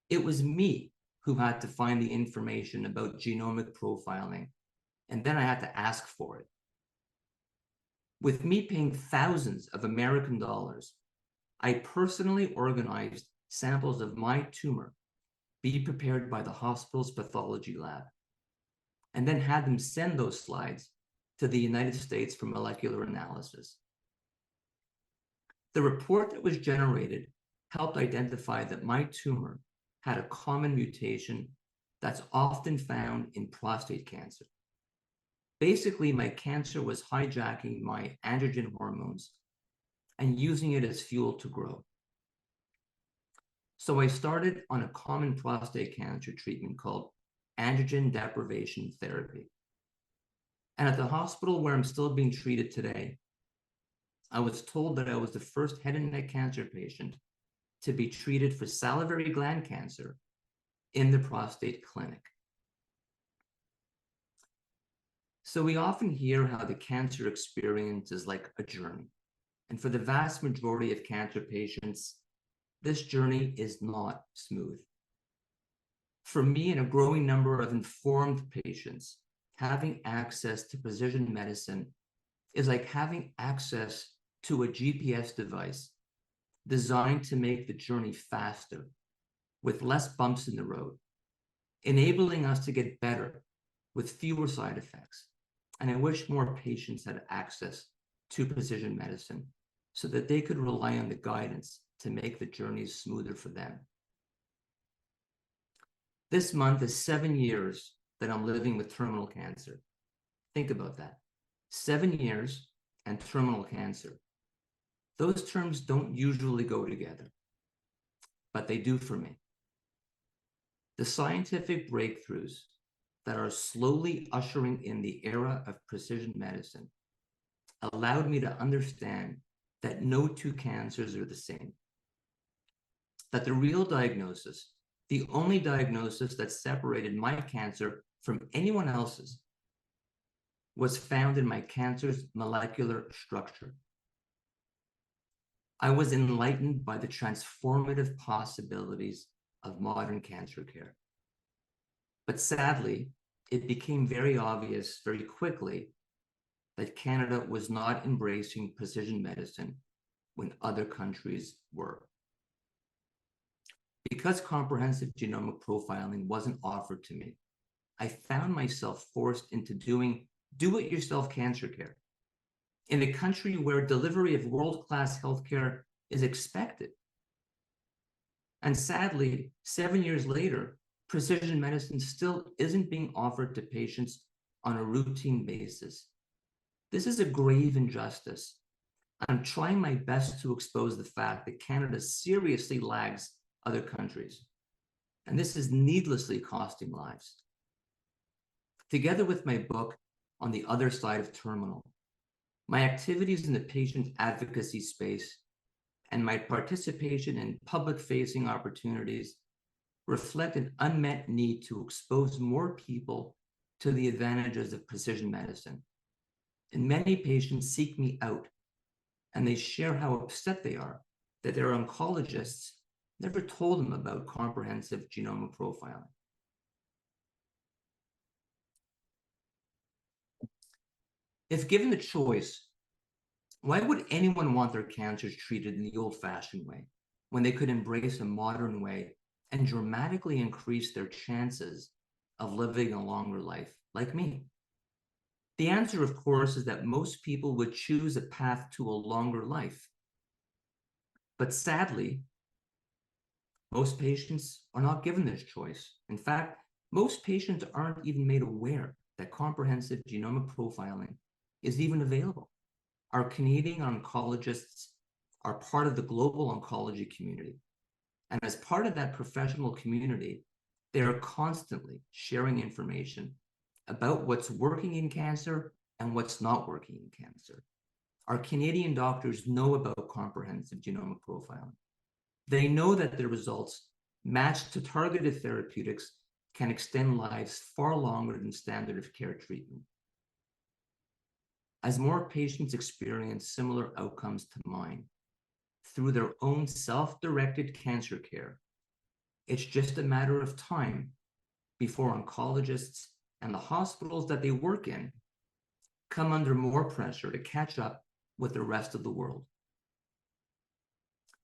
it was me who had to find the information about genomic profiling, and then I had to ask for it. With me paying thousands of American dollars, I personally organized samples of my tumor be prepared by the hospital's pathology lab, and then had them send those slides to the United States for molecular analysis. The report that was generated helped identify that my tumor had a common mutation that's often found in prostate cancer. Basically, my cancer was hijacking my androgen hormones and using it as fuel to grow. So I started on a common prostate cancer treatment called androgen deprivation therapy. And at the hospital where I'm still being treated today, I was told that I was the first head and neck cancer patient to be treated for salivary gland cancer in the prostate clinic. So we often hear how the cancer experience is like a journey. And for the vast majority of cancer patients, this journey is not smooth. For me and a growing number of informed patients, having access to precision medicine is like having access to a GPS device designed to make the journey faster, with less bumps in the road, enabling us to get better with fewer side effects. And I wish more patients had access to precision medicine so that they could rely on the guidance to make the journeys smoother for them. This month is 7 years that I'm living with terminal cancer. Think about that. 7 years and terminal cancer. Those terms don't usually go together, but they do for me. The scientific breakthroughs that are slowly ushering in the era of precision medicine allowed me to understand that no two cancers are the same. That the real diagnosis, the only diagnosis that separated my cancer from anyone else's, was found in my cancer's molecular structure. I was enlightened by the transformative possibilities of modern cancer care. But sadly, it became very obvious very quickly that Canada was not embracing precision medicine when other countries were. Because comprehensive genomic profiling wasn't offered to me, I found myself forced into doing do-it-yourself cancer care in a country where delivery of world-class healthcare is expected. And sadly, 7 years later, precision medicine still isn't being offered to patients on a routine basis. This is a grave injustice, I'm trying my best to expose the fact that Canada seriously lags other countries, and this is needlessly costing lives. Together with my book, On the Other Side of Terminal, my activities in the patient advocacy space, and my participation in public-facing opportunities reflect an unmet need to expose more people to the advantages of precision medicine. And many patients seek me out, and they share how upset they are that their oncologists never told them about comprehensive genomic profiling. If given the choice, why would anyone want their cancers treated in the old-fashioned way when they could embrace a modern way and dramatically increase their chances of living a longer life, like me? The answer, of course, is that most people would choose a path to a longer life. But sadly, most patients are not given this choice. In fact, most patients aren't even made aware that comprehensive genomic profiling is even available. Our Canadian oncologists are part of the global oncology community. And as part of that professional community, they are constantly sharing information about what's working in cancer and what's not working in cancer. Our Canadian doctors know about comprehensive genomic profiling. They know that the results matched to targeted therapeutics can extend lives far longer than standard of care treatment. As more patients experience similar outcomes to mine through their own self-directed cancer care, it's just a matter of time before oncologists and the hospitals that they work in come under more pressure to catch up with the rest of the world.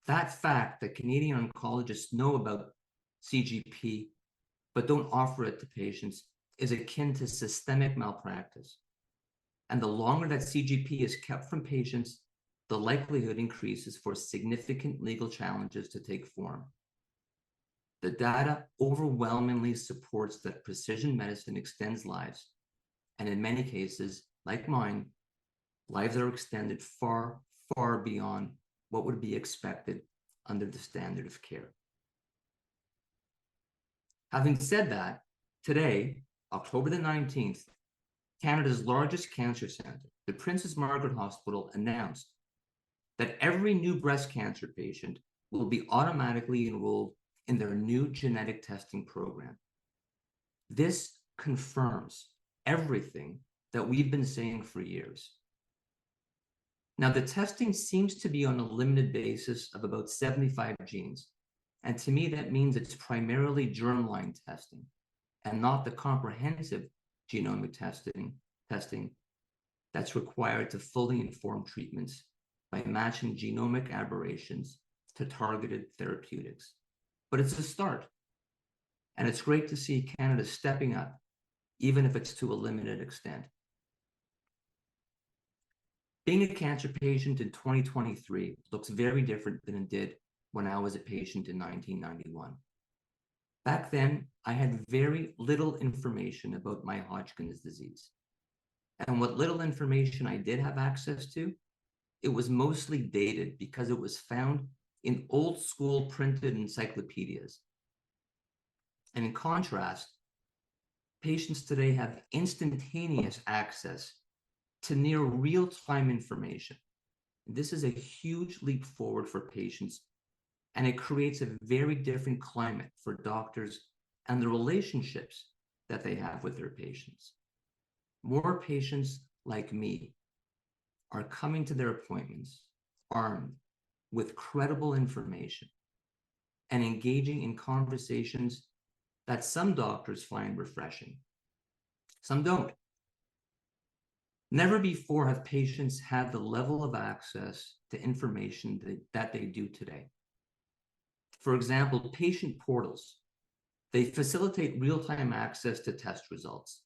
That fact that Canadian oncologists know about CGP but don't offer it to patients is akin to systemic malpractice. And the longer that CGP is kept from patients, the likelihood increases for significant legal challenges to take form. The data overwhelmingly supports that precision medicine extends lives, and in many cases, like mine, lives are extended far, far beyond what would be expected under the standard of care. Having said that, today, October the 19th, Canada's largest cancer center, the Princess Margaret Hospital, announced that every new breast cancer patient will be automatically enrolled in their new genetic testing program. This confirms everything that we've been saying for years. Now, the testing seems to be on a limited basis of about 75 genes. And to me, that means it's primarily germline testing and not the comprehensive genomic testing that's required to fully inform treatments by matching genomic aberrations to targeted therapeutics. But it's a start. And it's great to see Canada stepping up, even if it's to a limited extent. Being a cancer patient in 2023 looks very different than it did when I was a patient in 1991. Back then, I had very little information about my Hodgkin's disease. And what little information I did have access to, it was mostly dated because it was found in old school printed encyclopedias. And in contrast, patients today have instantaneous access to near real-time information. This is a huge leap forward for patients, and it creates a very different climate for doctors and the relationships that they have with their patients. More patients like me are coming to their appointments armed with credible information and engaging in conversations that some doctors find refreshing. Some don't. Never before have patients had the level of access to information that they do today. For example, patient portals. They facilitate real-time access to test results.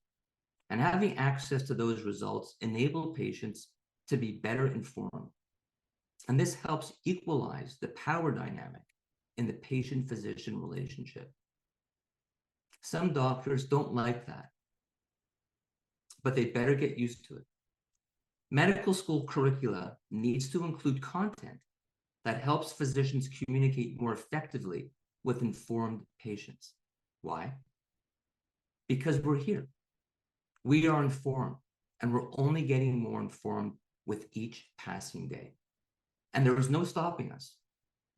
And having access to those results enable patients to be better informed. And this helps equalize the power dynamic in the patient-physician relationship. Some doctors don't like that, but they better get used to it. Medical school curricula needs to include content that helps physicians communicate more effectively with informed patients. Why? Because we're here. We are informed, and we're only getting more informed with each passing day. And there is no stopping us.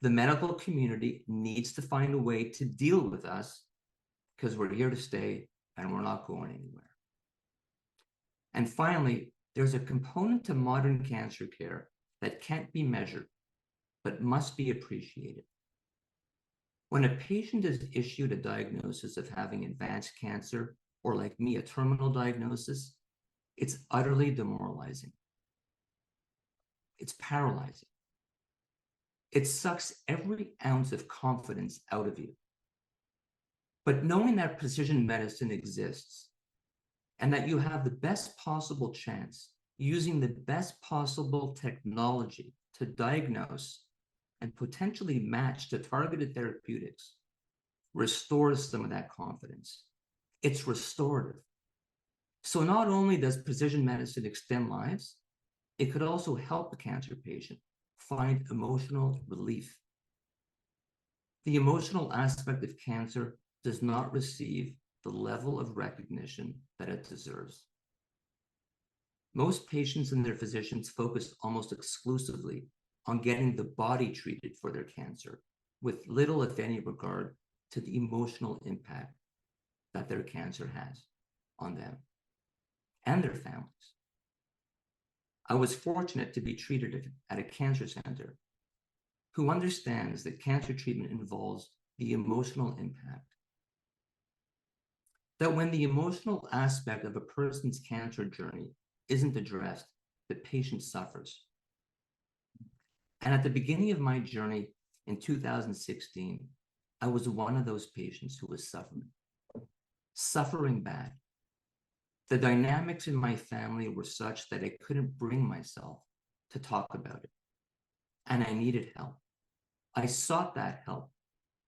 The medical community needs to find a way to deal with us because we're here to stay and we're not going anywhere. And finally, there's a component to modern cancer care that can't be measured, but must be appreciated. When a patient is issued a diagnosis of having advanced cancer, or like me, a terminal diagnosis, it's utterly demoralizing. It's paralyzing. It sucks every ounce of confidence out of you. But knowing that precision medicine exists and that you have the best possible chance using the best possible technology to diagnose and potentially match to targeted therapeutics restores some of that confidence. It's restorative. So not only does precision medicine extend lives, it could also help a cancer patient find emotional relief. The emotional aspect of cancer does not receive the level of recognition that it deserves. Most patients and their physicians focus almost exclusively on getting the body treated for their cancer, with little, if any, regard to the emotional impact that their cancer has on them and their families. I was fortunate to be treated at a cancer center who understands that cancer treatment involves the emotional impact. That when the emotional aspect of a person's cancer journey isn't addressed, the patient suffers. And at the beginning of my journey in 2016, I was one of those patients who was suffering bad. The dynamics in my family were such that I couldn't bring myself to talk about it. And I needed help. I sought that help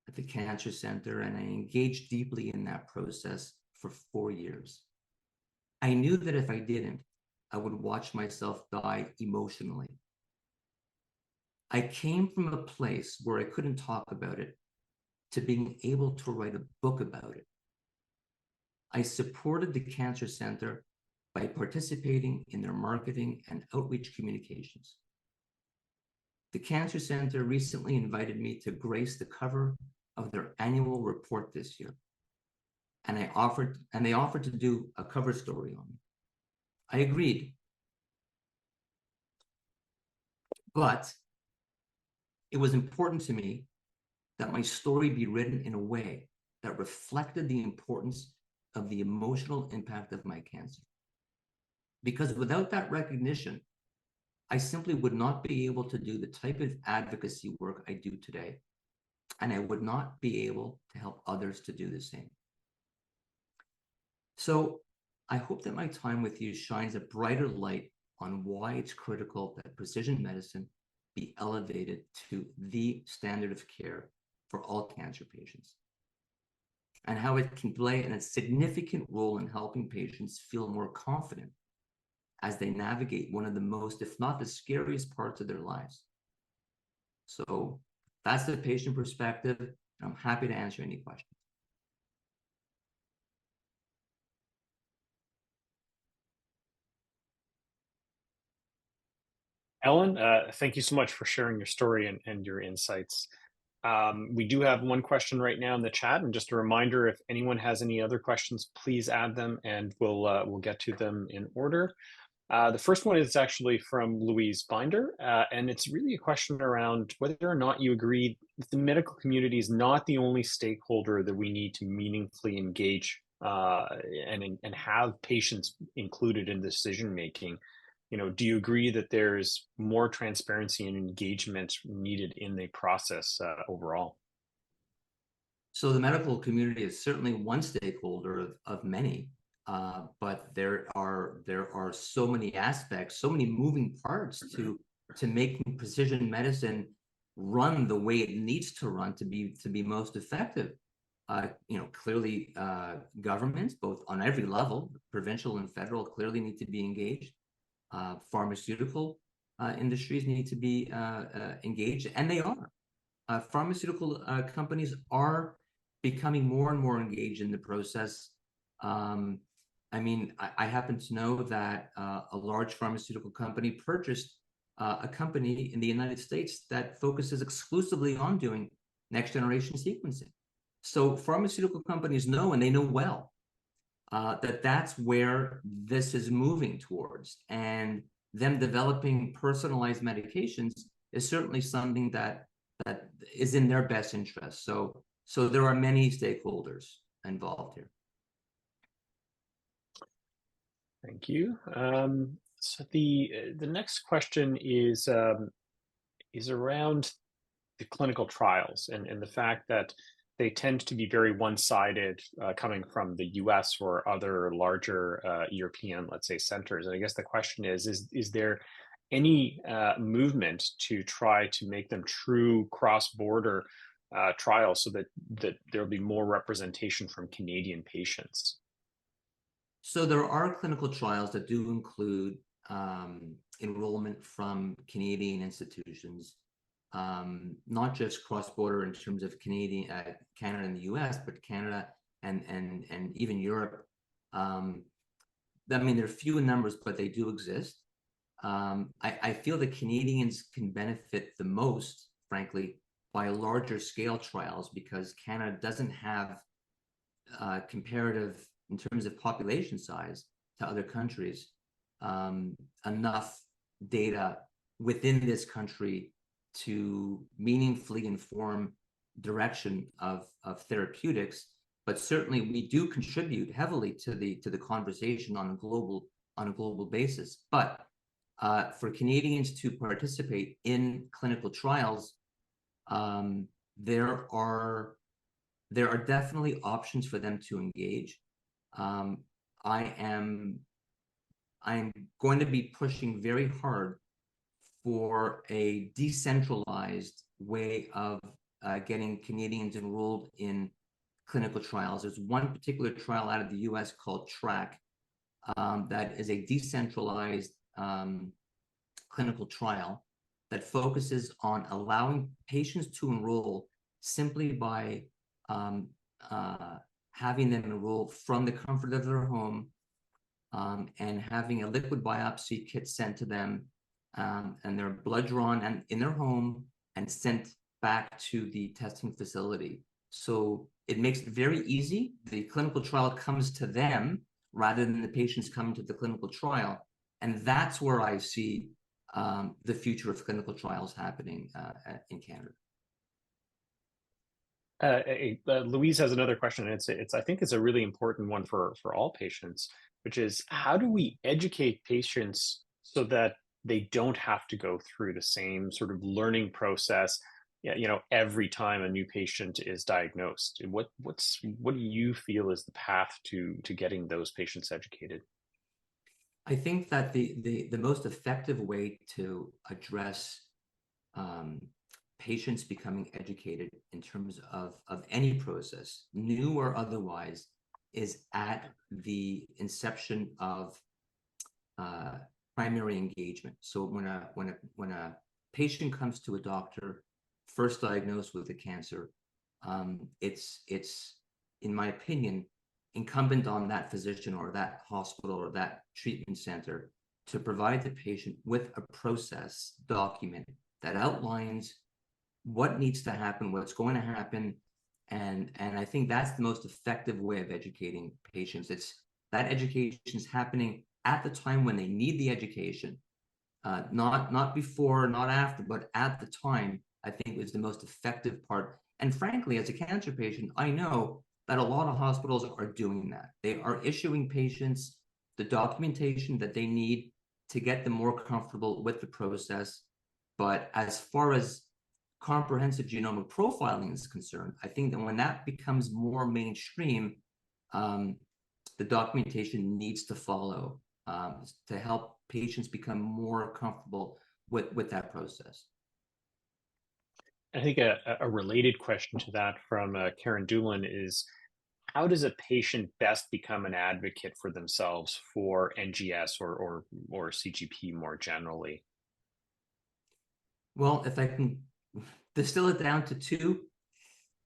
at the cancer center, and I engaged deeply in that process for 4 years. I knew that if I didn't, I would watch myself die emotionally. I came from a place where I couldn't talk about it to being able to write a book about it. I supported the Cancer Center by participating in their marketing and outreach communications. The Cancer Center recently invited me to grace the cover of their annual report this year. And they offered to do a cover story on me. I agreed. But it was important to me that my story be written in a way that reflected the importance of the emotional impact of my cancer. Because without that recognition, I simply would not be able to do the type of advocacy work I do today, and I would not be able to help others to do the same. So I hope that my time with you shines a brighter light on why it's critical that precision medicine be elevated to the standard of care for all cancer patients, and how it can play a significant role in helping patients feel more confident as they navigate one of the most, if not the scariest parts of their lives. So that's the patient perspective, and I'm happy to answer any questions. Ellen, thank you so much for sharing your story and your insights. We do have one question right now in the chat, and just a reminder, if anyone has any other questions, please add them and we'll get to them in order. The first one is actually from Louise Binder, and it's really a question around whether or not you agree that the medical community is not the only stakeholder that we need to meaningfully engage and have patients included in decision making. You know, do you agree that there's more transparency and engagement needed in the process overall? So the medical community is certainly one stakeholder of many, but there are so many aspects, so many moving parts to making precision medicine run the way it needs to run to be most effective. Clearly, governments, both on every level, provincial and federal, clearly need to be engaged. pharmaceutical industries need to be engaged, and they are. Pharmaceutical companies are becoming more and more engaged in the process. I mean, I happen to know that a large pharmaceutical company purchased a company in the United States that focuses exclusively on doing next generation sequencing. So pharmaceutical companies know, and they know well, that that's where this is moving towards. And them developing personalized medications is certainly something that is in their best interest. So there are many stakeholders involved here. Thank you. So the next question is around the clinical trials and the fact that they tend to be very one-sided, coming from the US or other larger European, let's say, centers. And I guess the question is there any movement to try to make them true cross-border trials so that there'll be more representation from Canadian patients? So there are clinical trials that do include enrollment from Canadian institutions, not just cross-border in terms of Canada and the US, but Canada and even Europe. I mean, they're few in numbers, but they do exist. I feel that Canadians can benefit the most, frankly, by larger scale trials, because Canada doesn't have comparative, in terms of population size, to other countries, enough data within this country to meaningfully inform direction of therapeutics. But certainly we do contribute heavily to the conversation on a global basis. But for Canadians to participate in clinical trials, there are definitely options for them to engage. I am going to be pushing very hard for a decentralized way of getting Canadians enrolled in clinical trials. There's one particular trial out of the US called TRAK, that is a decentralized clinical trial that focuses on allowing patients to enroll simply by having them enroll from the comfort of their home, and having a liquid biopsy kit sent to them, and their blood drawn and in their home and sent back to the testing facility. So it makes it very easy. The clinical trial comes to them rather than the patients coming to the clinical trial. And that's where I see the future of clinical trials happening in Canada. Louise has another question, and I think it's a really important one for all patients, which is, how do we educate patients so that they don't have to go through the same sort of learning process, every time a new patient is diagnosed? What do you feel is the path to getting those patients educated? I think that the most effective way to address patients becoming educated in terms of any process, new or otherwise, is at the inception of primary engagement. So when a patient comes to a doctor, first diagnosed with a cancer, it's in my opinion incumbent on that physician or that hospital or that treatment center to provide the patient with a process document that outlines what needs to happen, what's going to happen. And I think that's the most effective way of educating patients. It's that education is happening at the time when they need the education, not before, not after, but at the time, I think is the most effective part. And frankly, as a cancer patient, I know that a lot of hospitals are doing that. They are issuing patients the documentation that they need to get them more comfortable with the process. But as far as comprehensive genomic profiling is concerned, I think that when that becomes more mainstream, the documentation needs to follow to help patients become more comfortable with that process. I think a related question to that from Karen Doolin is, how does a patient best become an advocate for themselves for NGS or CGP more generally? Well, if I can distill it down to two,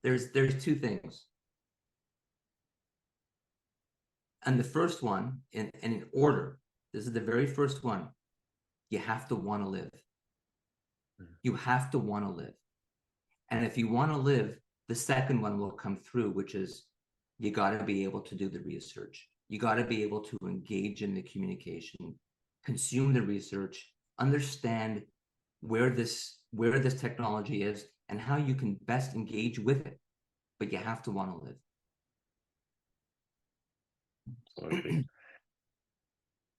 there's two things. And the first one, in order, this is the very first one, you have to want to live. You have to want to live. And if you want to live, the second one will come through, which is you got to be able to do the research. You got to be able to engage in the communication, consume the research, understand where this technology is and how you can best engage with it. But you have to want to live. Absolutely.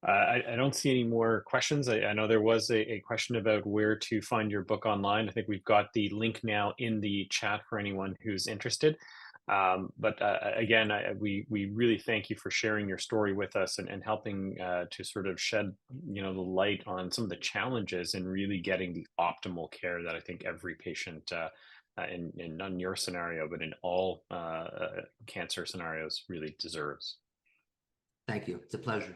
I don't see any more questions. I know there was a question about where to find your book online. I think we've got the link now in the chat for anyone who's interested. But again, we really thank you for sharing your story with us and helping to sort of shed, the light on some of the challenges in really getting the optimal care that I think every patient in not your scenario, but in all cancer scenarios really deserves. Thank you. It's a pleasure.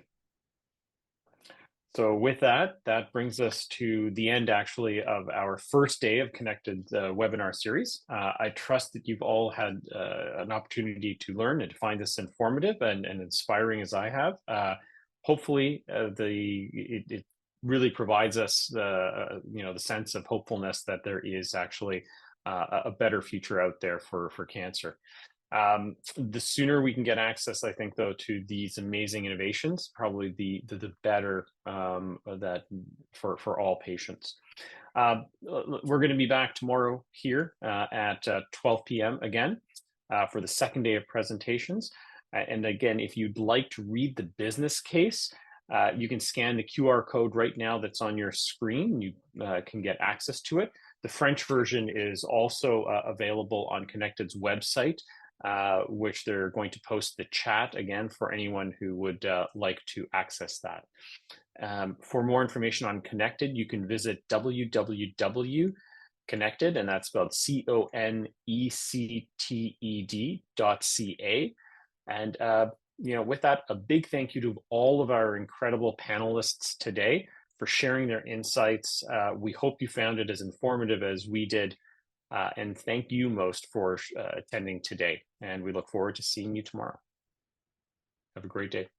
So with that brings us to the end actually of our first day of CONECTed webinar series. I trust that you've all had an opportunity to learn and to find this informative and inspiring as I have. Hopefully it really provides us the sense of hopefulness that there is actually a better future out there for cancer. The sooner we can get access, I think, though, to these amazing innovations, probably the better that for all patients. We're going to be back tomorrow here at 12 p.m. again for the second day of presentations. And again, if you'd like to read the business case, you can scan the QR code right now that's on your screen. You can get access to it. The French version is also available on CONECTed's website, which they're going to post the chat again for anyone who would like to access that. For more information on CONECTed, you can visit www.connected, and that's spelled CONECTED.ca. And with that, a big thank you to all of our incredible panelists today for sharing their insights. We hope you found it as informative as we did. And thank you most for attending today. And we look forward to seeing you tomorrow. Have a great day.